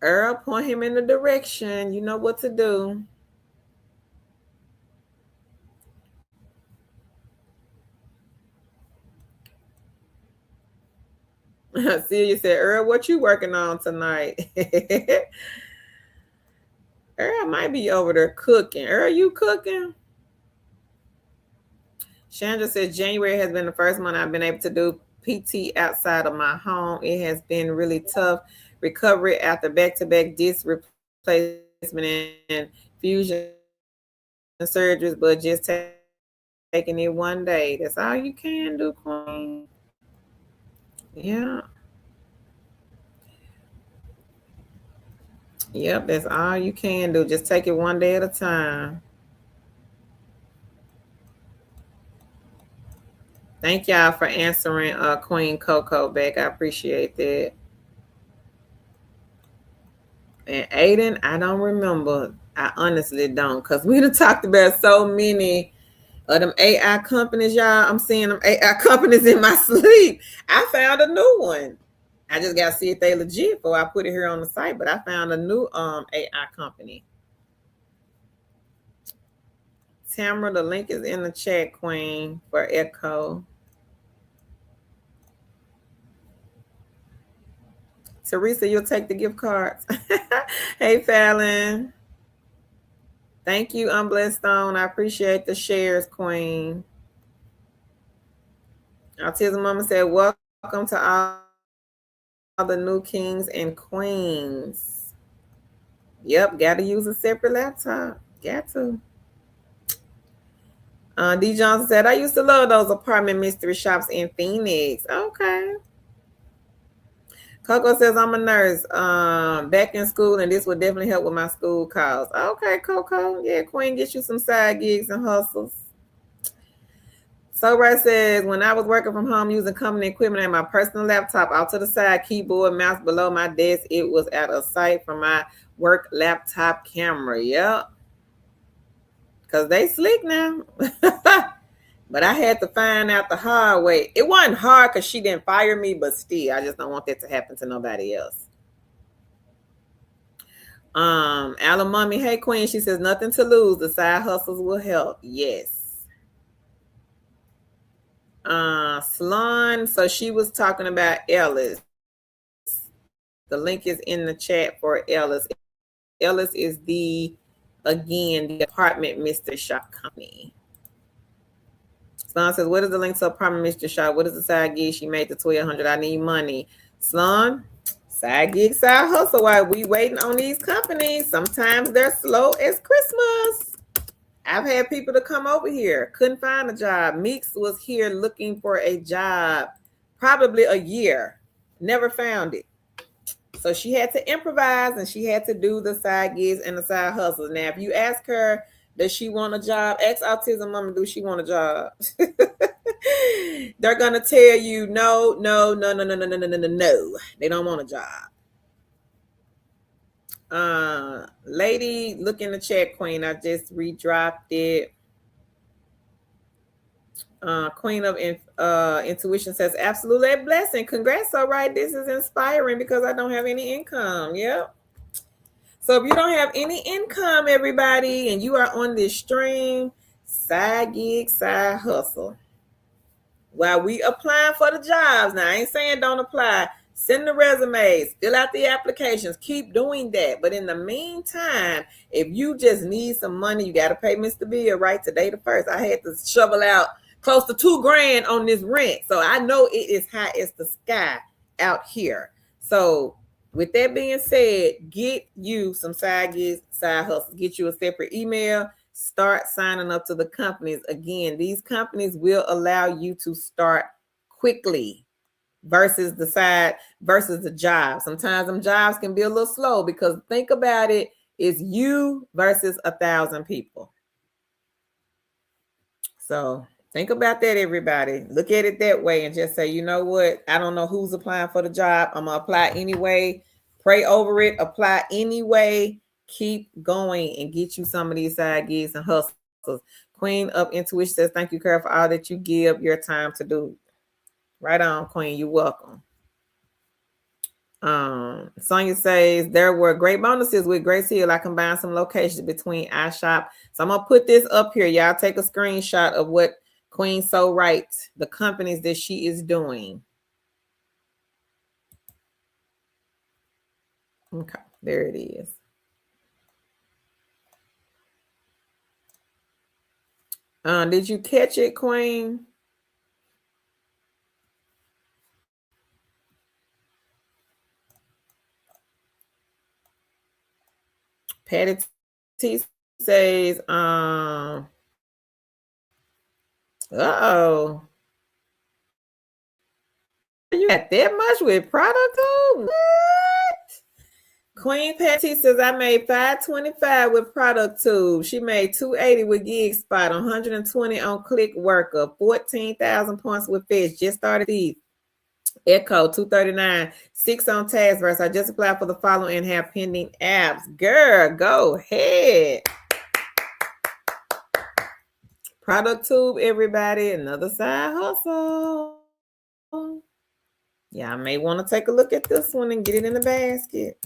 Earl, point him in the direction. You know what to do. Celia said, Earl, what you working on tonight? Earl might be over there cooking. Earl, you cooking? Chandra says, January has been the first month I've been able to do PT outside of my home. It has been really tough. Recovery after back-to-back disc replacement and fusion surgeries, but just taking it one day. That's all you can do, Queen. Yeah. Yep, that's all you can do. Just take it one day at a time. Thank y'all for answering Queen Coco back. I appreciate that. And Aiden, I don't remember. I honestly don't, because we done talked about so many of them AI companies, y'all. I'm seeing them AI companies in my sleep. I found a new one. I just got to see if they legit before I put it here on the site, but I found a new AI company. Tamara, the link is in the chat, Queen, for Echo. Teresa, you'll take the gift cards. Hey, Fallon. Thank you, Unblessed Stone. I appreciate the shares, Queen. Autism Mama said, welcome to all the new kings and queens. Yep, got to use a separate laptop. Got to. D. Johnson said, I used to love those apartment mystery shops in Phoenix. Okay. Coco says, I'm a nurse back in school, and this would definitely help with my school calls. Okay, Coco. Yeah, Queen, get you some side gigs and hustles. So Ray says, when I was working from home using company equipment and my personal laptop out to the side, keyboard, mouse below my desk, it was out of sight from my work laptop camera. Yep. Because they slick now. But I had to find out the hard way. It wasn't hard because she didn't fire me, but still, I just don't want that to happen to nobody else. Alan Mommy, hey Queen, she says nothing to lose. The side hustles will help. Yes. Salon. So she was talking about Ellis. The link is in the chat for Ellis. Ellis is the apartment Mr. Shop company. Sloan says, what is the link to apartment Mr. Shop? What is the side gig she made the $1,200? I need money. Sloan, side gig, side hustle. While we waiting on these companies, sometimes they're slow as Christmas. I've had people to come over here, couldn't find a job. Meeks was here looking for a job, probably a year, never found it. So she had to improvise and she had to do the side gigs and the side hustles. Now, if you ask her, does she want a job? Ask Autism Mama, do she want a job? They're gonna tell you no. They don't want a job. Lady, look in the chat, Queen. I just redropped it. Queen of Intuition says, absolutely a blessing. Congrats. All right. This is inspiring because I don't have any income. Yep. So if you don't have any income, everybody, and you are on this stream, side gig, side hustle. While we applying for the jobs, now I ain't saying don't apply. Send the resumes, fill out the applications, keep doing that. But in the meantime, if you just need some money, you got to pay Mr. Bill, right? Today the 1st. I had to shovel out close to $2,000 on this rent. So I know it is high as the sky out here. So with that being said, get you some side gigs, side hustles, get you a separate email, start signing up to the companies. Again, these companies will allow you to start quickly versus the job. Sometimes them jobs can be a little slow because think about it, it's you versus 1,000 people. So think about that, everybody. Look at it that way and just say, you know what? I don't know who's applying for the job. I'm going to apply anyway. Pray over it. Apply anyway. Keep going and get you some of these side gigs and hustles. Queen of Intuition says, thank you, Carol, for all that you give your time to do. Right on, Queen. You're welcome. Sonia says, there were great bonuses with Grace Hill. I combined some locations between iShop. So I'm going to put this up here. Y'all take a screenshot of what Queen So writes, the companies that she is doing. Okay, there it is. Did you catch it, Queen? Patty T says, uh-oh. You got that much with product too? What? Queen Patty says, I made $525 with product tube. She made $280 with Gig Spot, $120 on Click Worker, 14,000 points with Fish. Just started these. Echo, $239, 6 on Taskverse. I just applied for the following and have pending apps. Girl, go ahead. Product tube, everybody. Another side hustle. Yeah, I may want to take a look at this one and get it in the basket.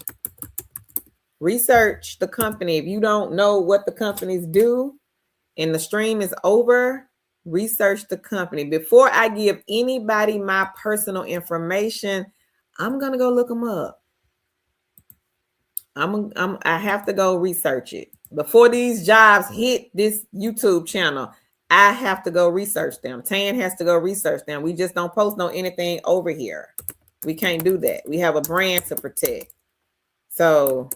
Research the company. If you don't know what the companies do and the stream is over, research the company. Before I give anybody my personal information, I'm going to go look them up. I have to go research it. Before these jobs hit this YouTube channel, I have to go research them. Tan has to go research them. We just don't post anything over here. We can't do that. We have a brand to protect. So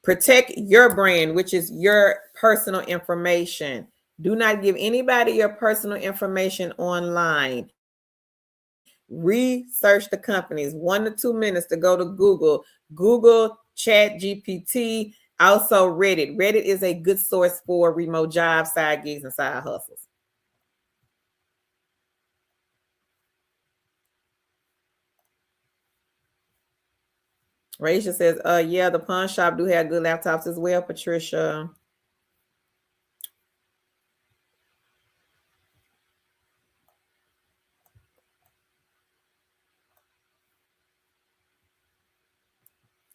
protect your brand, which is your personal information. Do not give anybody your personal information online. Research the companies. 1 to 2 minutes to go to Google, Chat GPT, also Reddit. Reddit is a good source for remote jobs, side gigs, and side hustles. Raisha says, yeah, the pawn shop do have good laptops as well, Patricia.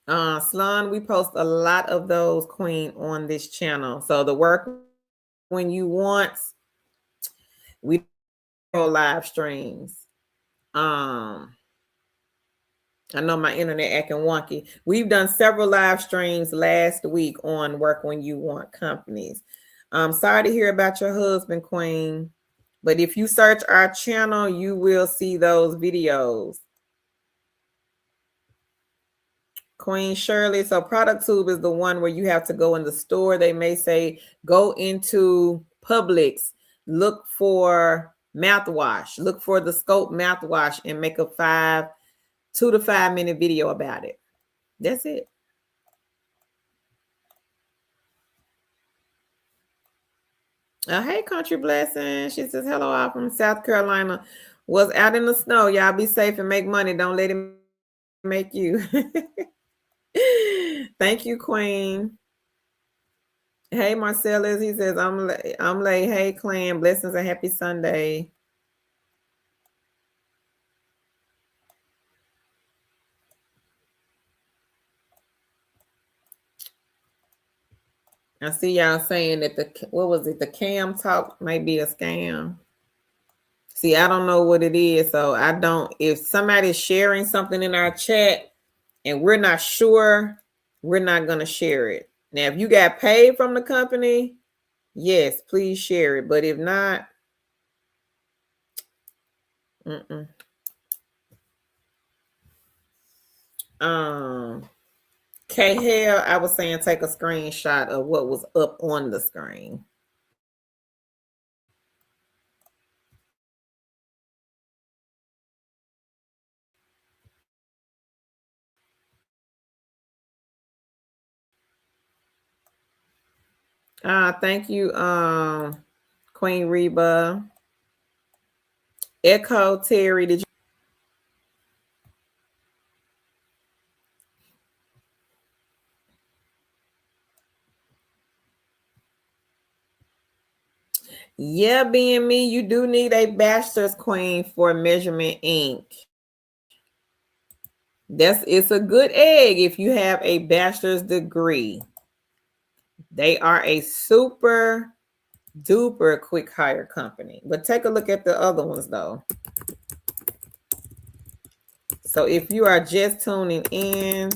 Slon, we post a lot of those, Queen, on this channel. So the work when you want, we do live streams. I know my internet acting wonky. We've done several live streams last week on work when you want companies. Sorry to hear about your husband, Queen. But if you search our channel, you will see those videos. Queen Shirley. So ProductTube is the one where you have to go in the store. They may say, go into Publix, look for mouthwash, look for the Scope mouthwash and make a 2 to 5 minute video about it. That's it. Hey, Country Blessing. She says, hello, all from South Carolina. Was out in the snow. Y'all be safe and make money. Don't let it make you. Thank you, Queen. Hey, Marcellus. He says, I'm late. Hey, clan. Blessings and happy Sunday. I see y'all saying that the cam talk might be a scam. See, I don't know what it is. So if somebody's sharing something in our chat and we're not sure, we're not going to share it. Now, if you got paid from the company, yes, please share it. But if not, K-Hell, I was saying take a screenshot of what was up on the screen. Thank you, Queen Reba. Echo Terry, did you? Yeah, being me, you do need a bachelor's, Queen, for measurement ink. It's a good egg if you have a bachelor's degree. They are a super duper quick hire company. But take a look at the other ones though. So if you are just tuning in,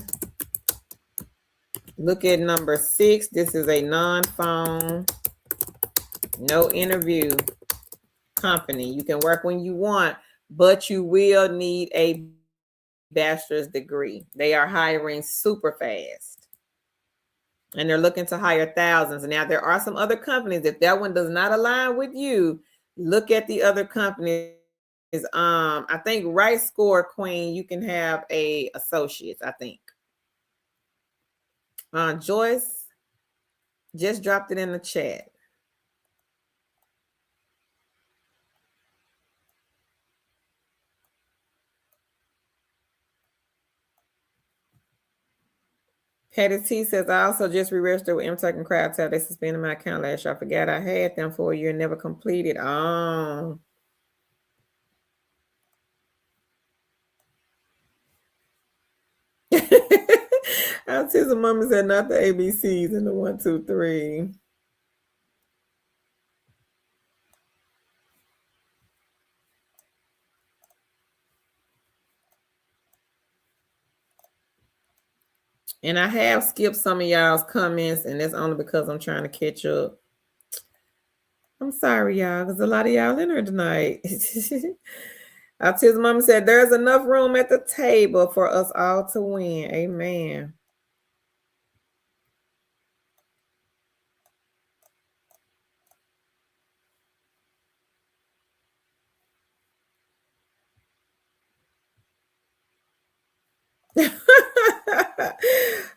look at number 6. This is a non-phone, no interview company. You can work when you want, but you will need a bachelor's degree. They are hiring super fast. And they're looking to hire thousands. Now, there are some other companies. If that one does not align with you, look at the other companies. I think Right Score, Queen, you can have a associates, I think. Joyce just dropped it in the chat. Patty T says, I also just re-registered with MTech and CrowdTap. They suspended my account last year. I forgot I had them for a year and never completed. Oh. Autism Mama said, not the ABCs and the 1, 2, 3. And I have skipped some of y'all's comments, and that's only because I'm trying to catch up. I'm sorry, y'all, because a lot of y'all in here tonight. Autism Mama said, there's enough room at the table for us all to win. Amen.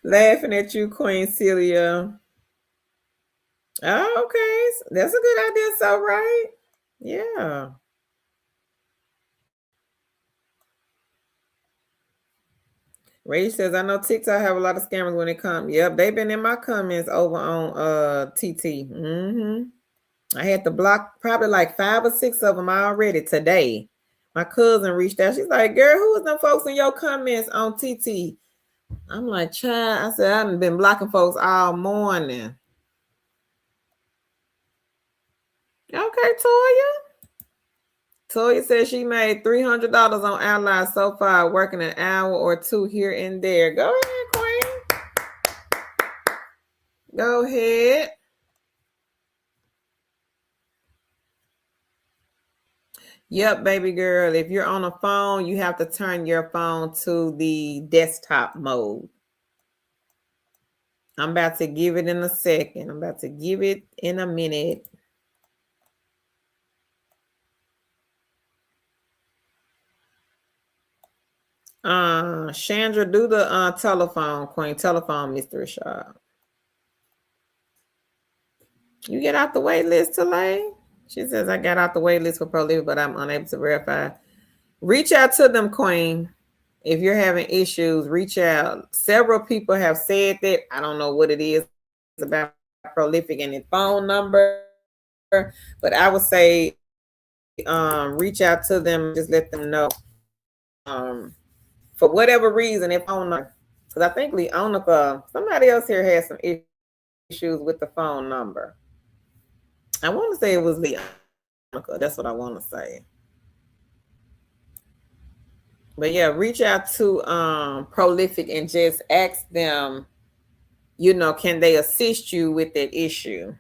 Laughing at you, Queen Celia. Oh, okay. That's a good idea. So, right? Yeah. Ray says, I know TikTok have a lot of scammers when it comes. Yep, they've been in my comments over on TT. I had to block probably like 5 or 6 of them already today. My cousin reached out. She's like, girl, who is them folks in your comments on TT? I'm like, child, I said, I haven't been blocking folks all morning. Okay, Toya. Toya says she made $300 on Allies so far, working an hour or 2 here and there. Go ahead, Queen. Go ahead. Yep, baby girl. If you're on a phone, you have to turn your phone to the desktop mode. I'm about to give it in a second. I'm about to give it in a minute. Chandra, do the telephone, Queen. Telephone mystery shop. You get out the wait list, Talay? She says, I got out the wait list for ProLive, but I'm unable to verify. Reach out to them, Queen. If you're having issues, reach out. Several people have said that. I don't know what it is about Prolific and its phone number, but I would say reach out to them, just let them know. For whatever reason, if owner, because I think Leonica, somebody else here has some issues with the phone number. I want to say it was Leonica. That's what I want to say. But yeah, reach out to Prolific and just ask them, can they assist you with that issue?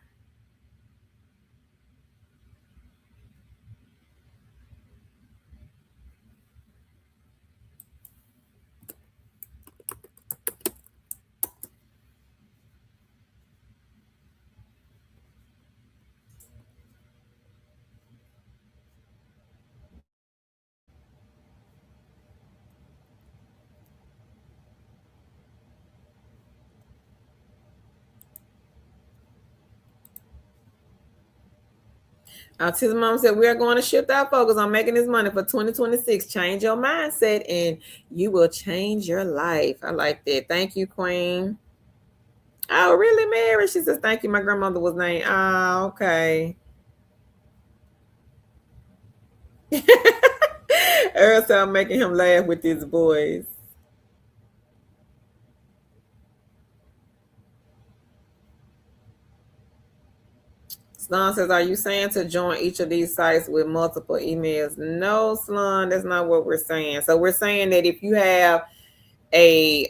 Autism Mom said, we are going to shift our focus on making this money for 2026. Change your mindset and you will change your life. I like that. Thank you, Queen. Oh, really, Mary? She says, thank you. My grandmother was named. Oh, okay. Earl said, I'm making him laugh with his voice. Sloan says, are you saying to join each of these sites with multiple emails? No, Sloan, that's not what we're saying. So we're saying that if you have a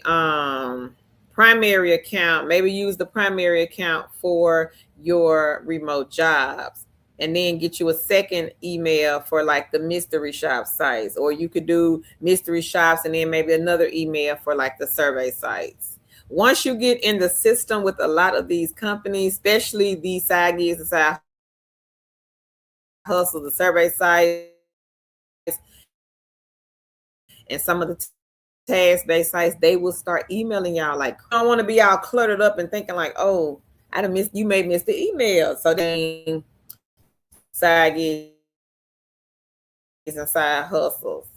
primary account, maybe use the primary account for your remote jobs and then get you a second email for like the mystery shop sites, or you could do mystery shops and then maybe another email for like the survey sites. Once you get in the system with a lot of these companies, especially these side gigs, the side hustle, the survey sites, and some of the task-based sites, they will start emailing y'all. Like, I don't want to be all cluttered up and thinking like, oh, you may miss the email. So then side gigs and side hustles.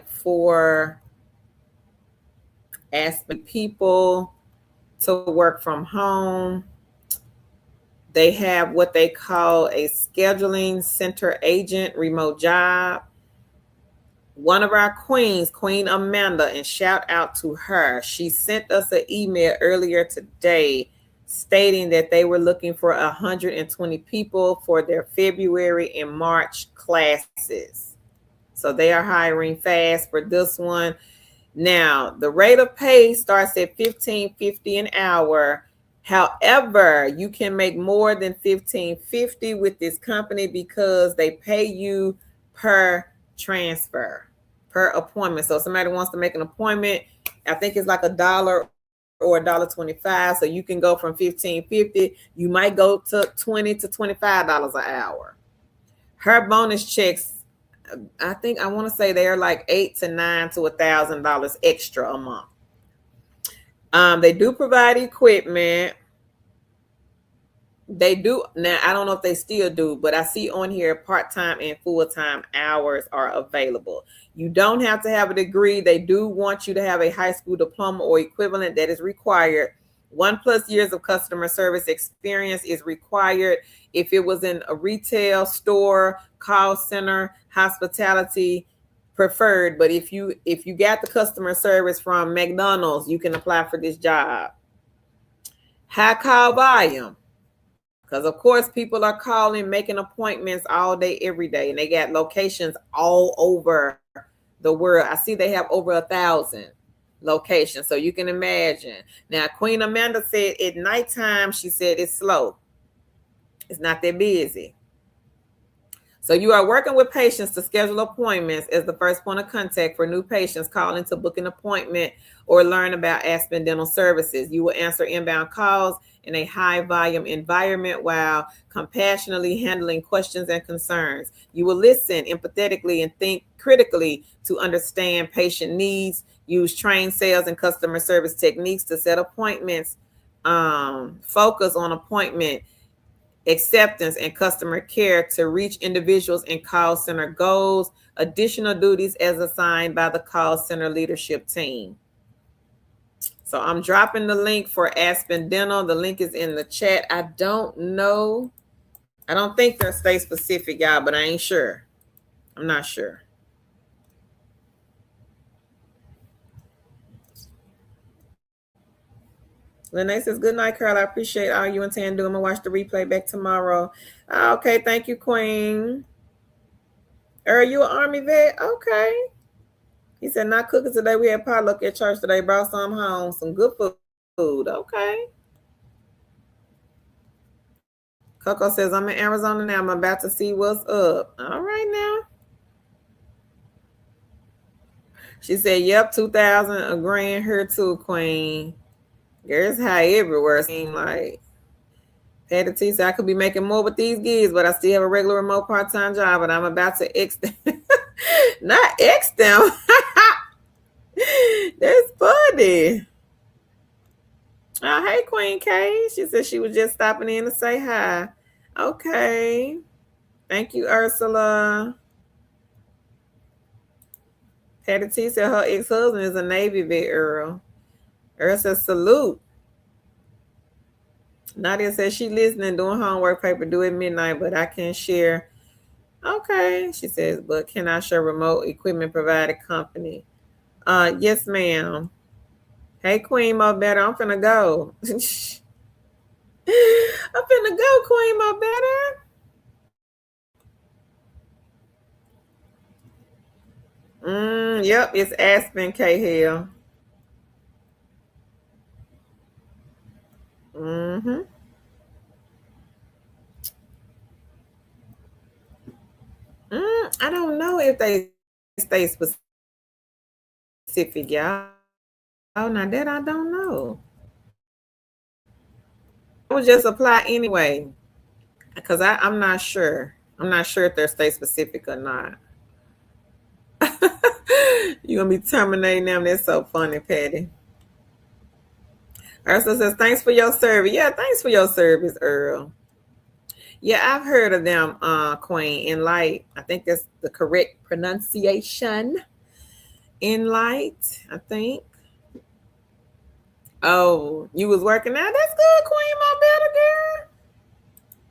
For asking people to work from home, they have what they call a scheduling center agent remote job. One of our queens, Queen Amanda, and shout out to her. She sent us an email earlier today stating that they were looking for 120 people for their February and March classes. So they are hiring fast for this one. Now, the rate of pay starts at $15.50 an hour. However, you can make more than $15.50 with this company because they pay you per transfer, per appointment. So if somebody wants to make an appointment, I think it's like $1 or $1.25. So you can go from $15.50. You might go to $20 to $25 an hour. Her bonus checks, I want to say they're like $800 to $900 to $1,000 extra a month. They do provide equipment. They do now. I don't know if they still do, but I see on here part-time and full-time hours are available. You don't have to have a degree. They do want you to have a high school diploma or equivalent that is required. 1+ years of customer service experience is required. If it was in a retail store, call center, hospitality, preferred. But if you got the customer service from McDonald's, you can apply for this job. High call volume. Because of course people are calling, making appointments all day, every day, and they got locations all over the world. I see they have over 1,000 locations, so you can imagine. Now, Queen Amanda said at nighttime, she said it's slow. It's not that busy. So you are working with patients to schedule appointments as the first point of contact for new patients calling to book an appointment or learn about Aspen Dental services. You will answer inbound calls in a high volume environment while compassionately handling questions and concerns. You will listen empathetically and think critically to understand patient needs. Use trained sales and customer service techniques to set appointments. Focus on appointment acceptance and customer care to reach individuals and call center goals. Additional duties as assigned by the call center leadership team. So I'm dropping the link for Aspen Dental. The link is in the chat. I don't know. I don't think they're state specific, y'all, but I ain't sure. I'm not sure. Lene says, good night, Carl. I appreciate all you and Tan do. I'm going to watch the replay back tomorrow. Okay, thank you, Queen. Are you an Army vet? Okay. He said, not cooking today. We had potluck at church today. Brought some home. Some good food. Okay. Coco says, I'm in Arizona now. I'm about to see what's up. All right now. She said, yep, 2,000 a grand here too, Queen. There's high everywhere, seem like. Patty T said, I could be making more with these gigs, but I still have a regular remote part-time job, and I'm about to X them. Not X them. That's funny. Oh, hey, Queen K. She said she was just stopping in to say hi. Okay. Thank you, Ursula. Patty T said her ex-husband is a Navy vet, Earl. Earl says, salute. Nadia says she listening, doing homework paper due at midnight, but I can share. Okay. She says, but can I share remote equipment provided company? Yes, ma'am. Hey, Queen Mo Better. I'm finna go. I'm finna go, Queen Mo Better. Yep, it's Aspen K Hill. Mm-hmm. I don't know if they stay specific, y'all. Oh, now that I don't know. I would just apply anyway, because I'm not sure. I'm not sure if they're state specific or not. You're gonna be terminating them. That's so funny, Patty. Ursula says, thanks for your service. Yeah, thanks for your service, Earl. Yeah, I've heard of them, Queen. In Light. I think that's the correct pronunciation. In Light, I think. Oh, you was working out? That's good, Queen, my better girl.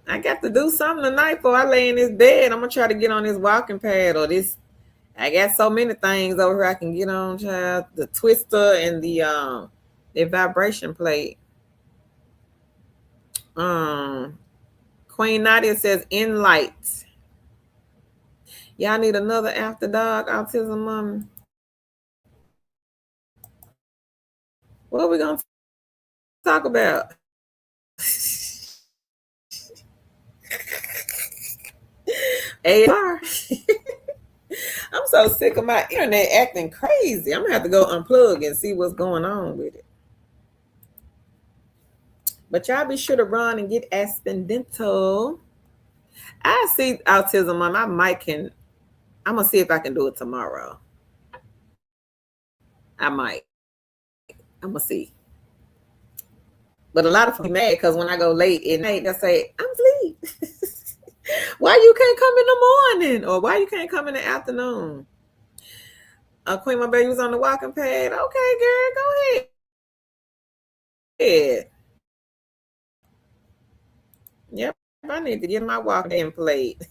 I got to do something tonight before I lay in this bed. I'm gonna try to get on this walking pad or this. I got so many things over here I can get on, child. The twister and the vibration plate. Queen Nadia says in light. Y'all need another after dog autism mommy. What are we gonna talk about? AR. I'm so sick of my internet acting crazy. I'm gonna have to go unplug and see what's going on with it. But y'all be sure to run and get Aspen Dental. I see autism mom. I might can. I'm gonna see if I can do it tomorrow. I might. I'm gonna see. But a lot of people be mad because when I go late at night, they'll say, I'm asleep. Why you can't come in the morning? Or why you can't come in the afternoon? Queen, my baby was on the walking pad. Okay, girl, go ahead. Yep, I need to get my walking plate.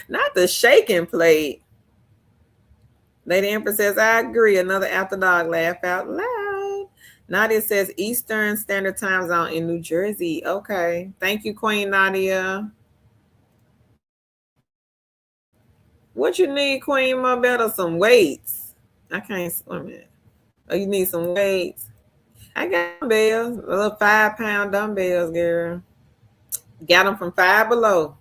Not the shaking plate. Lady Empress says, I agree. Another after dog laugh out loud. Nadia says Eastern Standard Time Zone in New Jersey. Okay. Thank you, Queen Nadia. What you need, Queen Marbella? Some weights. I can't swim it. Oh, you need some weights. I got dumbbells, little 5-pound dumbbells, girl. Got them from Five Below.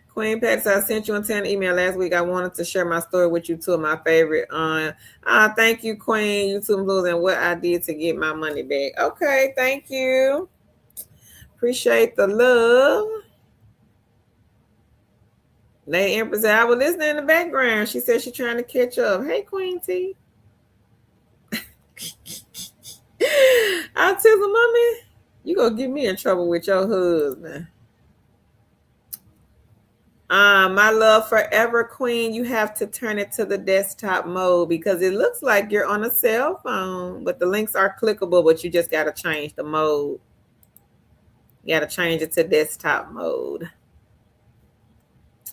Queen Patty said, I sent you a 10 email last week. I wanted to share my story with you, two of my favorite. Thank you, Queen, YouTube Blues, and what I did to get my money back. Okay, thank you. Appreciate the love. Lady Empress said, I was listening in the background. She said she's trying to catch up. Hey, Queen T. Autism, mommy. You gonna get me in trouble with your husband. My love forever, Queen, you have to turn it to the desktop mode because it looks like you're on a cell phone, but the links are clickable, but you just got to change the mode. You got to change it to desktop mode.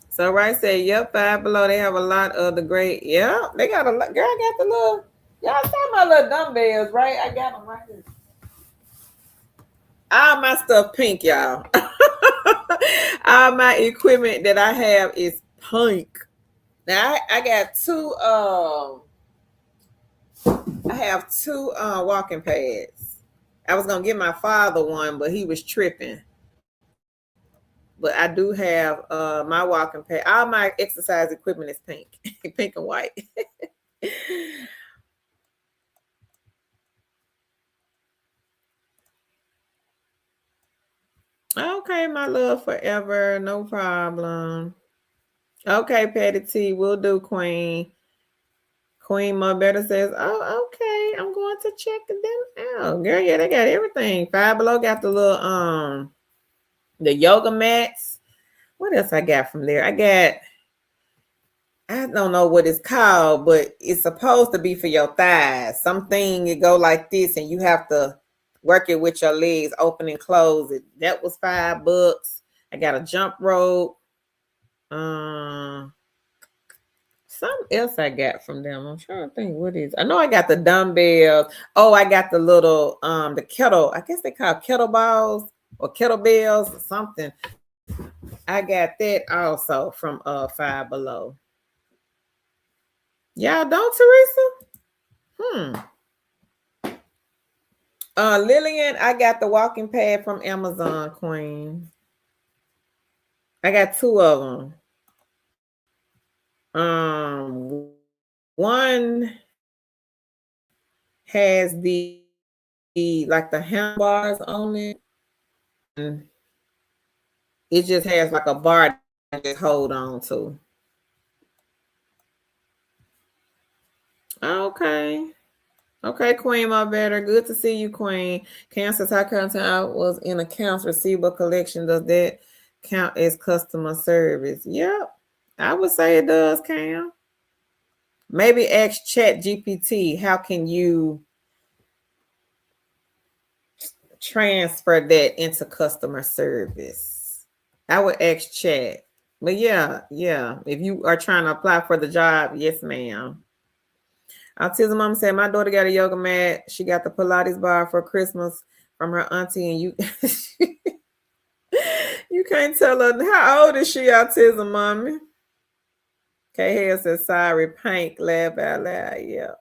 So right say, yep, Five Below, they have a lot of the great, yeah, they got a lot. Girl, I got the little, y'all saw my little dumbbells, right? I got them right here. All my stuff pink, y'all. All my equipment that I have is pink. Now I got two. I have two walking pads. I was gonna get my father one, but he was tripping. But I do have my walking pad. All my exercise equipment is pink, pink and white. Okay, my love forever, no problem. Okay, Patty T, we'll do, Queen. Queen Marbetta says, oh, okay, I'm going to check them out. Girl, yeah, they got everything. Five Below got the little the yoga mats. What else I got from there? I don't know what it's called, but it's supposed to be for your thighs. Something you go like this and you have to work it with your legs, open and close it. That was $5. I got a jump rope. Something else I got from them. I'm trying to think what is. I know I got the dumbbells. Oh, I got the little the kettle. I guess they call kettlebells or kettlebells or something. I got that also from Five Below. Y'all don't, Teresa? Lillian, I got the walking pad from Amazon, Queen. I got two of them. One has the like the handlebars on it. And it just has like a bar to just hold on to. Okay. Okay, Queen, my better. Good to see you, Queen. Cancer, how content I was in accounts receivable collection. Does that count as customer service? Yep. I would say it does, Cam. Maybe ask Chat GPT, how can you transfer that into customer service? I would ask Chat. But yeah. If you are trying to apply for the job, yes, ma'am. Autism Mom said, my daughter got a yoga mat. She got the Pilates bar for Christmas from her auntie, and you you can't tell her. How old is she, Autism Mommy? K Hale says, sorry, Pink, laugh out loud. Yeah.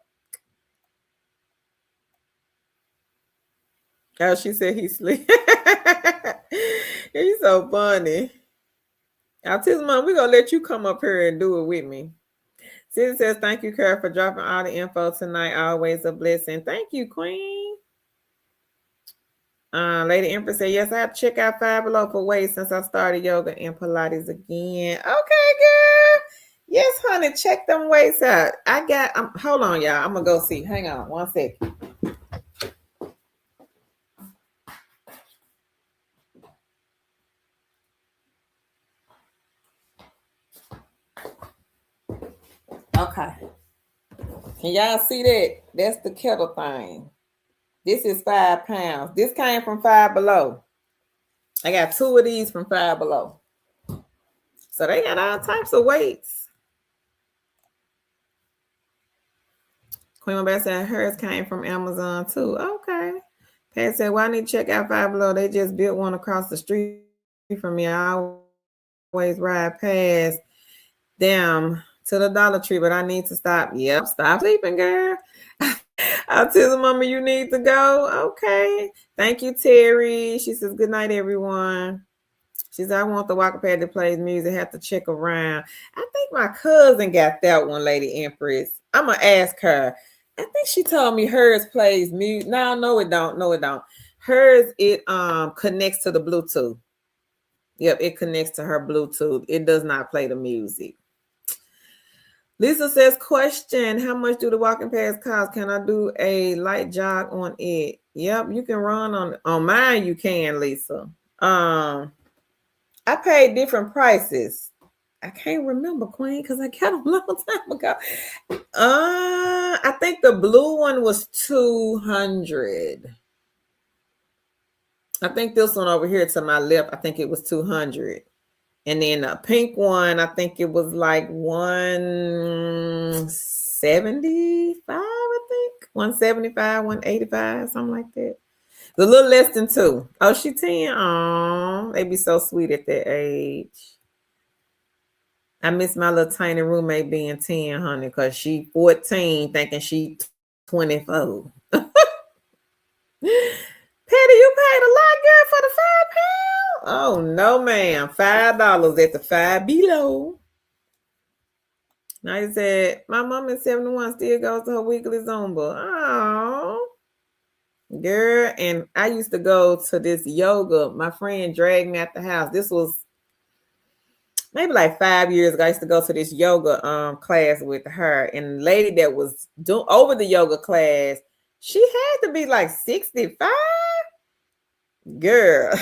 Oh, she said he's sleep. He's so funny. Autism Mom, we're going to let you come up here and do it with me. Susan says, thank you, Carol, for dropping all the info tonight. Always a blessing. Thank you, Queen. Lady Empress said, yes, I have to check out Five Below for weight since I started yoga and Pilates again. Okay, girl. Yes, honey, check them weights out. Hold on, y'all. I'm going to go see. Hang on one second. Can y'all see that? That's the kettle thing. This is 5 pounds. This came from Five Below. I got 2 of these from Five Below. So they got all types of weights. Queen Mabel said hers came from Amazon too. Okay. Pat said, well, I need to check out Five Below. They just built one across the street from me. I always ride past them to the Dollar Tree, but I need to stop. Yep, stop sleeping, girl. I'll tell the mama you need to go. Okay. Thank you, Terry. She says, good night, everyone. She said, I want the walker pad that plays music. Have to check around. I think my cousin got that one, Lady Empress. I'm going to ask her. I think she told me hers plays music. No, it don't. No, it don't. Hers, it connects to the Bluetooth. Yep, it connects to her Bluetooth. It does not play the music. Lisa says, question, how much do the walking pads cost? Can I do a light jog on it? Yep, you can run on mine. You can, Lisa. I paid different prices. I can't remember, Queen, because I got them a long time ago. I think the blue one was $200. I think this one over here to my left, I think it was $200. And then the pink one, I think it was like $175, I think. $175, $185, something like that. A little less than 2. Oh, she 10. Oh, they be so sweet at that age. I miss my little tiny roommate being 10, honey, because she 14 thinking she 24. Petty, you paid a lot, girl, for the 5 pounds? Oh, no, ma'am. $5 at the Five Below. Now he said, my mom is 71, still goes to her weekly Zumba. Oh, girl. And I used to go to this yoga. My friend dragged me at the house. This was maybe like 5 years ago. I used to go to this yoga class with her. And the lady that was doing over the yoga class, she had to be like 65. Girl.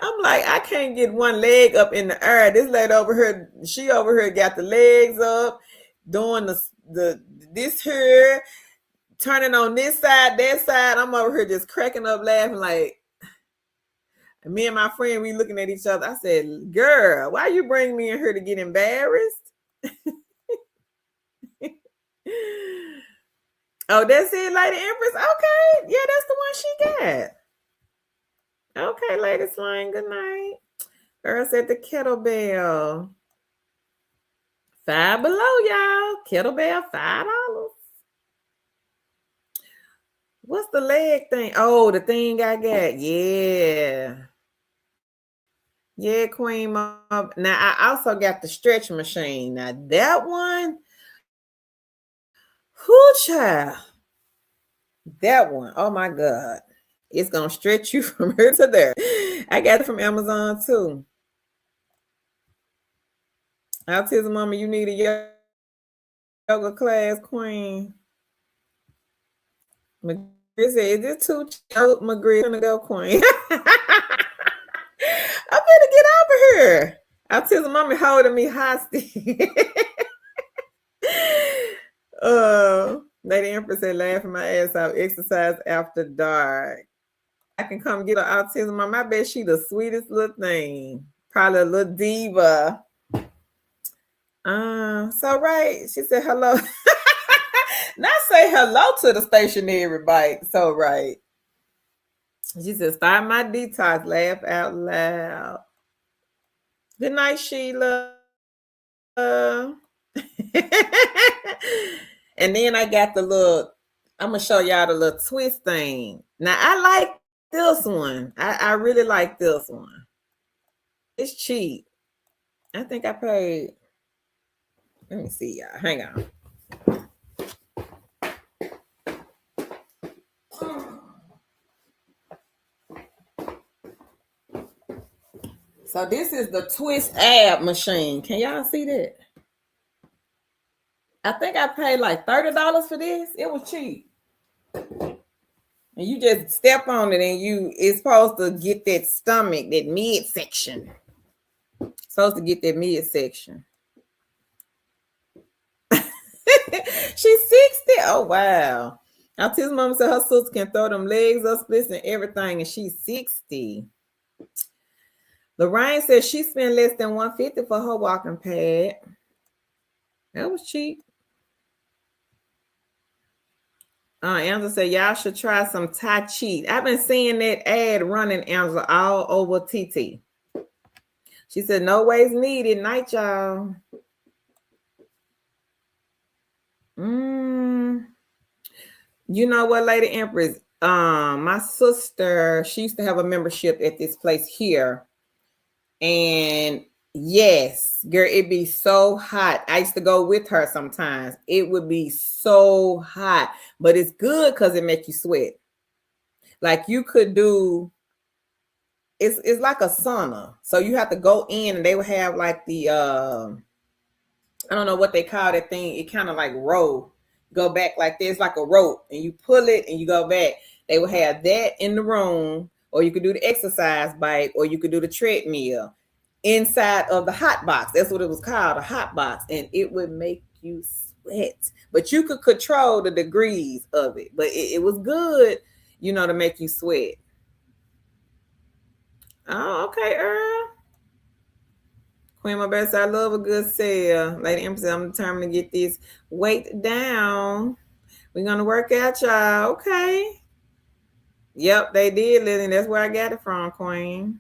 I'm like, I can't get one leg up in the air. This lady over here, she over here got the legs up, doing this here, turning on this side, that side. I'm over here just cracking up, laughing like. Me and my friend, we looking at each other. I said, girl, why you bring me in here to get embarrassed? Oh, that's it, Lady Empress. Okay. Yeah, that's the one she got. Okay, Lady Slang, good night. Earl said the kettlebell. $5 Below, y'all. Kettlebell, $5. What's the leg thing? Oh, the thing I got. Yeah. Yeah, Queen Mom. Now, I also got the stretch machine. Now, that one, whoo, child. That one, oh my God. It's going to stretch you from here to there. I got it from Amazon, too. I'll tell the mama you need a yoga class, Queen. McGree said, is this too chill? McGree gonna go, Queen. I better get over here. I'll tell the mommy holding me hostage. Lady Empress said, laughing my ass out, exercise after dark. I can come get her autism mom. I bet she the sweetest little thing. Probably a little diva. So right. She said hello. Not say hello to the stationary bike. So right. She says, start my detox. Laugh out loud. Good night, Sheila. And then I got the little, I'm going to show y'all the little twist thing. Now, I like this one. I really like this one. It's cheap. I think I paid, let me see y'all. Hang on. So this is the twist ab machine. Can y'all see that? I think I paid like $30 for this. It was cheap. And you just step on it and it's supposed to get that stomach, that midsection. Supposed to get that midsection. She's 60. Oh, wow. Autism mom said her sister can throw them legs up, splits, and everything, and she's 60. Lorraine says she spent less than $150 for her walking pad. That was cheap. Angela said y'all should try some Tai Chi. I've been seeing that ad running, Angela, all over TT. She said no ways needed. Night, y'all. You know what, Lady Empress? My sister, she used to have a membership at this place here. And yes, girl, it'd be so hot. I used to go with her sometimes. It would be so hot, but it's good because it makes you sweat. Like you could do, it's like a sauna. So you have to go in and they would have like the I don't know what they call that thing. It kind of like roll, go back like this, like a rope, and you pull it and you go back. They would have that in the room, or you could do the exercise bike, or you could do the treadmill inside of the hot box. That's what it was called, a hot box, and it would make you sweat. But you could control the degrees of it. But it was good, you know, to make you sweat. Oh, okay, Earl. Queen, my best. I love a good sale. Lady Empress, I'm determined to get this weight down. We're gonna work out, y'all. Okay. Yep, they did, Lily. That's where I got it from, Queen.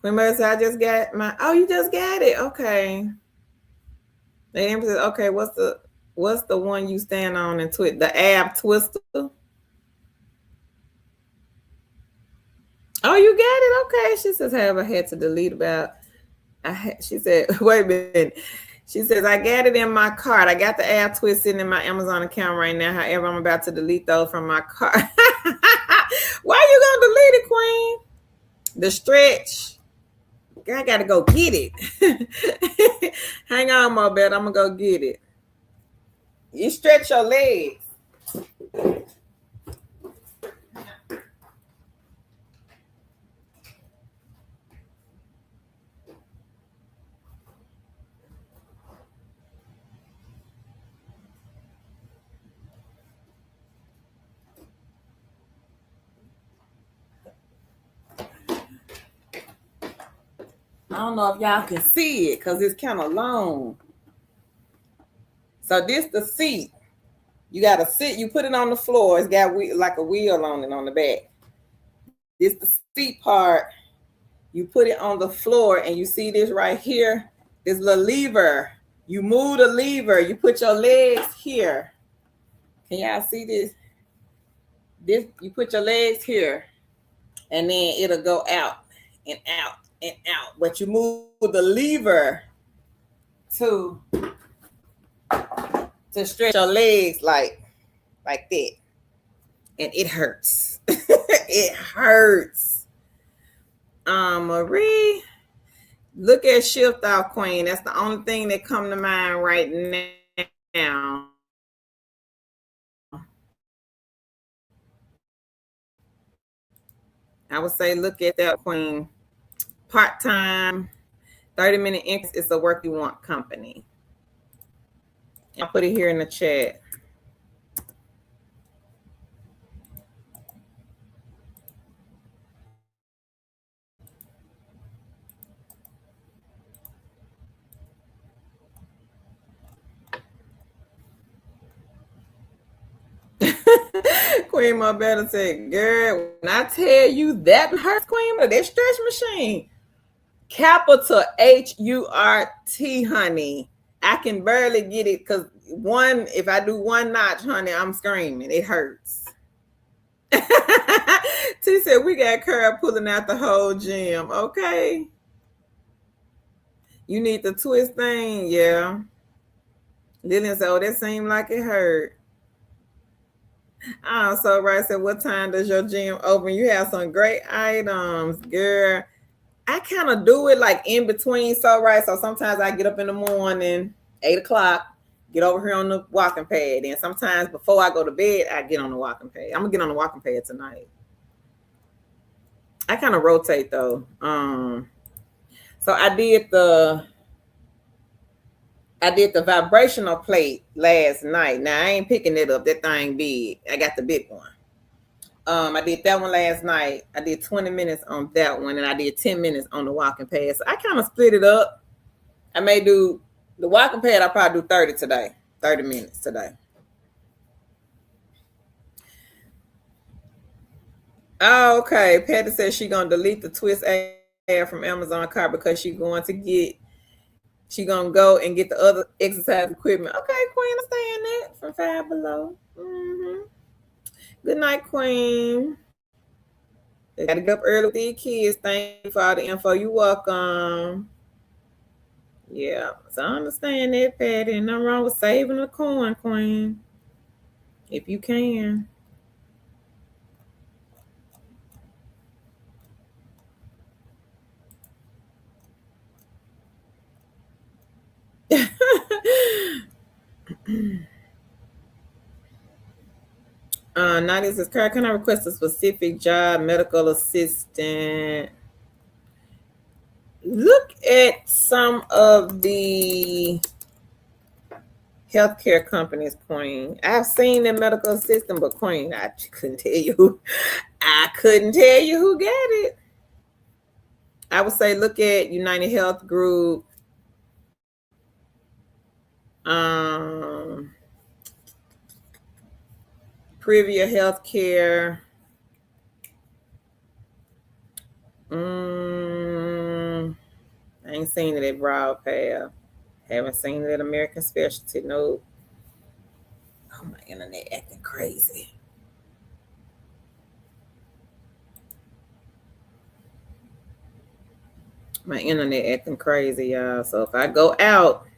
Queen, my best. I just got my. Oh, you just got it. Okay. Lady Empress, okay. What's the one you stand on and twist? The ab twister. Oh, you got it. Okay. She says, "Have I had to delete about." She said, "Wait a minute." She says, I got it in my cart. I got the ab twist sitting in my Amazon account right now. However, I'm about to delete those from my cart. Why you going to delete it, Queen? The stretch. I got to go get it. Hang on, Mobette. I'm going to go get it. You stretch your legs. I don't know if y'all can see it because it's kind of long. So this the seat. You got to sit. You put it on the floor. It's got like a wheel on it on the back. This the seat part. You put it on the floor and you see this right here, this little lever. You move the lever, you put your legs here. Can y'all see this? You put your legs here and then it'll go out and out and out. But you move the lever to stretch your legs like that. And it hurts. It hurts. Marie. Look at shift off, Queen. That's the only thing that come to mind right now. I would say look at that, Queen. Part-time, 30-minute increase is a work you want company. I'll put it here in the chat. Queen my better say, girl, when I tell you that hurts, Queen, that stretch machine. Capital HURT, honey. I can barely get it because if I do one notch, honey, I'm screaming. It hurts. T said we got Curl pulling out the whole gym. Okay. You need the twist thing, yeah. Lillian said, oh, that seemed like it hurt. Oh, so right said, what time does your gym open? You have some great items, girl. I kind of do it like in between. So right, so sometimes I get up in the morning, 8:00, get over here on the walking pad. And sometimes before I go to bed, I get on the walking pad. I'm gonna get on the walking pad tonight. I kind of rotate though. So I did I did the vibrational plate last night. Now I ain't picking it up. That thing big. I got the big one. I did that one last night. I did 20 minutes on that one, and I did 10 minutes on the walking pad. So I kind of split it up. I may do the walking pad. I'll probably do 30 today. 30 minutes today. Oh, okay. Patty says she gonna delete the twist ad from Amazon cart because she gonna go and get the other exercise equipment. Okay, Queen, understand that from Five Below. Good night, Queen. They gotta get up early with these kids. Thank you for all the info. You welcome. Yeah, so I understand that, Patty. Nothing wrong with saving a coin, Queen. If you can. Nadia says, Kara, can I request a specific job, medical assistant? Look at some of the healthcare companies, Queen. I've seen the medical assistant, but Queen, I couldn't tell you who. I couldn't tell you who got it. I would say look at United Health Group. Privia Healthcare. I ain't seen it at Broad Path. Haven't seen it at American Specialty. Nope. Oh, my internet acting crazy. My internet acting crazy, y'all. So if I go out,